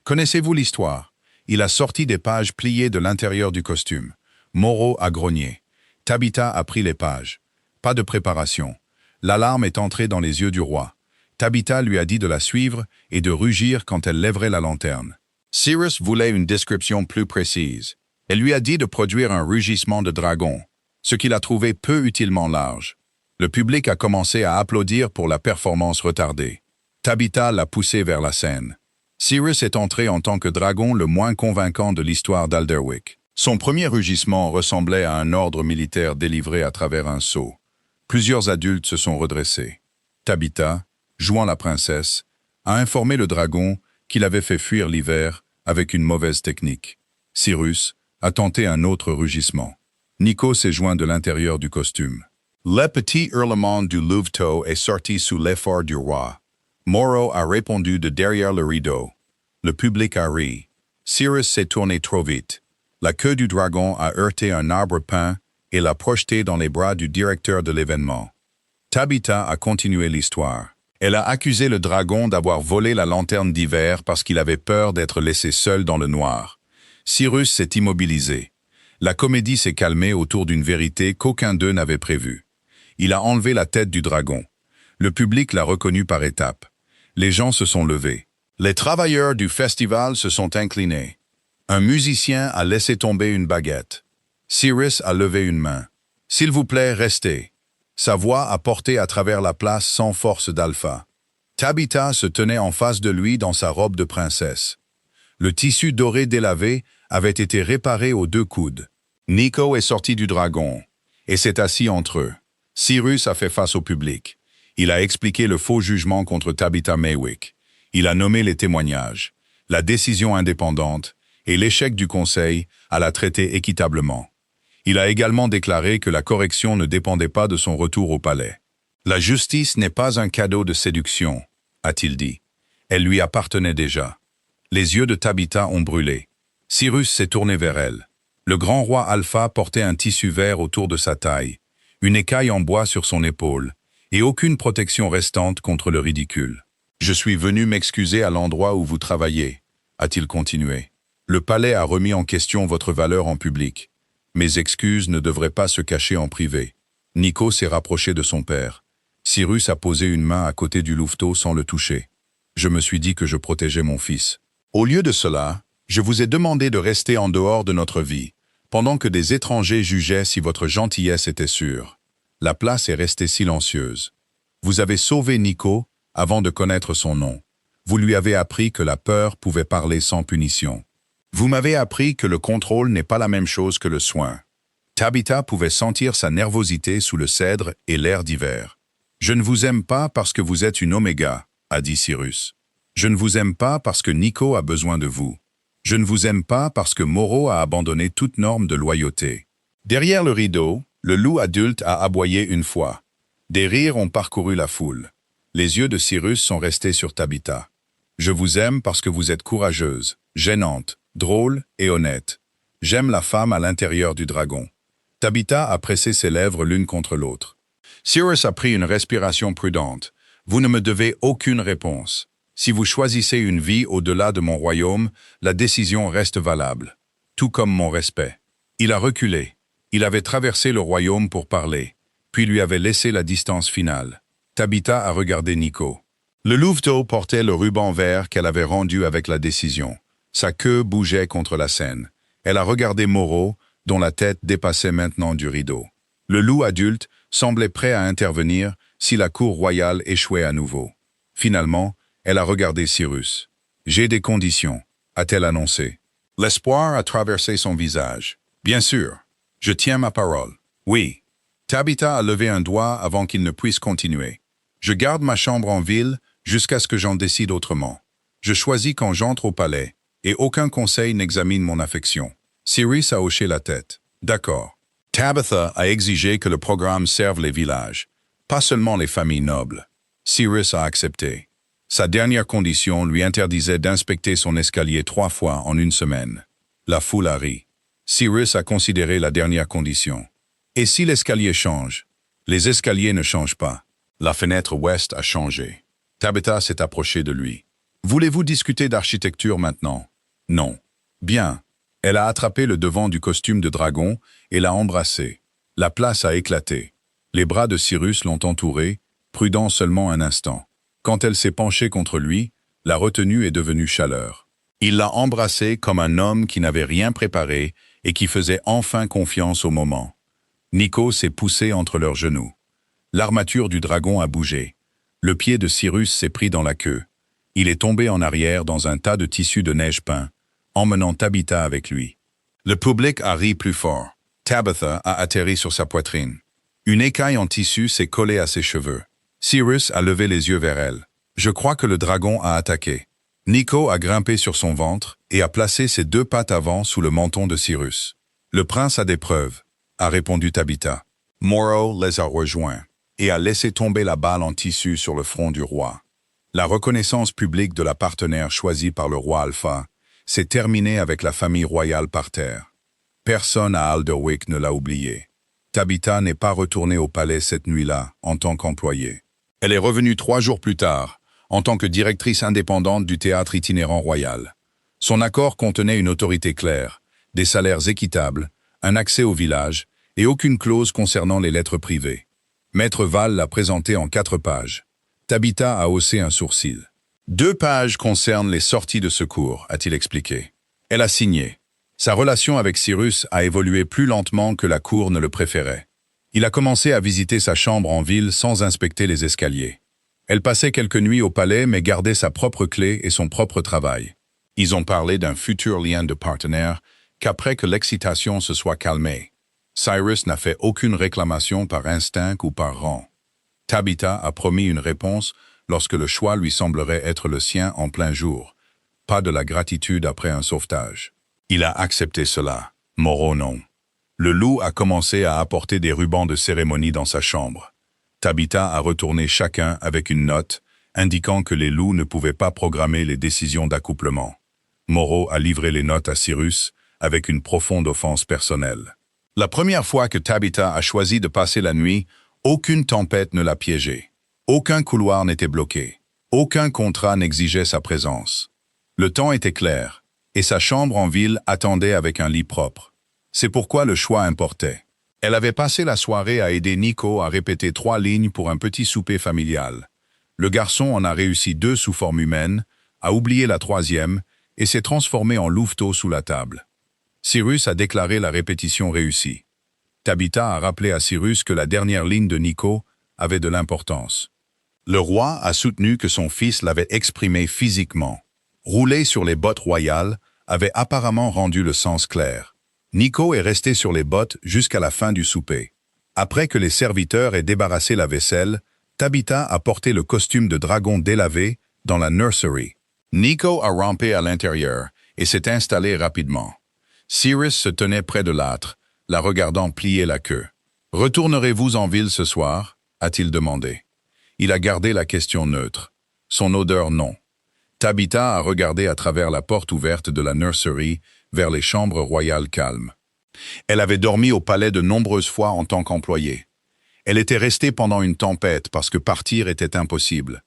Connaissez-vous l'histoire? Il a sorti des pages pliées de l'intérieur du costume. Moreau a grogné. Tabitha a pris les pages. Pas de préparation. L'alarme est entrée dans les yeux du roi. Tabitha lui a dit de la suivre et de rugir quand elle lèverait la lanterne. Cyrus voulait une description plus précise. Elle lui a dit de produire un rugissement de dragon, ce qu'il a trouvé peu utilement large. Le public a commencé à applaudir pour la performance retardée. Tabitha l'a poussé vers la scène. Cyrus est entré en tant que dragon le moins convaincant de l'histoire d'Alderwick. Son premier rugissement ressemblait à un ordre militaire délivré à travers un sceau. Plusieurs adultes se sont redressés. Tabitha, jouant la princesse, a informé le dragon qu'il avait fait fuir l'hiver avec une mauvaise technique. Cyrus a tenté un autre rugissement. Nico s'est joint de l'intérieur du costume. Le petit hurlement du louveteau est sorti sous l'effort du roi. Moreau a répondu de derrière le rideau. Le public a ri. Cyrus s'est tourné trop vite. La queue du dragon a heurté un arbre peint et l'a projeté dans les bras du directeur de l'événement. Tabitha a continué l'histoire. Elle a accusé le dragon d'avoir volé la lanterne d'hiver parce qu'il avait peur d'être laissé seul dans le noir. Cyrus s'est immobilisé. La comédie s'est calmée autour d'une vérité qu'aucun d'eux n'avait prévue. Il a enlevé la tête du dragon. Le public l'a reconnu par étapes. Les gens se sont levés. Les travailleurs du festival se sont inclinés. Un musicien a laissé tomber une baguette. Cyrus a levé une main. « S'il vous plaît, restez ». Sa voix a porté à travers la place sans force d'alpha. Tabitha se tenait en face de lui dans sa robe de princesse. Le tissu doré délavé avait été réparé aux deux coudes. Nico est sorti du dragon et s'est assis entre eux. Cyrus a fait face au public. Il a expliqué le faux jugement contre Tabitha Maywick. Il a nommé les témoignages, la décision indépendante et l'échec du conseil à la traiter équitablement. Il a également déclaré que la correction ne dépendait pas de son retour au palais. La justice n'est pas un cadeau de séduction, a-t-il dit. Elle lui appartenait déjà. Les yeux de Tabitha ont brûlé. Cyrus s'est tourné vers elle. Le grand roi Alpha portait un tissu vert autour de sa taille, une écaille en bois sur son épaule, et aucune protection restante contre le ridicule. « Je suis venu m'excuser à l'endroit où vous travaillez », a-t-il continué. « Le palais a remis en question votre valeur en public. Mes excuses ne devraient pas se cacher en privé. » Nico s'est rapproché de son père. Cyrus a posé une main à côté du louveteau sans le toucher. Je me suis dit que je protégeais mon fils. Au lieu de cela, je vous ai demandé de rester en dehors de notre vie, pendant que des étrangers jugeaient si votre gentillesse était sûre. La place est restée silencieuse. Vous avez sauvé Nico avant de connaître son nom. Vous lui avez appris que la peur pouvait parler sans punition. Vous m'avez appris que le contrôle n'est pas la même chose que le soin. Tabitha pouvait sentir sa nervosité sous le cèdre et l'air d'hiver. « Je ne vous aime pas parce que vous êtes une oméga », a dit Cyrus. « Je ne vous aime pas parce que Nico a besoin de vous. Je ne vous aime pas parce que Moreau a abandonné toute norme de loyauté. » Derrière le rideau, le loup adulte a aboyé une fois. Des rires ont parcouru la foule. Les yeux de Cyrus sont restés sur Tabitha. « Je vous aime parce que vous êtes courageuse, gênante, drôle et honnête. J'aime la femme à l'intérieur du dragon. » Tabitha a pressé ses lèvres l'une contre l'autre. Cyrus a pris une respiration prudente. « Vous ne me devez aucune réponse. Si vous choisissez une vie au-delà de mon royaume, la décision reste valable, tout comme mon respect. » Il a reculé. Il avait traversé le royaume pour parler, puis lui avait laissé la distance finale. Tabitha a regardé Nico. Le louveteau portait le ruban vert qu'elle avait rendu avec la décision. Sa queue bougeait contre la scène. Elle a regardé Moreau, dont la tête dépassait maintenant du rideau. Le loup adulte semblait prêt à intervenir si la cour royale échouait à nouveau. Finalement, elle a regardé Cyrus. « J'ai des conditions », a-t-elle annoncé. L'espoir a traversé son visage. « Bien sûr, je tiens ma parole. Oui. » Tabitha a levé un doigt avant qu'il ne puisse continuer. « Je garde ma chambre en ville jusqu'à ce que j'en décide autrement. Je choisis quand j'entre au palais, et aucun conseil n'examine mon affection. » Cyrus a hoché la tête. « D'accord. » Tabitha a exigé que le programme serve les villages, pas seulement les familles nobles. Cyrus a accepté. Sa dernière condition lui interdisait d'inspecter son escalier 3 fois en une semaine. La foule a ri. Cyrus a considéré la dernière condition. Et si l'escalier change? Les escaliers ne changent pas. La fenêtre ouest a changé. Tabitha s'est approchée de lui. Voulez-vous discuter d'architecture maintenant? Non. Bien. Elle a attrapé le devant du costume de dragon et l'a embrassé. La place a éclaté. Les bras de Cyrus l'ont entouré, prudent seulement un instant. Quand elle s'est penchée contre lui, la retenue est devenue chaleur. Il l'a embrassée comme un homme qui n'avait rien préparé et qui faisait enfin confiance au moment. Nico s'est poussé entre leurs genoux. L'armature du dragon a bougé. Le pied de Cyrus s'est pris dans la queue. Il est tombé en arrière dans un tas de tissus de neige peint, emmenant Tabitha avec lui. Le public a ri plus fort. Tabitha a atterri sur sa poitrine. Une écaille en tissu s'est collée à ses cheveux. Cyrus a levé les yeux vers elle. Je crois que le dragon a attaqué. Nico a grimpé sur son ventre et a placé ses 2 pattes avant sous le menton de Cyrus. Le prince a des preuves, a répondu Tabitha. Moro les a rejoints et a laissé tomber la balle en tissu sur le front du roi. La reconnaissance publique de la partenaire choisie par le roi Alpha s'est terminée avec la famille royale par terre. Personne à Alderwick ne l'a oublié. Tabitha n'est pas retournée au palais cette nuit-là en tant qu'employée. Elle est revenue 3 jours plus tard, en tant que directrice indépendante du théâtre itinérant royal. Son accord contenait une autorité claire, des salaires équitables, un accès au village et aucune clause concernant les lettres privées. Maître Val l'a présenté en 4 pages. Tabitha a haussé un sourcil. 2 pages concernent les sorties de secours, a-t-il expliqué. Elle a signé. Sa relation avec Cyrus a évolué plus lentement que la cour ne le préférait. Il a commencé à visiter sa chambre en ville sans inspecter les escaliers. Elle passait quelques nuits au palais mais gardait sa propre clé et son propre travail. Ils ont parlé d'un futur lien de partenaire qu'après que l'excitation se soit calmée. Cyrus n'a fait aucune réclamation par instinct ou par rang. Tabitha a promis une réponse lorsque le choix lui semblerait être le sien en plein jour. Pas de la gratitude après un sauvetage. Il a accepté cela. Moreau non. Le loup a commencé à apporter des rubans de cérémonie dans sa chambre. Tabitha a retourné chacun avec une note indiquant que les loups ne pouvaient pas programmer les décisions d'accouplement. Moreau a livré les notes à Cyrus avec une profonde offense personnelle. La première fois que Tabitha a choisi de passer la nuit, aucune tempête ne l'a piégée. Aucun couloir n'était bloqué. Aucun contrat n'exigeait sa présence. Le temps était clair, et sa chambre en ville attendait avec un lit propre. C'est pourquoi le choix importait. Elle avait passé la soirée à aider Nico à répéter 3 lignes pour un petit souper familial. Le garçon en a réussi 2 sous forme humaine, a oublié la 3e et s'est transformé en louveteau sous la table. Cyrus a déclaré la répétition réussie. Tabitha a rappelé à Cyrus que la dernière ligne de Nico avait de l'importance. Le roi a soutenu que son fils l'avait exprimé physiquement. Rouler sur les bottes royales avait apparemment rendu le sens clair. Nico est resté sur les bottes jusqu'à la fin du souper. Après que les serviteurs aient débarrassé la vaisselle, Tabitha a porté le costume de dragon délavé dans la nursery. Nico a rampé à l'intérieur et s'est installé rapidement. Cyrus se tenait près de l'âtre, la regardant plier la queue. « Retournerez-vous en ville ce soir » a-t-il demandé. Il a gardé la question neutre. Son odeur non. Tabitha a regardé à travers la porte ouverte de la nursery vers les chambres royales calmes. Elle avait dormi au palais de nombreuses fois en tant qu'employée. Elle était restée pendant une tempête parce que partir était impossible.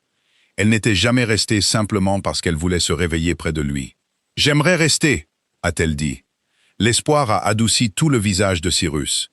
Elle n'était jamais restée simplement parce qu'elle voulait se réveiller près de lui. « J'aimerais rester » a-t-elle dit. L'espoir a adouci tout le visage de Cyrus.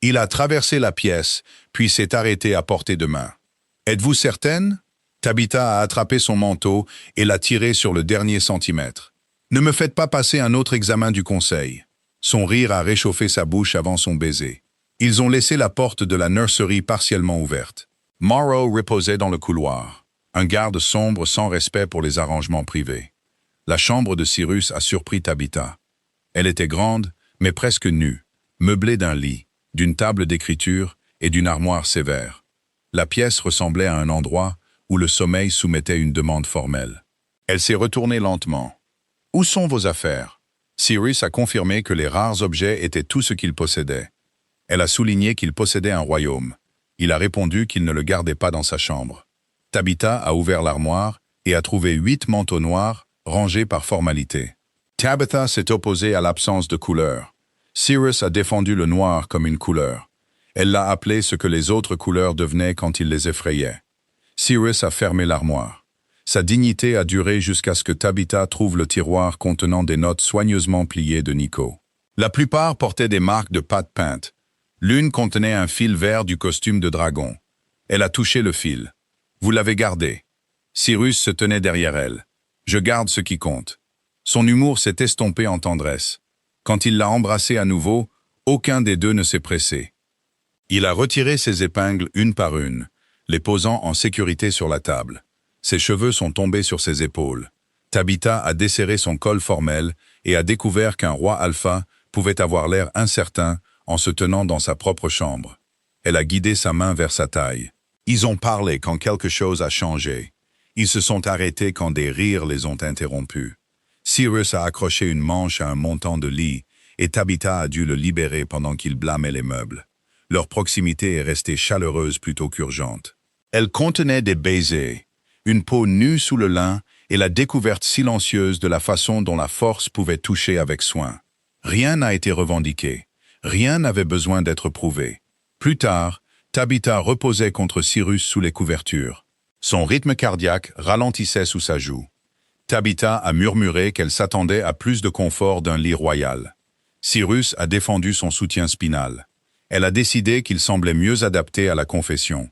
Il a traversé la pièce, puis s'est arrêté à portée de main. « Êtes-vous certaine ?» Tabitha a attrapé son manteau et l'a tiré sur le dernier centimètre. « Ne me faites pas passer un autre examen du conseil. » Son rire a réchauffé sa bouche avant son baiser. Ils ont laissé la porte de la nursery partiellement ouverte. Morrow reposait dans le couloir, un garde sombre sans respect pour les arrangements privés. La chambre de Cyrus a surpris Tabitha. Elle était grande, mais presque nue, meublée d'un lit, d'une table d'écriture et d'une armoire sévère. La pièce ressemblait à un endroit où le sommeil soumettait une demande formelle. Elle s'est retournée lentement. « Où sont vos affaires ?» Cyrus a confirmé que les rares objets étaient tout ce qu'il possédait. Elle a souligné qu'il possédait un royaume. Il a répondu qu'il ne le gardait pas dans sa chambre. Tabitha a ouvert l'armoire et a trouvé 8 manteaux noirs rangés par formalité. Tabitha s'est opposée à l'absence de couleur. Cyrus a défendu le noir comme une couleur. Elle l'a appelé ce que les autres couleurs devenaient quand il les effrayait. Cyrus a fermé l'armoire. Sa dignité a duré jusqu'à ce que Tabitha trouve le tiroir contenant des notes soigneusement pliées de Nico. La plupart portaient des marques de pâte peinte. L'une contenait un fil vert du costume de dragon. Elle a touché le fil. Vous l'avez gardé. Cyrus se tenait derrière elle. Je garde ce qui compte. Son humour s'est estompé en tendresse. Quand il l'a embrassée à nouveau, aucun des deux ne s'est pressé. Il a retiré ses épingles une par une, les posant en sécurité sur la table. Ses cheveux sont tombés sur ses épaules. Tabitha a desserré son col formel et a découvert qu'un roi alpha pouvait avoir l'air incertain en se tenant dans sa propre chambre. Elle a guidé sa main vers sa taille. Ils ont parlé quand quelque chose a changé. Ils se sont arrêtés quand des rires les ont interrompus. Cyrus a accroché une manche à un montant de lit et Tabitha a dû le libérer pendant qu'il blâmait les meubles. Leur proximité est restée chaleureuse plutôt qu'urgente. Elle contenait des baisers, une peau nue sous le lin et la découverte silencieuse de la façon dont la force pouvait toucher avec soin. Rien n'a été revendiqué, rien n'avait besoin d'être prouvé. Plus tard, Tabitha reposait contre Cyrus sous les couvertures. Son rythme cardiaque ralentissait sous sa joue. Tabitha a murmuré qu'elle s'attendait à plus de confort d'un lit royal. Cyrus a défendu son soutien spinal. Elle a décidé qu'il semblait mieux adapté à la confession.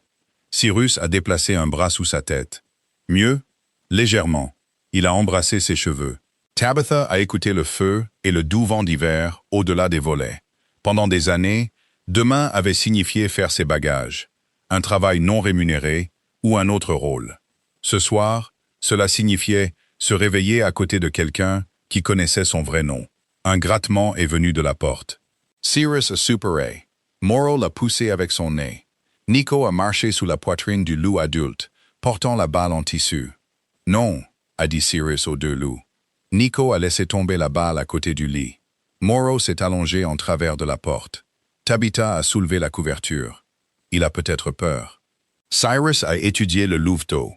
Cyrus a déplacé un bras sous sa tête. Mieux, légèrement. Il a embrassé ses cheveux. Tabitha a écouté le feu et le doux vent d'hiver au-delà des volets. Pendant des années, demain avait signifié faire ses bagages, un travail non rémunéré ou un autre rôle. Ce soir, cela signifiait se réveiller à côté de quelqu'un qui connaissait son vrai nom. Un grattement est venu de la porte. Cyrus a soupiré. Moro l'a poussé avec son nez. Nico a marché sous la poitrine du loup adulte, portant la balle en tissu. « Non », a dit Cyrus aux deux loups. Nico a laissé tomber la balle à côté du lit. Moro s'est allongé en travers de la porte. Tabitha a soulevé la couverture. Il a peut-être peur. Cyrus a étudié le louveteau.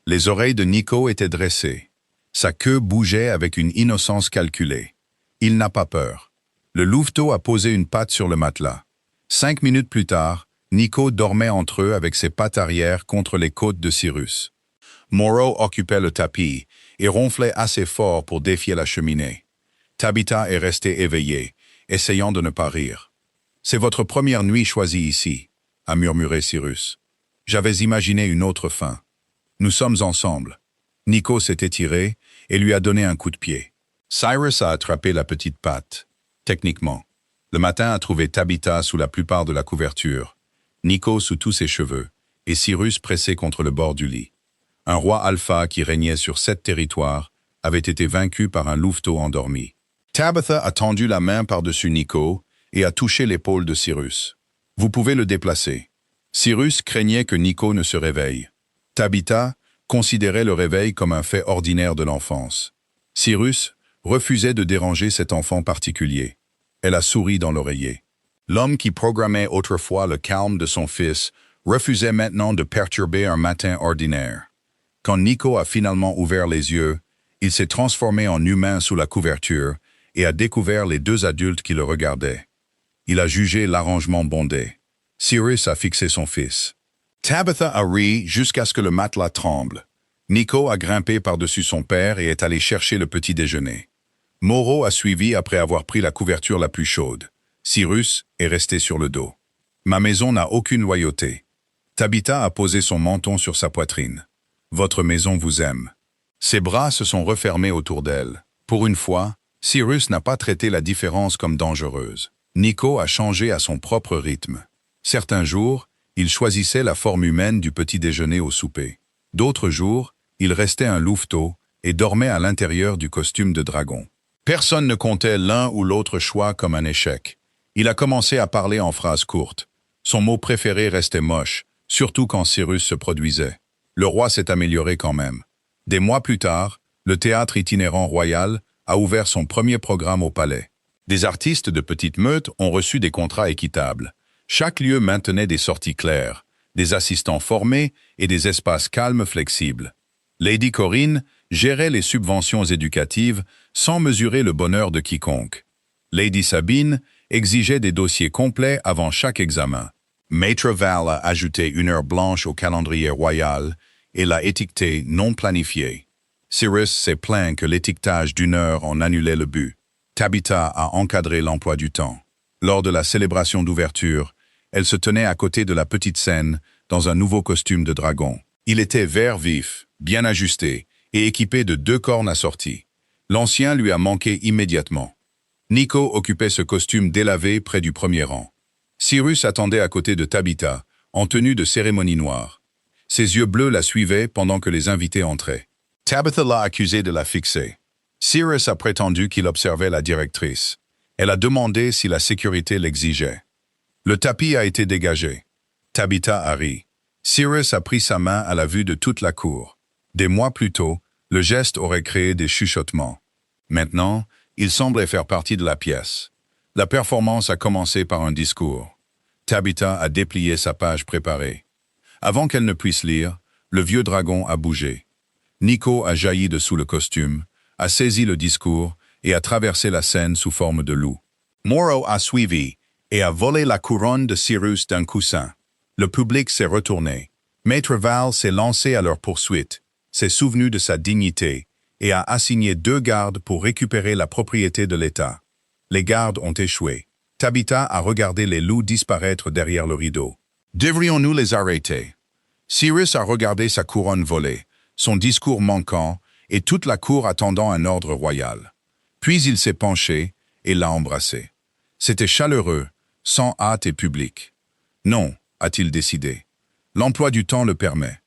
Les oreilles de Nico étaient dressées. Sa queue bougeait avec une innocence calculée. Il n'a pas peur. Le louveteau a posé une patte sur le matelas. 5 minutes plus tard, Nico dormait entre eux avec ses pattes arrière contre les côtes de Cyrus. Moro occupait le tapis et ronflait assez fort pour défier la cheminée. Tabitha est restée éveillée, essayant de ne pas rire. « C'est votre première nuit choisie ici », a murmuré Cyrus. « J'avais imaginé une autre fin. Nous sommes ensemble. » Nico s'est étiré et lui a donné un coup de pied. Cyrus a attrapé la petite patte. Techniquement. Le matin a trouvé Tabitha sous la plupart de la couverture, Nico sous tous ses cheveux, et Cyrus pressé contre le bord du lit. Un roi alpha qui régnait sur 7 territoires avait été vaincu par un louveteau endormi. Tabitha a tendu la main par-dessus Nico et a touché l'épaule de Cyrus. « Vous pouvez le déplacer. » Cyrus craignait que Nico ne se réveille. Tabitha considérait le réveil comme un fait ordinaire de l'enfance. Cyrus refusait de déranger cet enfant particulier. Elle a souri dans l'oreiller. L'homme qui programmait autrefois le calme de son fils refusait maintenant de perturber un matin ordinaire. Quand Nico a finalement ouvert les yeux, il s'est transformé en humain sous la couverture et a découvert les 2 adultes qui le regardaient. Il a jugé l'arrangement bondé. Cyrus a fixé son fils. Tabitha a ri jusqu'à ce que le matelas tremble. Nico a grimpé par-dessus son père et est allé chercher le petit déjeuner. Moro a suivi après avoir pris la couverture la plus chaude. Cyrus est resté sur le dos. Ma maison n'a aucune loyauté. Tabitha a posé son menton sur sa poitrine. Votre maison vous aime. Ses bras se sont refermés autour d'elle. Pour une fois, Cyrus n'a pas traité la différence comme dangereuse. Nico a changé à son propre rythme. Certains jours, il choisissait la forme humaine du petit déjeuner au souper. D'autres jours, il restait un louveteau et dormait à l'intérieur du costume de dragon. Personne ne comptait l'un ou l'autre choix comme un échec. Il a commencé à parler en phrases courtes. Son mot préféré restait moche, surtout quand Cyrus se produisait. Le roi s'est amélioré quand même. Des mois plus tard, le théâtre itinérant royal a ouvert son premier programme au palais. Des artistes de petite meute ont reçu des contrats équitables. Chaque lieu maintenait des sorties claires, des assistants formés et des espaces calmes flexibles. Lady Corinne gérait les subventions éducatives sans mesurer le bonheur de quiconque. Lady Sabine exigeait des dossiers complets avant chaque examen. Maître Val a ajouté une heure blanche au calendrier royal et l'a étiqueté non planifié. Cyrus s'est plaint que l'étiquetage d'une heure en annulait le but. Tabitha a encadré l'emploi du temps. Lors de la célébration d'ouverture, elle se tenait à côté de la petite scène dans un nouveau costume de dragon. Il était vert vif, bien ajusté et équipé de 2 cornes assorties. L'ancien lui a manqué immédiatement. Nico occupait ce costume délavé près du premier rang. Cyrus attendait à côté de Tabitha, en tenue de cérémonie noire. Ses yeux bleus la suivaient pendant que les invités entraient. Tabitha l'a accusé de la fixer. Cyrus a prétendu qu'il observait la directrice. Elle a demandé si la sécurité l'exigeait. Le tapis a été dégagé. Tabitha a ri. Cyrus a pris sa main à la vue de toute la cour. Des mois plus tôt, le geste aurait créé des chuchotements. Maintenant, il semblait faire partie de la pièce. La performance a commencé par un discours. Tabitha a déplié sa page préparée. Avant qu'elle ne puisse lire, le vieux dragon a bougé. Nico a jailli de sous le costume, a saisi le discours et a traversé la scène sous forme de loup. Moro a suivi et a volé la couronne de Cyrus d'un coussin. Le public s'est retourné. Maître Val s'est lancé à leur poursuite, s'est souvenu de sa dignité et a assigné 2 gardes pour récupérer la propriété de l'État. Les gardes ont échoué. Tabitha a regardé les loups disparaître derrière le rideau. Devrions-nous les arrêter? Cyrus a regardé sa couronne volée, son discours manquant et toute la cour attendant un ordre royal. Puis il s'est penché et l'a embrassé. C'était chaleureux, sans hâte et public. Non, a-t-il décidé. L'emploi du temps le permet.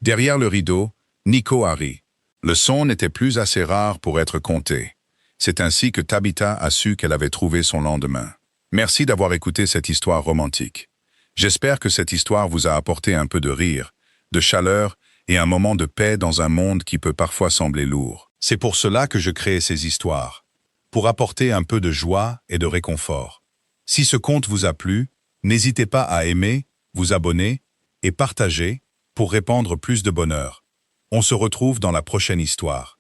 Derrière le rideau, Nico a ri. Le son n'était plus assez rare pour être compté. C'est ainsi que Tabitha a su qu'elle avait trouvé son lendemain. Merci d'avoir écouté cette histoire romantique. J'espère que cette histoire vous a apporté un peu de rire, de chaleur et un moment de paix dans un monde qui peut parfois sembler lourd. C'est pour cela que je crée ces histoires, pour apporter un peu de joie et de réconfort. Si ce conte vous a plu, n'hésitez pas à aimer, vous abonner et partager pour répandre plus de bonheur. On se retrouve dans la prochaine histoire.